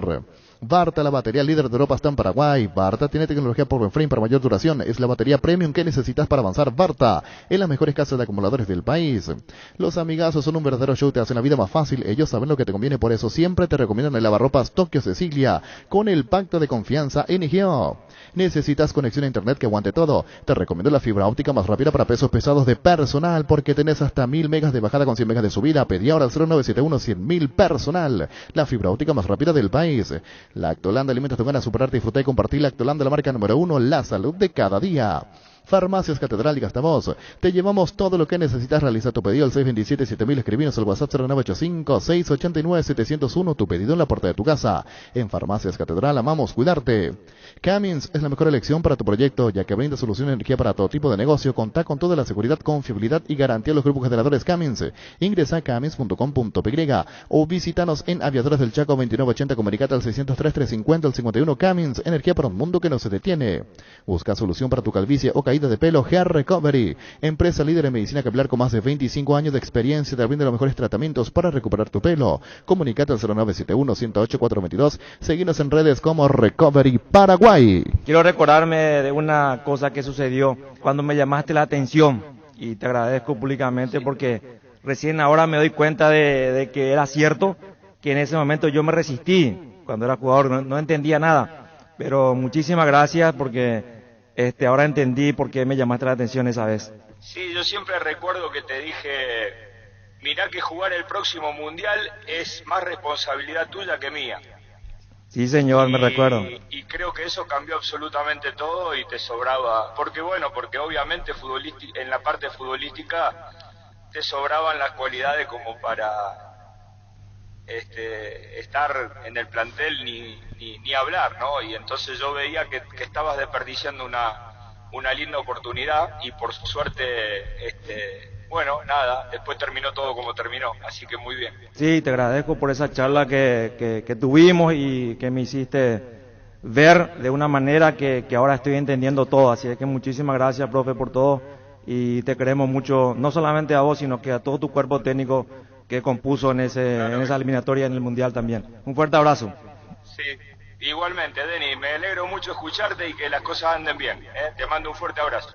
G: Barta, la batería líder de Europa, está en Paraguay. Barta tiene tecnología por frame para mayor duración. Es la batería premium que necesitas para avanzar. Barta, en las mejores casas de acumuladores del país. Los amigazos son un verdadero show, te hacen la vida más fácil. Ellos saben lo que te conviene, por eso siempre te recomiendan el lavarropas Tokio Cecilia con el pacto de confianza NGO. Necesitas conexión a internet que aguante todo. Te recomiendo la fibra óptica más rápida para pesos pesados de personal, porque tenés hasta 1000 megas de bajada con 100 megas de subida. Pedí ahora al 0971-100.000 personal. La fibra óptica más rápida del país. Lactolanda, alimentas tu ganas de superarte, disfrutar y compartir. Lactolanda, la marca número 1, la salud de cada día. Farmacias Catedral y Gastavoz. Te llevamos todo lo que necesitas. Realiza tu pedido al 627-7000. Escribinos al WhatsApp 0985-689-701. Tu pedido en la puerta de tu casa. En Farmacias Catedral amamos cuidarte. Cummins es la mejor elección para tu proyecto, ya que brinda solución de energía para todo tipo de negocio. Contá con toda la seguridad, confiabilidad y garantía de los grupos generadores Cummins. Ingresa a cummins.com.py o visítanos en Aviadores del Chaco 2980. Comunicate al 603-350 51. Cummins, energía para un mundo que no se detiene. Busca solución para tu calvicie o caída de pelo. Hair Recovery, empresa líder en medicina capilar con más de 25 años de experiencia, te brinda los mejores tratamientos para recuperar tu pelo. Comunicate al 0971-108-422. Seguinos en redes como Recovery Paraguay.
S: Quiero recordarme de una cosa que sucedió cuando me llamaste la atención, y te agradezco públicamente porque recién ahora me doy cuenta de que era cierto, que en ese momento yo me resistí cuando era jugador, no entendía nada, pero muchísimas gracias porque ahora entendí por qué me llamaste la atención esa vez.
A: Sí, yo siempre recuerdo que te dije, mirá que jugar el próximo mundial es más responsabilidad tuya que mía.
S: Sí, señor, me recuerdo.
A: Y creo que eso cambió absolutamente todo y te sobraba, porque obviamente en la parte futbolística te sobraban las cualidades como para estar en el plantel ni hablar, ¿no? Y entonces yo veía que estabas desperdiciando una linda oportunidad y por suerte, bueno, nada, después terminó todo como terminó, así que muy bien.
S: Sí, te agradezco por esa charla que tuvimos y que me hiciste ver de una manera que ahora estoy entendiendo todo, así que muchísimas gracias, profe, por todo, y te queremos mucho, no solamente a vos, sino que a todo tu cuerpo técnico que compuso en esa eliminatoria en el Mundial también. Un fuerte abrazo.
A: Sí, igualmente, Denis, me alegro mucho escucharte y que las cosas anden bien, ¿eh? Te mando un fuerte abrazo.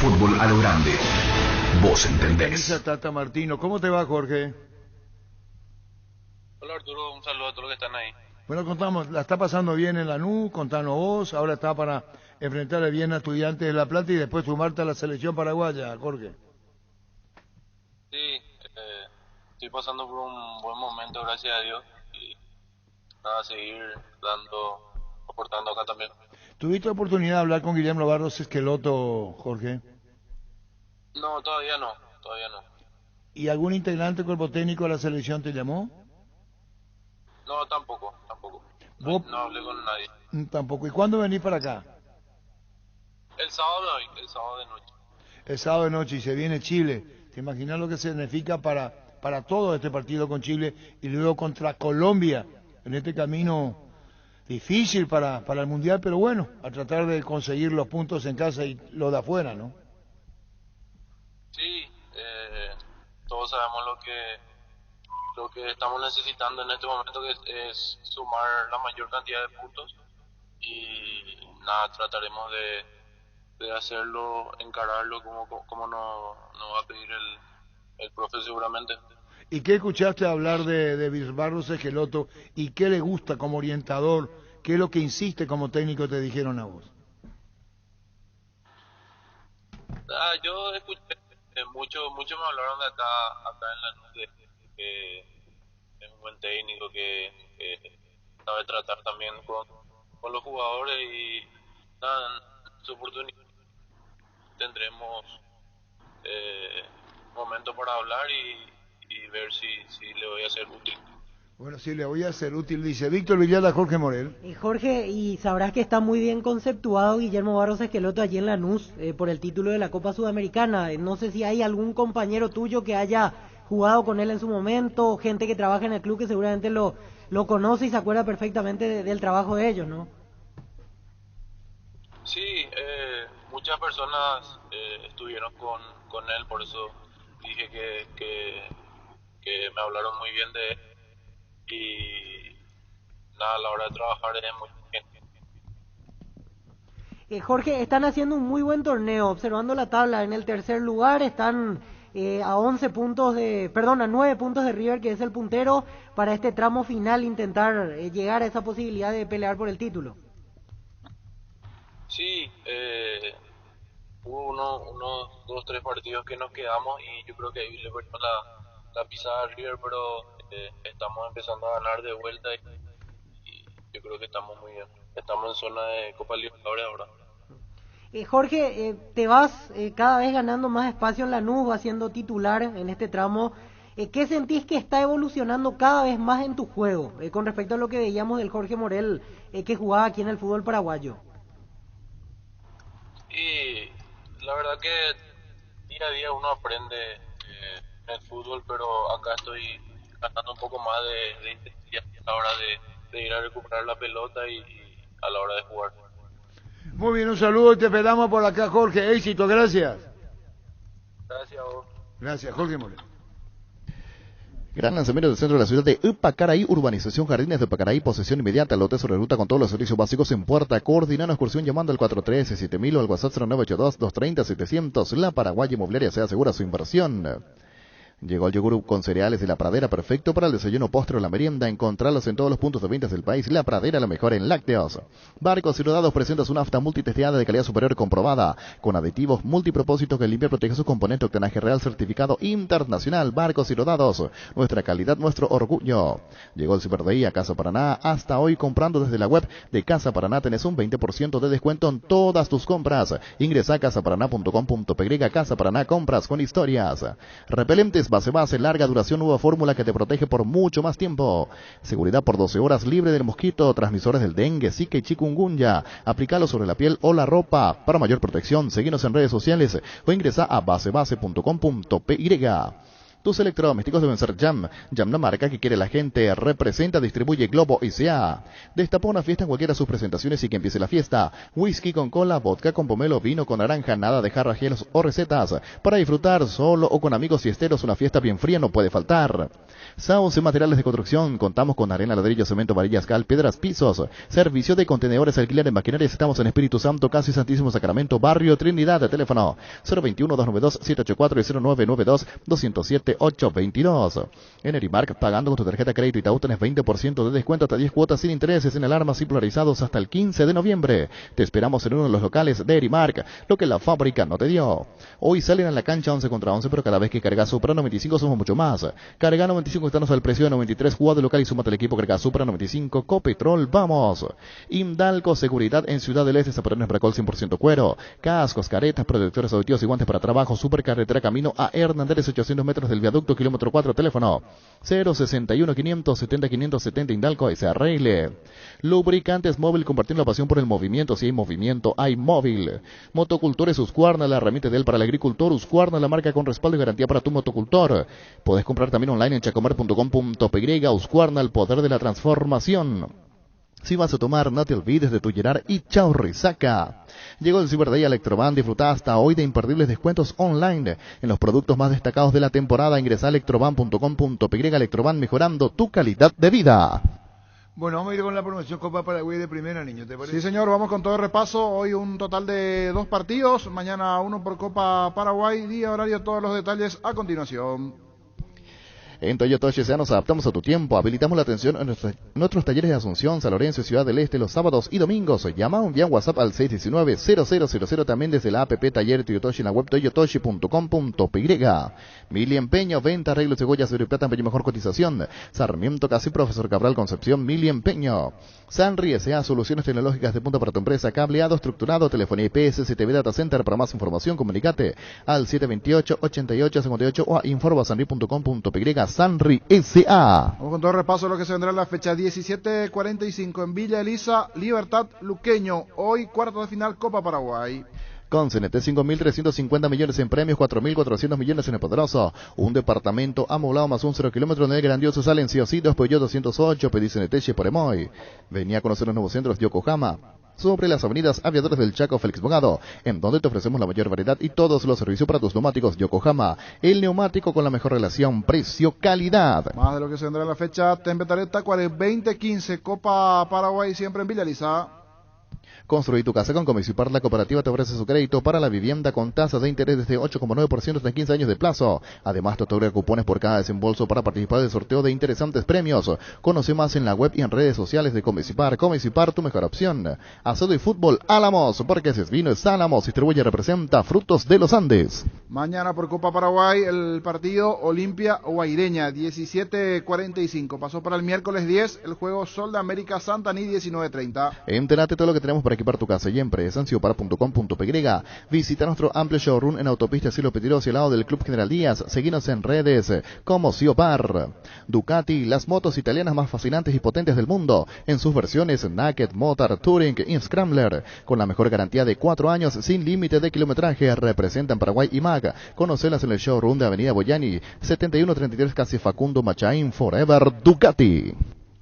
K: fútbol a lo grande. Vos entendés.
F: Camisa Tata Martino. ¿Cómo te va, Jorge?
X: Hola Arturo, un saludo a todos los que están ahí.
F: Bueno, contamos, la está pasando bien en Lanús, contanos vos, ahora está para enfrentar el bien a Estudiantes de La Plata y después sumarte a la selección paraguaya, Jorge.
X: Sí, estoy pasando por un buen momento, gracias a Dios, y nada, seguir aportando acá también.
F: ¿Tuviste oportunidad de hablar con Guillermo Barros Esqueloto, Jorge?
X: No, todavía no.
F: ¿Y algún integrante del cuerpo técnico de la selección te llamó?
X: No, tampoco. No hablé con nadie.
F: Tampoco. ¿Y cuándo venís para acá?
X: El sábado de noche.
F: El sábado de noche y se viene Chile. ¿Te imaginas lo que significa para todo este partido con Chile y luego contra Colombia en este camino difícil para el Mundial, pero bueno, a tratar de conseguir los puntos en casa y lo de afuera, ¿no?
X: Sí, todos sabemos lo que estamos necesitando en este momento, que es sumar la mayor cantidad de puntos, y nada, trataremos de hacerlo, encararlo como nos va a pedir el profe seguramente.
F: ¿Y qué escuchaste hablar de Barros Esqueloto y qué le gusta como orientador? ¿Qué es lo que insiste como técnico te dijeron a vos?
X: Yo escuché, mucho me hablaron de acá en la que es un buen técnico, que sabe tratar también con los jugadores, y nada, en su oportunidad tendremos momento para hablar y ver si le voy a ser útil.
F: Bueno, sí, le voy a ser útil, dice Víctor Villada, Jorge Morel.
E: Jorge, y sabrás que está muy bien conceptuado Guillermo Barros Esqueloto allí en Lanús por el título de la Copa Sudamericana. No sé si hay algún compañero tuyo que haya jugado con él en su momento, gente que trabaja en el club que seguramente lo conoce y se acuerda perfectamente del trabajo de ellos, ¿no?
X: Sí, muchas personas estuvieron con él, por eso dije que me hablaron muy bien de él, y nada, a la hora de trabajar es muy bien.
E: Jorge, están haciendo un muy buen torneo, observando la tabla, en el tercer lugar están a 9 puntos de River, que es el puntero, para este tramo final intentar llegar a esa posibilidad de pelear por el título.
X: Sí, hubo unos 2-3 partidos que nos quedamos y yo creo que ahí le perdimos la pisada a River, pero estamos empezando a ganar de vuelta y yo creo que estamos muy bien. Estamos en zona de Copa Libertadores ahora.
E: Jorge, te vas cada vez ganando más espacio en Lanús, vas siendo titular en este tramo. ¿Qué sentís que está evolucionando cada vez más en tu juego con respecto a lo que veíamos del Jorge Morel que jugaba aquí en el fútbol paraguayo?
X: Y la verdad que día a día uno aprende en el fútbol, pero acá estoy ganando un poco más de intensidad a la hora de ir a recuperar la pelota y a la hora de jugar.
F: Muy bien, un saludo y te esperamos por acá, Jorge. Éxito, gracias.
X: Gracias a vos.
F: Gracias, Jorge Moreno.
G: Gran lanzamiento del centro de la ciudad de Upacaraí, urbanización Jardines de Upacaraí, posesión inmediata, lote sobre ruta con todos los servicios básicos en puerta. Coordinando excursión llamando al 413-7000 o al WhatsApp 0982-230-700. La Paraguaya Inmobiliaria se asegura su inversión. Llegó el yogur con cereales de La Pradera, perfecto para el desayuno, postre o la merienda. Encontrarlos en todos los puntos de ventas del país. La Pradera, lo mejor en lácteos. Barcos y Rodados presenta su nafta multitesteada de calidad superior comprobada, con aditivos multipropósitos que limpia y protege su componente, octanaje real certificado internacional. Barcos y Rodados, nuestra calidad, nuestro orgullo. Llegó el Super Day a Casa Paraná. Hasta hoy, comprando desde la web de Casa Paraná, tenés un 20% de descuento en todas tus compras. Ingresa a casaparaná.com.py. Casa Paraná, compras con historias. Repelentes base, larga duración, nueva fórmula que te protege por mucho más tiempo. Seguridad por 12 horas, libre del mosquito, transmisores del dengue, zika y chikungunya. Aplícalo sobre la piel o la ropa. Para mayor protección, seguinos en redes sociales o ingresa a basebase.com.py. Tus electrodomésticos deben ser Jam. Jam, la marca que quiere la gente. Representa, distribuye Globo S.A. Destapa una fiesta en cualquiera de sus presentaciones y que empiece la fiesta. Whisky con cola, vodka con pomelo, vino con naranja, nada de jarras, hielos o recetas. Para disfrutar solo o con amigos fiesteros, una fiesta bien fría no puede faltar. Sauce Materiales de Construcción. Contamos con arena, ladrillo, cemento, varillas, cal, piedras, pisos. Servicio de contenedores, alquiler en maquinarias. Estamos en Espíritu Santo, casi Santísimo Sacramento, Barrio Trinidad. Teléfono 021-292-784 y 0992-207-822. En Erimark, pagando con tu tarjeta crédito Itaú, tenés 20% de descuento hasta 10 cuotas sin intereses en alarmas y polarizados hasta el 15 de noviembre. Te esperamos en uno de los locales de Erimark, lo que la fábrica no te dio. Hoy salen a la cancha 11 contra 11, pero cada vez que cargas Supra 95 somos mucho más. Carga 95, estamos al precio de 93, jugado local y súmate al equipo. Carga Supra 95, Copetrol, vamos. Indalco Seguridad en Ciudad del Este, Zaparones Bracol 100% cuero. Cascos, caretas, protectores auditivos y guantes para trabajo. Supercarretera camino a Hernández, 800 metros del viaducto, kilómetro 4, teléfono 061-570-570, Indalco, ese arregle. Lubricantes Móvil, compartiendo la pasión por el movimiento. Si hay movimiento, hay móvil. Motocultores Husqvarna, la herramienta ideal para el agricultor. Husqvarna, la marca con respaldo y garantía para tu motocultor. Podés comprar también online en chacomer.com.py. Husqvarna, el poder de la transformación. Si vas a tomar, no te olvides de tu Gerard y chao resaca. Llegó el Cyber Day a Electroban. Disfruta hasta hoy de imperdibles descuentos online en los productos más destacados de la temporada. Ingresa a electroban.com.py. Electroban, mejorando tu calidad de vida.
F: Bueno, vamos a ir con la promoción Copa Paraguay de primera, niño, ¿te parece?
I: Sí, señor, vamos con todo el repaso. Hoy un total de 2 partidos. Mañana uno por Copa Paraguay. Día, horario, todos los detalles a continuación.
G: En Toyota Oceana nos adaptamos a tu tiempo. Habilitamos la atención en nuestros talleres de Asunción, San Lorenzo y Ciudad del Este los sábados y domingos. Llama o envía WhatsApp al 619-0000, también desde la app Taller Toyotoshi en la web toyotoshi.com.py. Mili Empeño, venta, arreglo, cebollas, oro y plata, empeño, mejor cotización. Sarmiento Casi, Profesor Cabral Concepción, Mili Empeño. Sanri S.A. Soluciones tecnológicas de punta para tu empresa, cableado, estructurado, telefonía IPS, CTV Data Center. Para más información, comunicate al 728-8858 o a inforbasanri.com.py. Sanri S.A.
I: Vamos con todo el repaso de lo que se vendrá en la fecha 17:45 en Villa Elisa, Libertad Luqueño. Hoy cuarto de final Copa Paraguay.
G: Con CNT 5.350 millones en premios, 4.400 millones en el poderoso. Un departamento amoblado más un 0 kilómetro en el grandioso salen sí o sí, 2 Peugeot 208, pedí CNT por Emoy. Venía a conocer los nuevos centros de Yokohama, sobre las avenidas Aviadores del Chaco, Félix Bogado, en donde te ofrecemos la mayor variedad y todos los servicios para tus neumáticos. Yokohama, el neumático con la mejor relación precio-calidad.
I: Más de lo que se vendrá en la fecha Tempetareta 2015 Copa Paraguay, siempre en Villa Elisa.
G: Construí tu casa con Comisipar. La cooperativa te ofrece su crédito para la vivienda con tasas de interés desde 8,9% hasta 15 años de plazo. Además, te otorga cupones por cada desembolso para participar del sorteo de interesantes premios. Conoce más en la web y en redes sociales de Comisipar. Comisipar, tu mejor opción. Asado y fútbol, Álamos, porque ese es vino es Álamos. Distribuye y representa Frutos de los Andes.
I: Mañana por Copa Paraguay el partido Olimpia Guaireña 17:45. Pasó para el miércoles 10 el juego Sol de América Santaní 19:30.
G: Entérate todo lo que tenemos para equipar tu casa y empresa en ciopar.com.py. Visita nuestro amplio showroom en Autopista Cielo Petirosi al lado del Club General Díaz. Seguinos en redes como Ciopar. Ducati, las motos italianas más fascinantes y potentes del mundo en sus versiones Naked, Motor, Touring y Scrambler, con la mejor garantía de 4 años sin límite de kilometraje. Representan Paraguay y MAG. Conocelas en el showroom de Avenida Boyani 7133, casi Facundo Machain. Forever Ducati.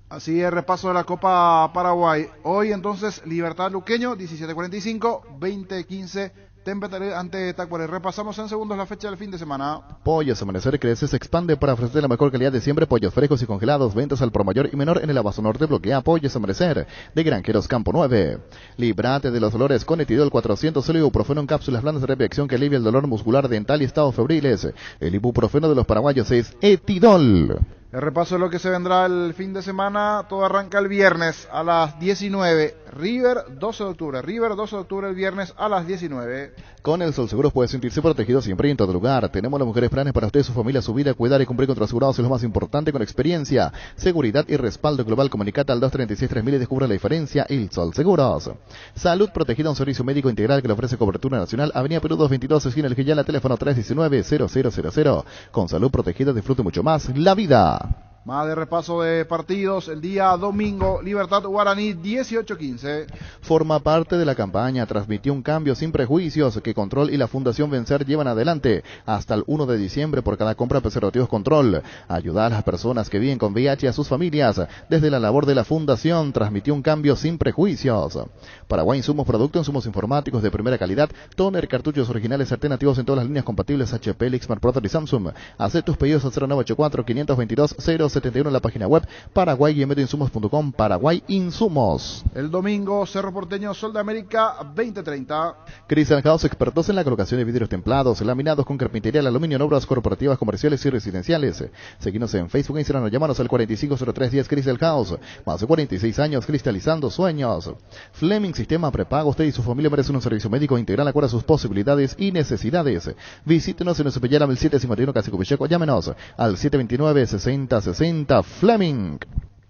I: Así es, repaso de la Copa Paraguay. Hoy entonces Libertad Luqueño, 17:45, 20:15, Temperatures ante Tacuaré. Repasamos en segundos la fecha del fin de semana.
G: Pollos Amanecer crece, se expande para ofrecer la mejor calidad de siempre. Pollos frescos y congelados, ventas al por mayor y menor en el Abasto Norte. Bloquea Pollos Amanecer de Granjeros Campo 9. Líbrate de los dolores con Etidol 400, el ibuprofeno en cápsulas blandas de reacción que alivia el dolor muscular, dental y estados febriles. El ibuprofeno de los paraguayos es Etidol.
I: El repaso de lo que se vendrá el fin de semana. Todo arranca el viernes a las 19. River 12 de octubre. River 12 de octubre el viernes a las 19.
G: Con el Sol Seguros puede sentirse protegido siempre y en todo lugar. Tenemos las mujeres planes para usted, su familia, su vida. Cuidar y cumplir con tus asegurados es lo más importante, con experiencia, seguridad y respaldo global. Comunicate al 236-3000 y descubra la diferencia. El Sol Seguros. Salud protegida, un servicio médico integral que le ofrece cobertura nacional. Avenida Perú 222, esquina El Giyala, teléfono 319-0000. Con Salud protegida disfrute mucho más la vida.
I: Más de repaso de partidos, el día domingo, Libertad Guaraní 18-15.
G: Forma parte de la campaña Transmitió un cambio sin prejuicios que Control y la Fundación Vencer llevan adelante hasta el 1 de diciembre por cada compra de preservativos Control. Ayuda a las personas que viven con VIH y a sus familias desde la labor de la Fundación Transmitió un cambio sin prejuicios. Paraguay Insumos, productos insumos informáticos de primera calidad, toner, cartuchos originales alternativos en todas las líneas compatibles HP, Lixmark, Brother y Samsung. Haz tus pedidos al 0984-522-071 en la página web paraguay-insumos.com. Paraguay Insumos.
I: El domingo, Cerro Porteño, Sol de América 20-30.
G: Crystal House, expertos en la colocación de vidrios templados, laminados con carpintería, aluminio en obras corporativas, comerciales y residenciales. Seguinos en Facebook e Instagram, llámanos al 450310 Crystal House. Más de 46 años cristalizando sueños. Fleming Sistema Prepago, usted y su familia merecen un servicio médico integral acorde a sus posibilidades y necesidades. Visítenos en nuestro Pellara 1751 Casico Picheco, llámenos al 729-6060 Fleming.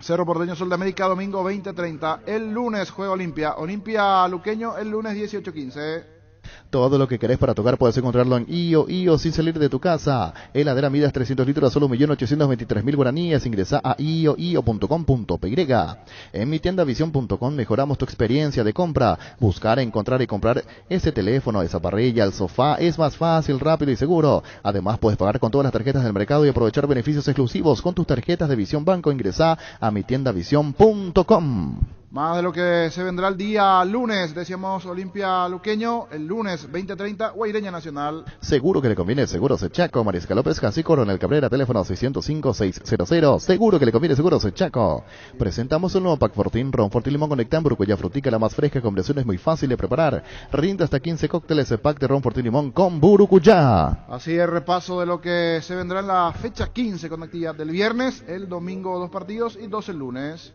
I: Cerro Porteño, Sol de América, domingo 20-30. El lunes juega Olimpia Luqueño, el lunes 18-15.
G: Todo lo que querés para tocar puedes encontrarlo en IO sin salir de tu casa. Heladera Midas 300 litros a solo 1.823.000 guaraníes. Ingresa a io.com.py. En mitiendavision.com mejoramos tu experiencia de compra. Buscar, encontrar y comprar ese teléfono, esa parrilla, el sofá es más fácil, rápido y seguro. Además puedes pagar con todas las tarjetas del mercado y aprovechar beneficios exclusivos con tus tarjetas de Visión Banco. Ingresa a mitiendavision.com.
I: Más de lo que se vendrá el día lunes, decíamos Olimpia Luqueño, el lunes 20-30, Guaireña Nacional.
G: Seguro que le conviene Seguros Chaco, Mariscal López Jasi, Coronel Cabrera, teléfono 605-600. Seguro que le conviene Seguros Chaco. Presentamos el nuevo Pack Fortín, Ron Fortín Limón Conectan, Brucuya Frutica, la más fresca, combinaciones muy fácil de preparar. Rinde hasta 15 cócteles, pack de Ron Fortín Limón con Burucuyá.
I: Así es, repaso de lo que se vendrá en la fecha 15 con actividad del viernes, el domingo 2 partidos y 2 el lunes.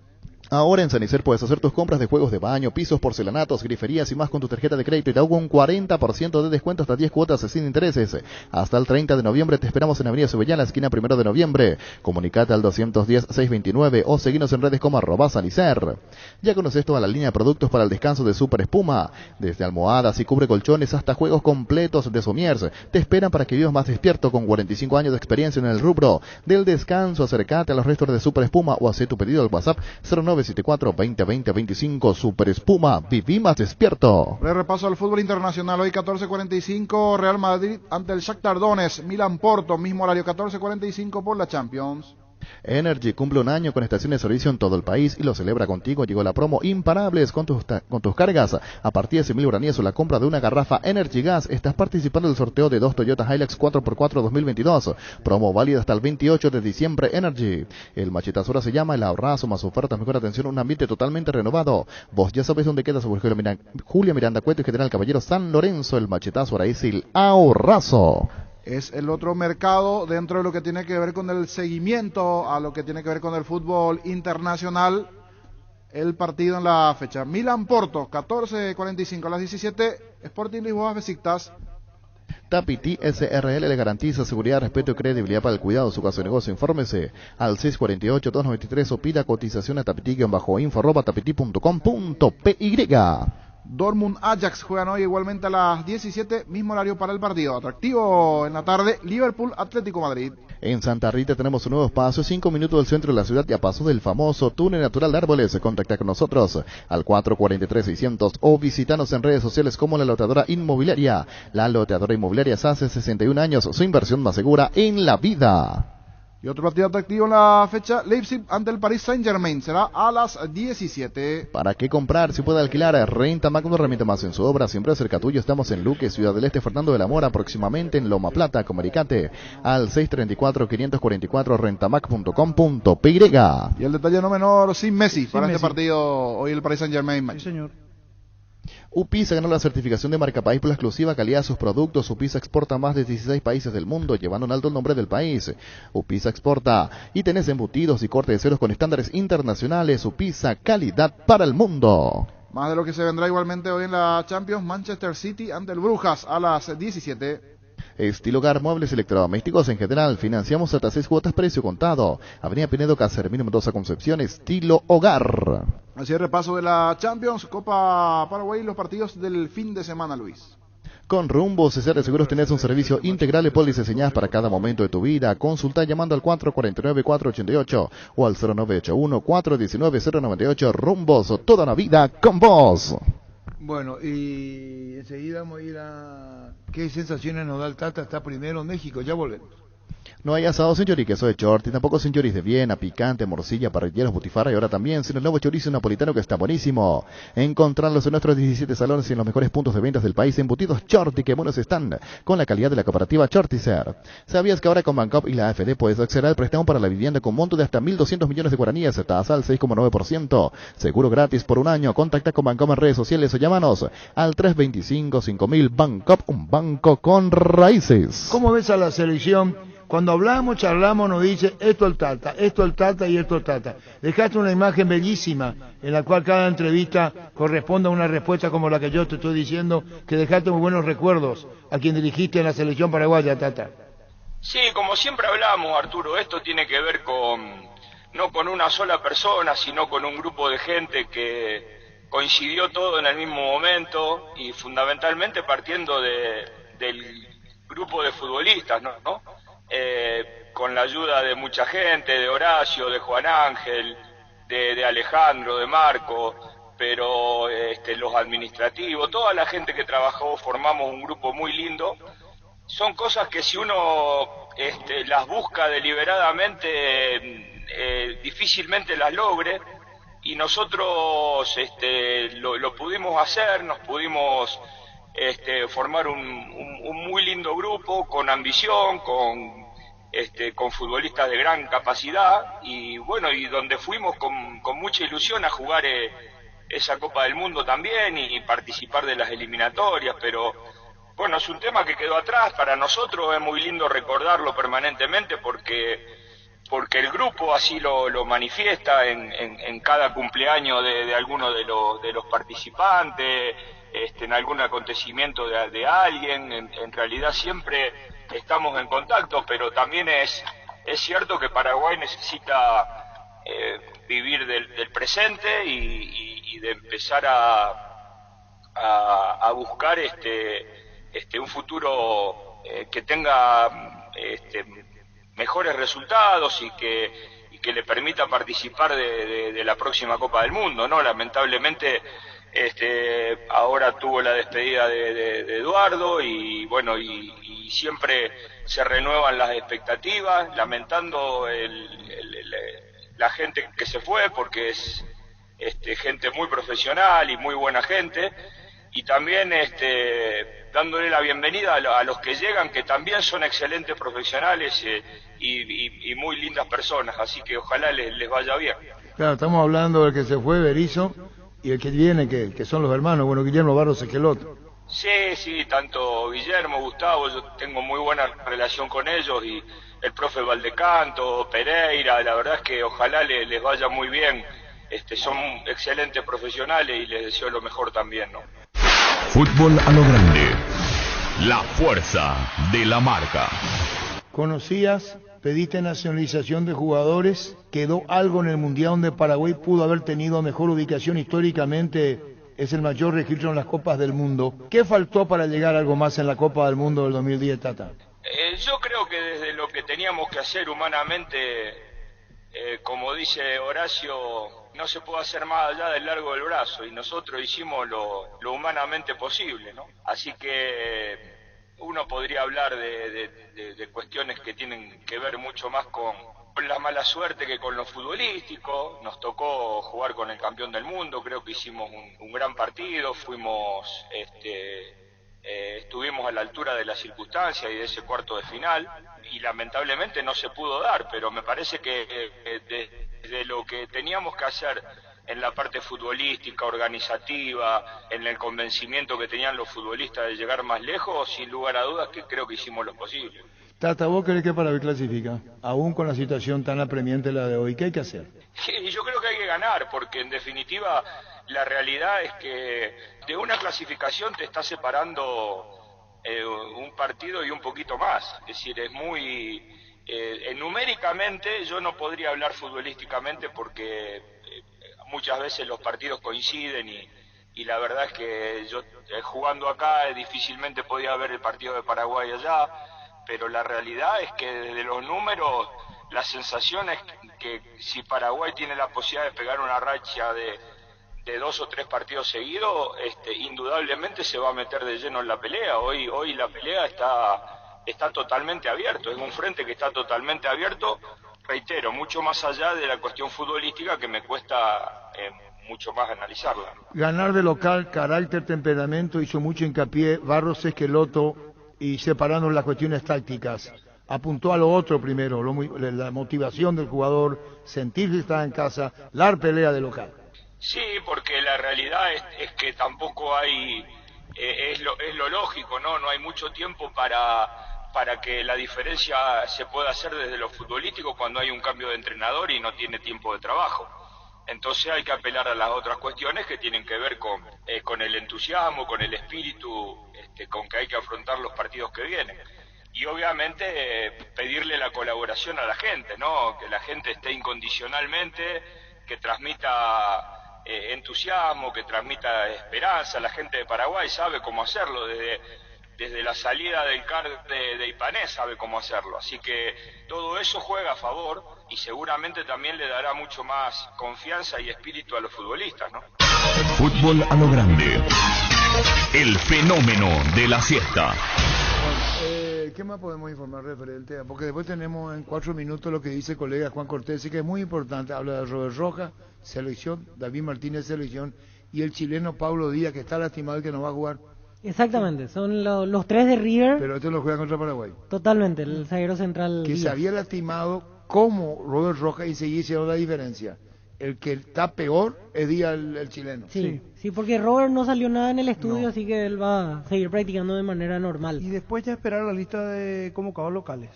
G: Ahora en Sanicer puedes hacer tus compras de juegos de baño, pisos, porcelanatos, griferías y más con tu tarjeta de crédito y te hago un 40% de descuento hasta 10 cuotas sin intereses. Hasta el 30 de noviembre te esperamos en Avenida Subellana, esquina 1 de noviembre. Comunicate al 210-629 o seguinos en redes como @Sanicer. Ya conoces toda la línea de productos para el descanso de Super Espuma. Desde almohadas y cubre colchones hasta juegos completos de somiers. Te esperan para que vivas más despierto con 45 años de experiencia en el rubro del descanso. Acércate a los restos de Super Espuma o haz tu pedido al WhatsApp 0974-2020-25. Super Espuma, viví más despierto.
I: Repaso al fútbol internacional, hoy 14:45, Real Madrid ante el Shakhtar Donetsk, Milan Porto, mismo horario 14:45 por la Champions.
G: Energy cumple un año con estaciones de servicio en todo el país y lo celebra contigo. Llegó la promo Imparables con tus cargas. A partir de 100.000 guaraníes o la compra de una garrafa Energy Gas, estás participando del sorteo de 2 Toyota Hilux 4x4 2022. Promo válida hasta el 28 de diciembre. Energy. El machetazo ahora se llama el ahorrazo, más ofertas, mejor atención, un ambiente totalmente renovado. Vos ya sabés dónde queda sobre Julia Miranda Cueto y General Caballero San Lorenzo. El machetazo ahora es el ahorrazo.
I: Es el otro mercado dentro de lo que tiene que ver con el seguimiento a lo que tiene que ver con el fútbol internacional. El partido en la fecha. Milan-Porto, 14:45 a las 17. Sporting Lisboa, Besiktas.
G: Tapiti SRL le garantiza seguridad, respeto y credibilidad para el cuidado de su caso de negocio. Infórmese al 648-293 o pida cotización a tapiti-info@tapiti.com.py.
I: Dortmund Ajax juegan hoy igualmente a las 17, mismo horario para el partido. Atractivo en la tarde, Liverpool Atlético Madrid.
G: En Santa Rita tenemos un nuevo espacio, 5 minutos del centro de la ciudad y a paso del famoso túnel natural de árboles. Contacta con nosotros al 443-600 o visitanos en redes sociales como La Loteadora Inmobiliaria. La Loteadora Inmobiliaria hace 61 años, su inversión más segura en la vida.
I: Y otro partido atractivo en la fecha, Leipzig ante el Paris Saint-Germain, será a las 17.
G: ¿Para qué comprar? Si puede alquilar, Renta Mac, una herramienta más en su obra, siempre cerca tuyo. Estamos en Luque, Ciudad del Este, Fernando de la Mora, próximamente en Loma Plata, Comunicate al 634-544 rentamac.com.py.
I: Y el detalle no menor, sin Messi, para este partido, hoy el Paris Saint-Germain.
M: Sí, señor.
G: UPISA ganó la certificación de marca país por la exclusiva calidad de sus productos. UPISA exporta a más de 16 países del mundo, llevando en alto el nombre del país. UPISA exporta y tenés embutidos y corte de ceros con estándares internacionales. UPISA, calidad para el mundo.
I: Más de lo que se vendrá igualmente hoy en la Champions, Manchester City ante el Brujas a las 17.
G: Estilo Hogar, muebles electrodomésticos en general. Financiamos hasta 6 cuotas, precio contado. Avenida Pinedo, Casermín, Mendoza, Concepción. Estilo Hogar.
I: Así es, repaso de la Champions, Copa Paraguay y los partidos del fin de semana, Luis.
G: Con Rumbo CCR Seguros tenés un servicio integral de pólizas diseñadas para cada momento de tu vida. Consulta llamando al 449-488 o al 0981-419-098. Rumbos, toda la vida con vos.
F: Bueno, y enseguida vamos a ir a... ¿Qué sensaciones nos da el Tata? Está primero en México, ya volvemos.
G: No hay asado sin chori, queso de Chorti, tampoco sin choris de Viena, picante, morcilla, parrilleros, butifarra y ahora también sin el nuevo chorizo napolitano que está buenísimo. Encontrarlos en nuestros 17 salones y en los mejores puntos de ventas del país. Embutidos Chorti, que buenos están, con la calidad de la cooperativa Chorticer. ¿Sabías que ahora con Bancop y la AFD puedes acceder al préstamo para la vivienda con monto de hasta 1.200 millones de guaraníes, tasa al 6,9%, seguro gratis por un año? Contacta con Bancop en redes sociales o llámanos al 325-5000. Bancop, un banco con raíces.
F: ¿Cómo ves a la selección? Cuando hablamos, charlamos, nos dice esto el Tata y esto el Tata. Dejaste una imagen bellísima en la cual cada entrevista corresponde a una respuesta como la que yo te estoy diciendo, que dejaste muy buenos recuerdos a quien dirigiste en la selección paraguaya, Tata.
A: Sí, como siempre hablamos, Arturo, esto tiene que ver no con una sola persona, sino con un grupo de gente que coincidió todo en el mismo momento y fundamentalmente partiendo del grupo de futbolistas, ¿no? Con la ayuda de mucha gente, de Horacio, de Juan Ángel, de Alejandro, de Marco, pero los administrativos, toda la gente que trabajó, formamos un grupo muy lindo. Son cosas que si uno las busca deliberadamente, difícilmente las logre, y nosotros lo pudimos hacer, nos pudimos formar un muy lindo grupo, con ambición, con futbolistas de gran capacidad, y bueno, y donde fuimos con mucha ilusión a jugar esa Copa del Mundo también y participar de las eliminatorias, pero bueno, es un tema que quedó atrás. Para nosotros es muy lindo recordarlo permanentemente porque el grupo así lo manifiesta en cada cumpleaños de alguno de los participantes, en algún acontecimiento de alguien. En realidad siempre estamos en contacto, pero también es cierto que Paraguay necesita vivir del presente y de empezar a buscar un futuro que tenga mejores resultados y que le permita participar de la próxima Copa del Mundo, ¿no? Lamentablemente ahora tuvo la despedida de Eduardo y bueno, y siempre se renuevan las expectativas, lamentando la gente que se fue, porque es gente muy profesional y muy buena gente, y también dándole la bienvenida a los que llegan, que también son excelentes profesionales y muy lindas personas, así que ojalá les vaya bien.
F: Claro, estamos hablando del que se fue, Berizzo, y el que viene, que son los hermanos, bueno, Guillermo Barros Esquelot.
A: Sí, tanto Guillermo, Gustavo, yo tengo muy buena relación con ellos, y el profe Valdecanto, Pereira, la verdad es que ojalá les vaya muy bien, son excelentes profesionales y les deseo lo mejor también, ¿no?
K: Fútbol a lo grande, la fuerza de la marca.
F: ¿Conocías? Pediste nacionalización de jugadores, quedó algo en el Mundial donde Paraguay pudo haber tenido mejor ubicación históricamente, es el mayor registro en las Copas del Mundo. ¿Qué faltó para llegar a algo más en la Copa del Mundo del 2010, Tata?
A: Yo creo que desde lo que teníamos que hacer humanamente, como dice Horacio, no se puede hacer más allá del largo del brazo, y nosotros hicimos lo humanamente posible, ¿no? Así que uno podría hablar de cuestiones que tienen que ver mucho más con la mala suerte que con lo futbolístico. Nos tocó jugar con el campeón del mundo, creo que hicimos un gran partido, estuvimos a la altura de las circunstancias y de ese cuarto de final, y lamentablemente no se pudo dar, pero me parece que desde lo que teníamos que hacer en la parte futbolística, organizativa, en el convencimiento que tenían los futbolistas de llegar más lejos, sin lugar a dudas que creo que hicimos lo posible.
F: Tata, ¿vos crees que Paraguay clasifica? Aún con la situación tan apremiante la de hoy, ¿qué hay que hacer?
A: Y yo creo que hay que ganar, porque en definitiva la realidad es que de una clasificación te está separando un partido y un poquito más. Es decir, es muy... numéricamente yo no podría hablar futbolísticamente porque muchas veces los partidos coinciden y la verdad es que yo jugando acá difícilmente podía ver el partido de Paraguay allá, pero la realidad es que desde los números la sensación es que si Paraguay tiene la posibilidad de pegar una racha de 2 o 3 partidos seguidos, indudablemente se va a meter de lleno en la pelea. Hoy la pelea está totalmente abierto, es un frente que está totalmente abierto, reitero, mucho más allá de la cuestión futbolística que me cuesta mucho más analizarla.
F: Ganar de local, carácter, temperamento, hizo mucho hincapié Barros Esqueloto, y separando las cuestiones tácticas. Apuntó a lo otro primero, la motivación del jugador, sentirse que está en casa, la pelea de local.
A: Sí, porque la realidad es que tampoco hay, es lo lógico, ¿no? No hay mucho tiempo para que la diferencia se pueda hacer desde lo futbolístico cuando hay un cambio de entrenador y no tiene tiempo de trabajo. Entonces hay que apelar a las otras cuestiones que tienen que ver con el entusiasmo, con el espíritu, con que hay que afrontar los partidos que vienen. Y obviamente pedirle la colaboración a la gente, ¿no? Que la gente esté incondicionalmente, que transmita entusiasmo, que transmita esperanza. La gente de Paraguay sabe cómo hacerlo, desde la salida del CAR de Ipané sabe cómo hacerlo. Así que todo eso juega a favor y seguramente también le dará mucho más confianza y espíritu a los futbolistas, ¿no?
K: Fútbol a lo grande. El fenómeno de la siesta.
F: ¿Qué más podemos informar referente? Porque después tenemos en 4 minutos lo que dice el colega Juan Cortés, y que es muy importante. Habla de Robert Rojas, selección, David Martínez, selección, y el chileno Paulo Díaz, que está lastimado y que no va a jugar.
E: Exactamente, son los 3 de River.
F: Pero lo juega contra Paraguay.
E: Totalmente, el zaguero central
F: que
E: Díaz.
F: Se había lastimado como Robert Rojas y seguía siendo la diferencia. El que está peor es Díaz, el chileno.
E: Sí, porque Robert no salió nada en el estudio, así que él va a seguir practicando de manera normal.
M: Y después ya esperar la lista de convocados locales.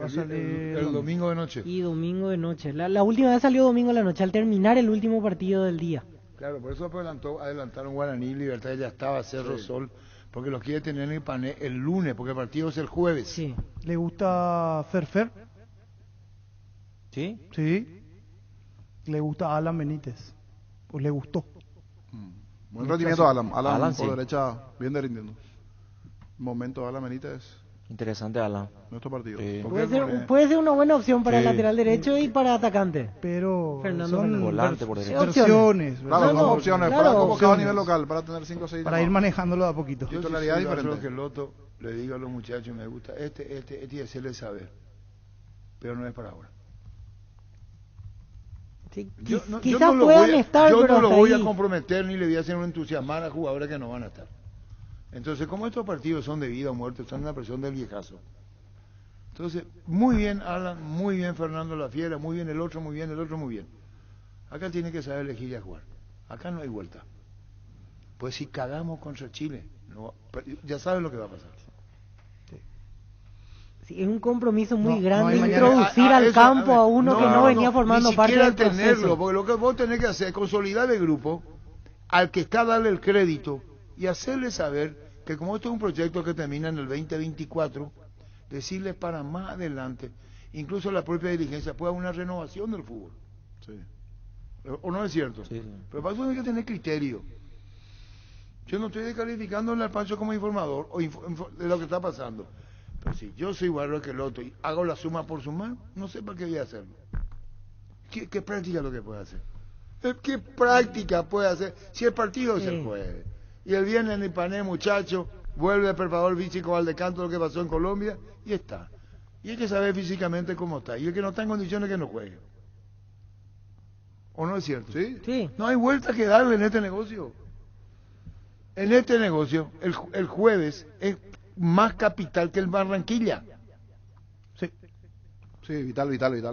M: Va a salir
F: el domingo de noche.
E: Y domingo de noche. La última vez salió domingo de la noche, al terminar el último partido del día.
F: Claro, por eso adelantaron Guaraní, Libertad ya estaba, Cerro Sol, porque los quiere tener en Ipané el lunes, porque el partido es el jueves.
E: Sí.
M: ¿Le gusta Ferfer?
S: ¿Sí?
M: Sí. ¿Le gusta Alan Benítez? ¿O le gustó?
I: Buen rendimiento Alan
S: Alan
I: por
S: sí.
I: derecha, bien rindiendo. Momento Alan Benítez.
S: Interesante Alan.
I: Nuestro partido.
S: Sí.
E: Puede ser una buena opción para el
S: Sí.
E: lateral derecho y para atacante.
M: Pero
E: Fernando
M: son
S: volante por derecha.
M: versiones.
I: Claro, son opciones para convocar a nivel local, para tener 5 o 6.
M: Para ir manejándolo de a poquito.
F: Yo
I: titularidad
F: sí
I: diferente.
F: que el Loto le diga a los muchachos, me gusta y hacerle saber, pero no es para ahora.
E: Sí,
F: Quizás
E: puedan estar,
F: yo
E: pero
F: no lo
E: hasta
F: voy
E: ahí.
F: a comprometer ni le voy a hacer entusiasmar a jugadores que no van a estar. Entonces, como estos partidos son de vida o muerte, están en la presión del viejazo. Entonces, muy bien Alan, muy bien Fernando La Fiera, muy bien el otro, muy bien el otro, muy bien. Acá tiene que saber elegir y a jugar. Acá no hay vuelta. Pues si cagamos contra Chile, no, ya sabes lo que va a pasar.
E: Sí, es un compromiso muy grande
F: no hay mañana.
E: introducir al campo a uno que no venía formando parte del proceso.
F: Tenerlo, porque lo que vos tenés que hacer es consolidar el grupo, al que está darle el crédito y hacerle saber que como esto es un proyecto que termina en el 2024, decirles para más adelante, incluso la propia dirigencia pueda una renovación del fútbol.
I: Sí.
F: ¿O no es cierto?
S: Sí.
F: Pero para eso hay que tener criterio. Yo no estoy descalificándole al Pancho como informador o de lo que está pasando. Pero si yo soy Barro Esqueloto y hago la suma por sumar, no sé para qué voy a hacerlo. ¿Qué práctica es lo que puede hacer? ¿Qué práctica puede hacer? Si el partido es el jueves y el viernes en Ipané, muchacho, vuelve el preparador físico Valdecanto lo que pasó en Colombia y está. Y hay que saber físicamente cómo está. Y el que no está en condiciones que no juegue. ¿O no es cierto?
I: Sí.
F: No hay vuelta que darle en este negocio. En este negocio, el jueves es más capital que el Barranquilla.
I: Sí, vital.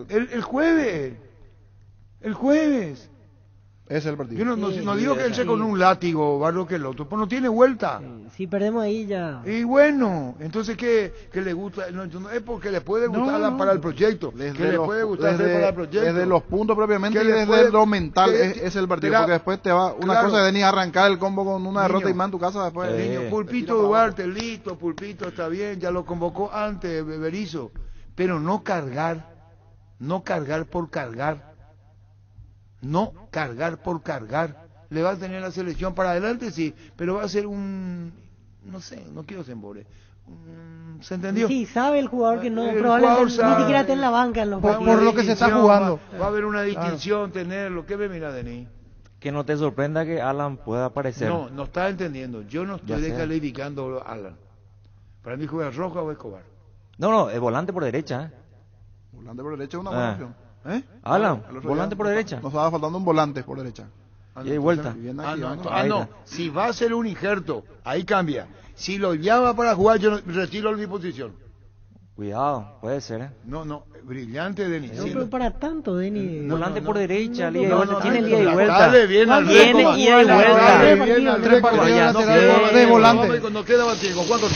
F: El jueves.
I: Ese es el partido.
F: Yo no digo que él sea con un látigo, Barro Esqueloto, pues no tiene vuelta.
E: Si perdemos ahí ya.
F: Y bueno, entonces que le gusta, no es porque le puede gustar para el proyecto, que le puede gustar hacer para el proyecto.
I: Desde los puntos propiamente
F: Que
I: y
F: le
I: desde
F: puede-
I: lo mental
F: que-
I: es el partido,
F: Mira,
I: porque después te va, una
F: claro.
I: cosa es venir a arrancar el combo con una derrota
F: Niño,
I: y más en tu casa después.
F: Niño, Pulpito Duarte, listo, Pulpito está bien, ya lo convocó antes, Beberizo, pero no cargar por cargar, no cargar por cargar, le va a tener la selección para adelante, sí, pero va a ser un, no sé, no quiero ser embole. ¿Se entendió?
E: Sí, sabe el jugador que no,
F: El
E: probablemente
F: jugador
E: ni siquiera esté en la banca en los
M: por lo que se está jugando.
F: Va a haber una distinción, tenerlo. ¿Qué me mira, Denis?
S: Que no te sorprenda que Alan pueda aparecer.
F: No, no estás entendiendo. Yo no estoy descalificando a Alan. Para mí juega Roja o Escobar.
S: No, es volante por derecha.
I: Volante por derecha es una buena opción.
S: Alan, volante por derecha.
I: Nos estaba faltando un volante por derecha.
S: Y hay vuelta.
F: No. Si va a ser un injerto, ahí cambia. Si lo llama para jugar, yo retiro mi posición.
S: Cuidado, puede ser.
F: No, brillante, Denis.
E: No, pero para tanto, Denis.
S: Volante por derecha, tiene ida y vuelta.
F: Dale bien al
S: Tiene ida y vuelta.
I: Tres partidos laterales de volante.
F: Cuando queda batido, ¿cuánto?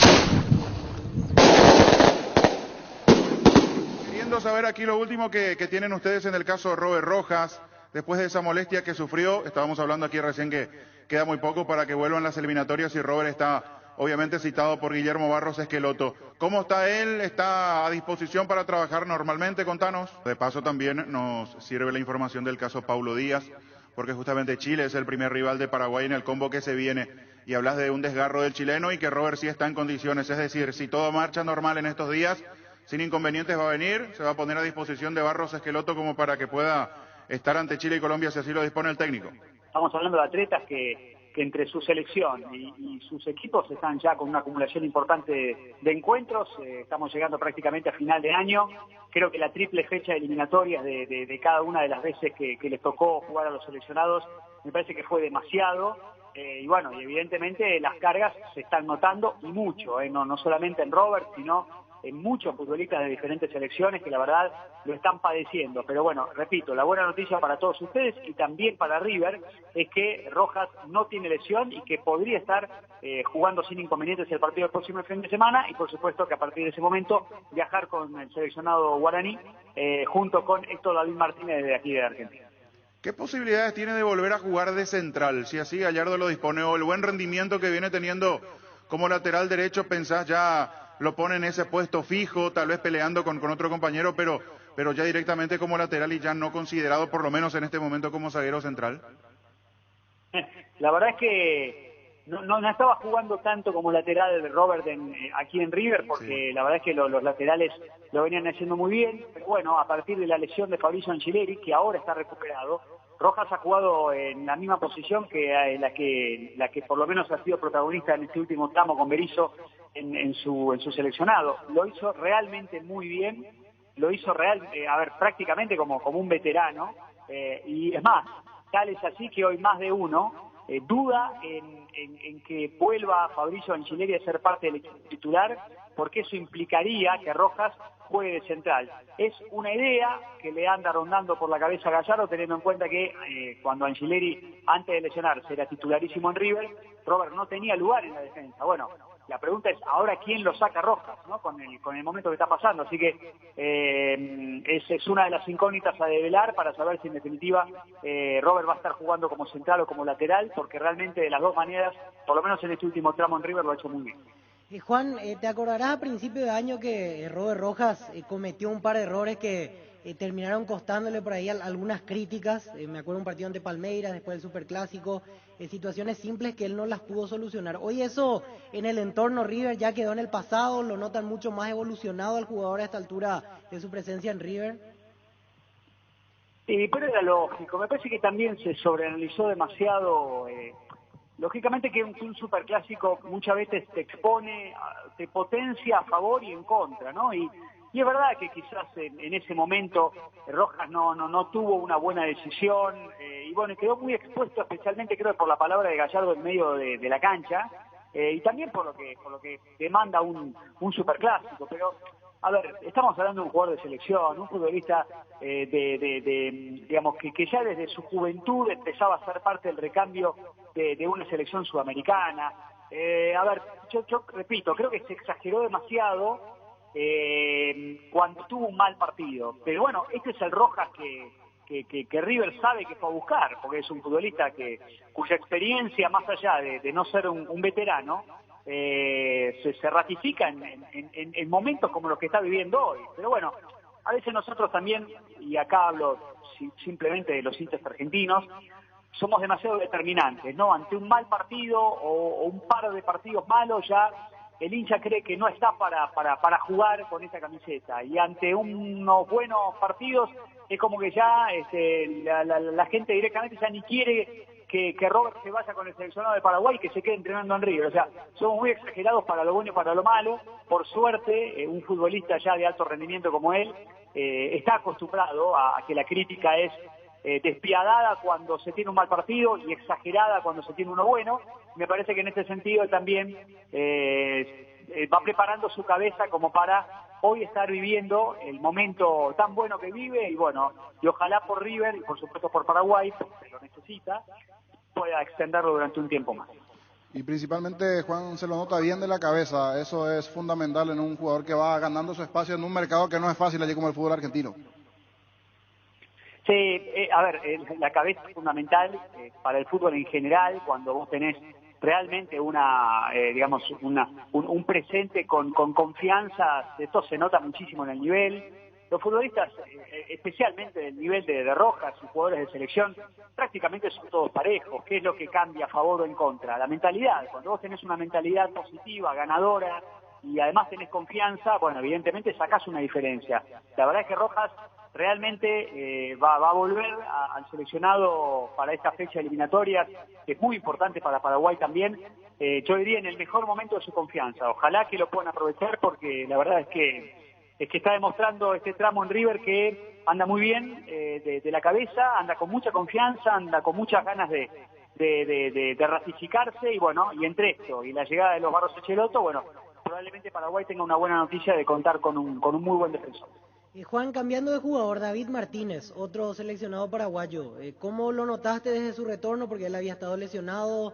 N: Queriendo saber aquí lo último que tienen ustedes en el caso de Robert Rojas, después de esa molestia que sufrió. Estábamos hablando aquí recién que queda muy poco para que vuelvan las eliminatorias y Robert está obviamente citado por Guillermo Barros Esqueloto. ¿Cómo está él? ¿Está a disposición para trabajar normalmente? Contanos. De paso también nos sirve la información del caso Paulo Díaz, porque justamente Chile es el primer rival de Paraguay en el combo que se viene. Y hablas de un desgarro del chileno y que Robert sí está en condiciones. Es decir, si todo marcha normal en estos días, sin inconvenientes va a venir, se va a poner a disposición de Barros Esqueloto como para que pueda estar ante Chile y Colombia si así lo dispone el técnico.
T: Estamos hablando de atletas que entre su selección y sus equipos están ya con una acumulación importante de encuentros. Estamos llegando prácticamente a final de año. Creo que la triple fecha de eliminatorias de cada una de las veces que les tocó jugar a los seleccionados me parece que fue demasiado. Y bueno, y evidentemente las cargas se están notando y mucho, no solamente en Robert, sino en muchos futbolistas de diferentes selecciones que la verdad lo están padeciendo. Pero bueno, repito, la buena noticia para todos ustedes y también para River es que Rojas no tiene lesión y que podría estar jugando sin inconvenientes el partido del próximo fin de semana y por supuesto que a partir de ese momento viajar con el seleccionado guaraní junto con Héctor David Martínez de aquí de Argentina.
N: ¿Qué posibilidades tiene de volver a jugar de central? Si así Gallardo lo dispone, o el buen rendimiento que viene teniendo como lateral derecho, pensás ya lo pone en ese puesto fijo, tal vez peleando con otro compañero, pero ya directamente como lateral y ya no considerado por lo menos en este momento como zaguero central?
T: La verdad es que no estaba jugando tanto como lateral Robert aquí en River, porque la verdad es que los laterales lo venían haciendo muy bien, pero bueno, a partir de la lesión de Fabrizio Angileri, que ahora está recuperado, Rojas ha jugado en la misma posición que la que por lo menos ha sido protagonista en este último tramo con Berizzo en su seleccionado. Lo hizo realmente muy bien, lo hizo prácticamente como un veterano, y es más, tal es así que hoy más de uno duda en que vuelva Fabrizio Angileri a ser parte del equipo titular, porque eso implicaría que Rojas juegue de central. Es una idea que le anda rondando por la cabeza a Gallardo, teniendo en cuenta que cuando Angileri, antes de lesionarse, era titularísimo en River, Robert no tenía lugar en la defensa. Bueno, la pregunta es ahora quién lo saca Rojas, ¿no? Con el momento que está pasando. Así que es una de las incógnitas a develar para saber si en definitiva Robert va a estar jugando como central o como lateral, porque realmente de las dos maneras, por lo menos en este último tramo en River, lo ha hecho muy bien.
E: Juan, te acordarás a principio de año que Robert Rojas cometió un par de errores que terminaron costándole por ahí algunas críticas. Me acuerdo un partido ante Palmeiras, después del Superclásico, situaciones simples que él no las pudo solucionar. Hoy eso en el entorno River ya quedó en el pasado, lo notan mucho más evolucionado al jugador a esta altura de su presencia en River.
T: Sí, pero era lógico. Me parece que también se sobreanalizó demasiado. Lógicamente que un superclásico muchas veces te expone, te potencia a favor y en contra, ¿no? Y es verdad que quizás en ese momento Rojas no tuvo una buena decisión, y bueno, quedó muy expuesto, especialmente creo por la palabra de Gallardo en medio de la cancha, y también por lo que demanda un superclásico. Pero a ver, estamos hablando de un jugador de selección, un futbolista digamos que ya desde su juventud empezaba a ser parte del recambio de una selección sudamericana. A ver, yo repito, creo que se exageró demasiado cuando tuvo un mal partido. Pero bueno, este es el Rojas que River sabe que fue a buscar, porque es un futbolista cuya experiencia, más allá de no ser un veterano, se ratifica en momentos como los que está viviendo hoy. Pero bueno, a veces nosotros también, y acá hablo simplemente de los hinchas argentinos, somos demasiado determinantes, ¿no? Ante un mal partido o un par de partidos malos ya el hincha cree que no está para jugar con esta camiseta, y ante unos buenos partidos es como que ya la gente directamente ya ni quiere que Robert se vaya con el seleccionado de Paraguay y que se quede entrenando en River. O sea, somos muy exagerados para lo bueno y para lo malo. Por suerte, un futbolista ya de alto rendimiento como él está acostumbrado a que la crítica es despiadada cuando se tiene un mal partido y exagerada cuando se tiene uno bueno. Me parece que en este sentido también va preparando su cabeza como para hoy estar viviendo el momento tan bueno que vive, y bueno, y ojalá por River y por supuesto por Paraguay, porque lo necesita, pueda extenderlo durante un tiempo más.
I: Y principalmente, Juan, se lo nota bien de la cabeza. Eso es fundamental en un jugador que va ganando su espacio en un mercado que no es fácil allí como el fútbol argentino.
T: Sí, a ver, la cabeza es fundamental para el fútbol en general. Cuando vos tenés realmente un presente con confianza, esto se nota muchísimo en el nivel. Los futbolistas, especialmente del nivel de Rojas y jugadores de selección, prácticamente son todos parejos. ¿Qué es lo que cambia a favor o en contra? La mentalidad. Cuando vos tenés una mentalidad positiva, ganadora, y además tenés confianza, bueno, evidentemente sacás una diferencia. La verdad es que Rojas realmente va a volver al seleccionado para esta fecha eliminatoria, que es muy importante para Paraguay también. Yo diría en el mejor momento de su confianza. Ojalá que lo puedan aprovechar, porque la verdad es que está demostrando este tramo en River que anda muy bien de la cabeza, anda con mucha confianza, anda con muchas ganas de ratificarse, y bueno, y entre esto y la llegada de los Barros Schelotto, bueno, probablemente Paraguay tenga una buena noticia de contar con un muy buen defensor.
E: Juan, cambiando de jugador, David Martínez, otro seleccionado paraguayo, ¿cómo lo notaste desde su retorno? Porque él había estado lesionado,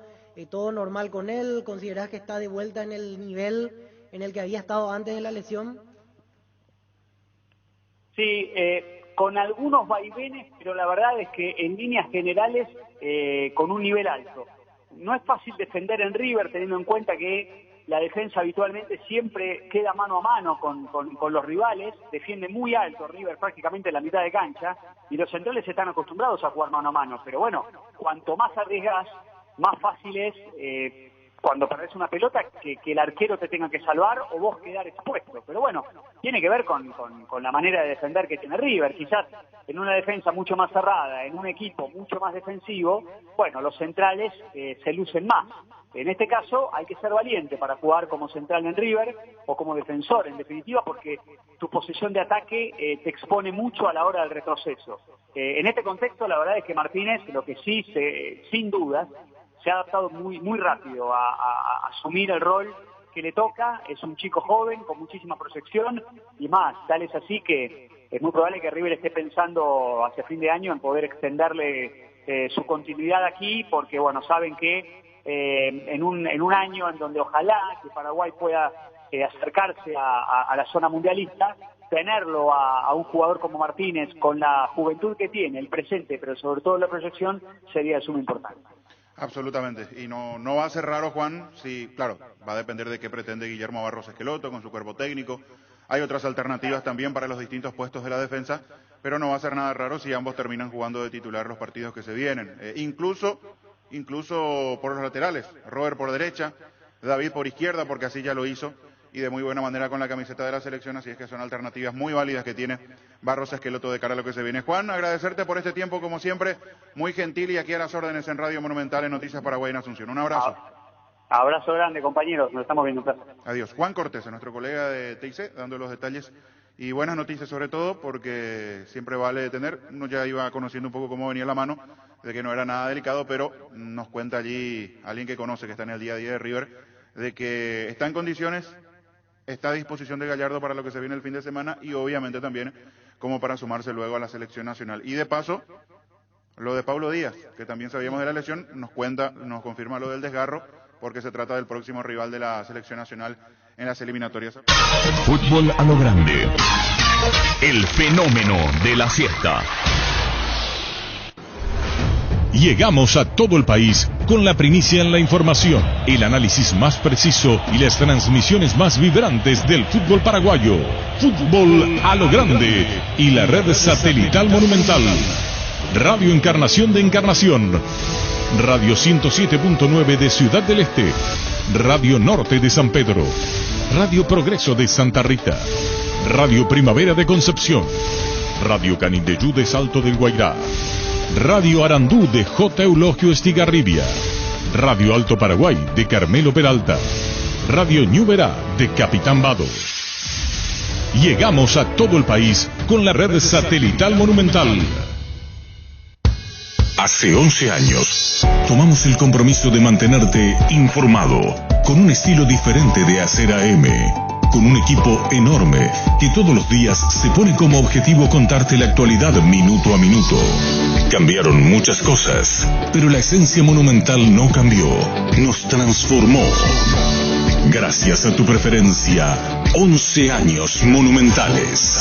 E: todo normal con él, ¿considerás que está de vuelta en el nivel en el que había estado antes de la lesión?
T: Sí, con algunos vaivenes, pero la verdad es que en líneas generales con un nivel alto. No es fácil defender en River, teniendo en cuenta que la defensa habitualmente siempre queda mano a mano con los rivales, defiende muy alto River prácticamente en la mitad de cancha, y los centrales están acostumbrados a jugar mano a mano, pero bueno, cuanto más arriesgas, más fácil es cuando perdés una pelota que el arquero te tenga que salvar o vos quedar expuesto. Pero bueno, tiene que ver con la manera de defender que tiene River. Quizás en una defensa mucho más cerrada, en un equipo mucho más defensivo, bueno, los centrales se lucen más. En este caso hay que ser valiente para jugar como central en River o como defensor, en definitiva, porque tu posición de ataque te expone mucho a la hora del retroceso. En este contexto, la verdad es que Martínez, lo que sí, sin dudas, se ha adaptado muy rápido a asumir el rol que le toca. Es un chico joven con muchísima proyección, y más, tal es así que es muy probable que River esté pensando hacia fin de año en poder extenderle su continuidad aquí, porque bueno, saben que en un año en donde ojalá que Paraguay pueda acercarse a la zona mundialista, tenerlo a un jugador como Martínez con la juventud que tiene, el presente, pero sobre todo la proyección, sería de suma importancia.
N: Absolutamente, y no va a ser raro, Juan, sí, claro, va a depender de qué pretende Guillermo Barros Schelotto con su cuerpo técnico. Hay otras alternativas también para los distintos puestos de la defensa, pero no va a ser nada raro si ambos terminan jugando de titular los partidos que se vienen. Incluso por los laterales, Robert por derecha, David por izquierda, porque así ya lo hizo, y de muy buena manera con la camiseta de la selección, así es que son alternativas muy válidas que tiene Barros Schelotto de cara a lo que se viene. Juan, agradecerte por este tiempo, como siempre, muy gentil, y aquí a las órdenes en Radio Monumental en Noticias Paraguay en Asunción. Un abrazo.
T: Abrazo grande, compañeros, nos estamos viendo.
N: Adiós. Juan Cortés, nuestro colega de TIC, dando los detalles y buenas noticias sobre todo, porque siempre vale tener, uno ya iba conociendo un poco cómo venía la mano, de que no era nada delicado, pero nos cuenta allí alguien que conoce, que está en el día a día de River, de que está en condiciones, está a disposición de Gallardo para lo que se viene el fin de semana, y obviamente también como para sumarse luego a la selección nacional. Y de paso, lo de Paulo Díaz, que también sabíamos de la lesión, nos confirma lo del desgarro, porque se trata del próximo rival de la selección nacional en las eliminatorias.
K: Fútbol a lo grande. El fenómeno de la siesta. Llegamos a todo el país con la primicia en la información, el análisis más preciso y las transmisiones más vibrantes del fútbol paraguayo. Fútbol a lo grande y la red satelital Monumental. Radio Encarnación de Encarnación, Radio 107.9 de Ciudad del Este, Radio Norte de San Pedro, Radio Progreso de Santa Rita, Radio Primavera de Concepción, Radio Canindeyú de Salto del Guairá, Radio Arandú de J. Eulogio Estigarribia, Radio Alto Paraguay de Carmelo Peralta, Radio Ñuberá de Capitán Vado. Llegamos a todo el país con la red satelital Monumental. Hace 11 años, tomamos el compromiso de mantenerte informado, con un estilo diferente de hacer AM, con un equipo enorme que todos los días se pone como objetivo contarte la actualidad minuto a minuto. Cambiaron muchas cosas, pero la esencia Monumental no cambió, nos transformó. Gracias a tu preferencia, 11 años monumentales.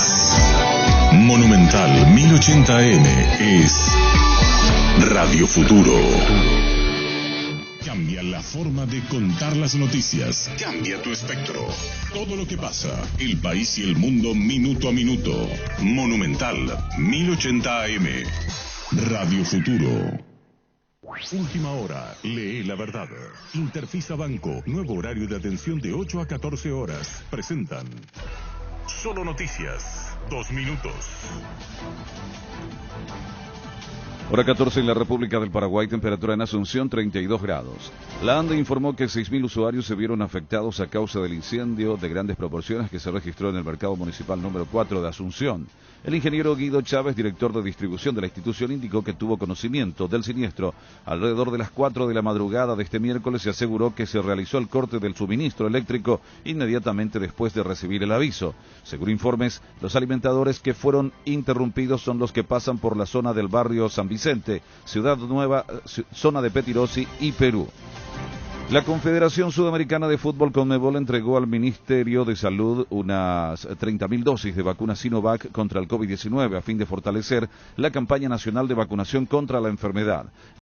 K: Monumental 1080 AM es Radio Futuro. Cambia la forma de contar las noticias. Cambia tu espectro. Todo lo que pasa, el país y el mundo minuto a minuto. Monumental 1080 AM. Radio Futuro. Última hora, lee la verdad. Interfisa Banco, nuevo horario de atención de 8 a 14 horas. Presentan Solo Noticias, 2 minutos.
P: Hora 14 en la República del Paraguay, temperatura en Asunción 32 grados. La ANDE informó que 6.000 usuarios se vieron afectados a causa del incendio de grandes proporciones que se registró en el mercado municipal número 4 de Asunción. El ingeniero Guido Chávez, director de distribución de la institución, indicó que tuvo conocimiento del siniestro alrededor de las 4 de la madrugada de este miércoles y aseguró que se realizó el corte del suministro eléctrico inmediatamente después de recibir el aviso. Según informes, los alimentadores que fueron interrumpidos son los que pasan por la zona del barrio San Vicente, Ciudad Nueva, zona de Petirosi y Perú. La Confederación Sudamericana de Fútbol Conmebol entregó al Ministerio de Salud unas 30.000 dosis de vacuna Sinovac contra el COVID-19 a fin de fortalecer la campaña nacional de vacunación contra la enfermedad.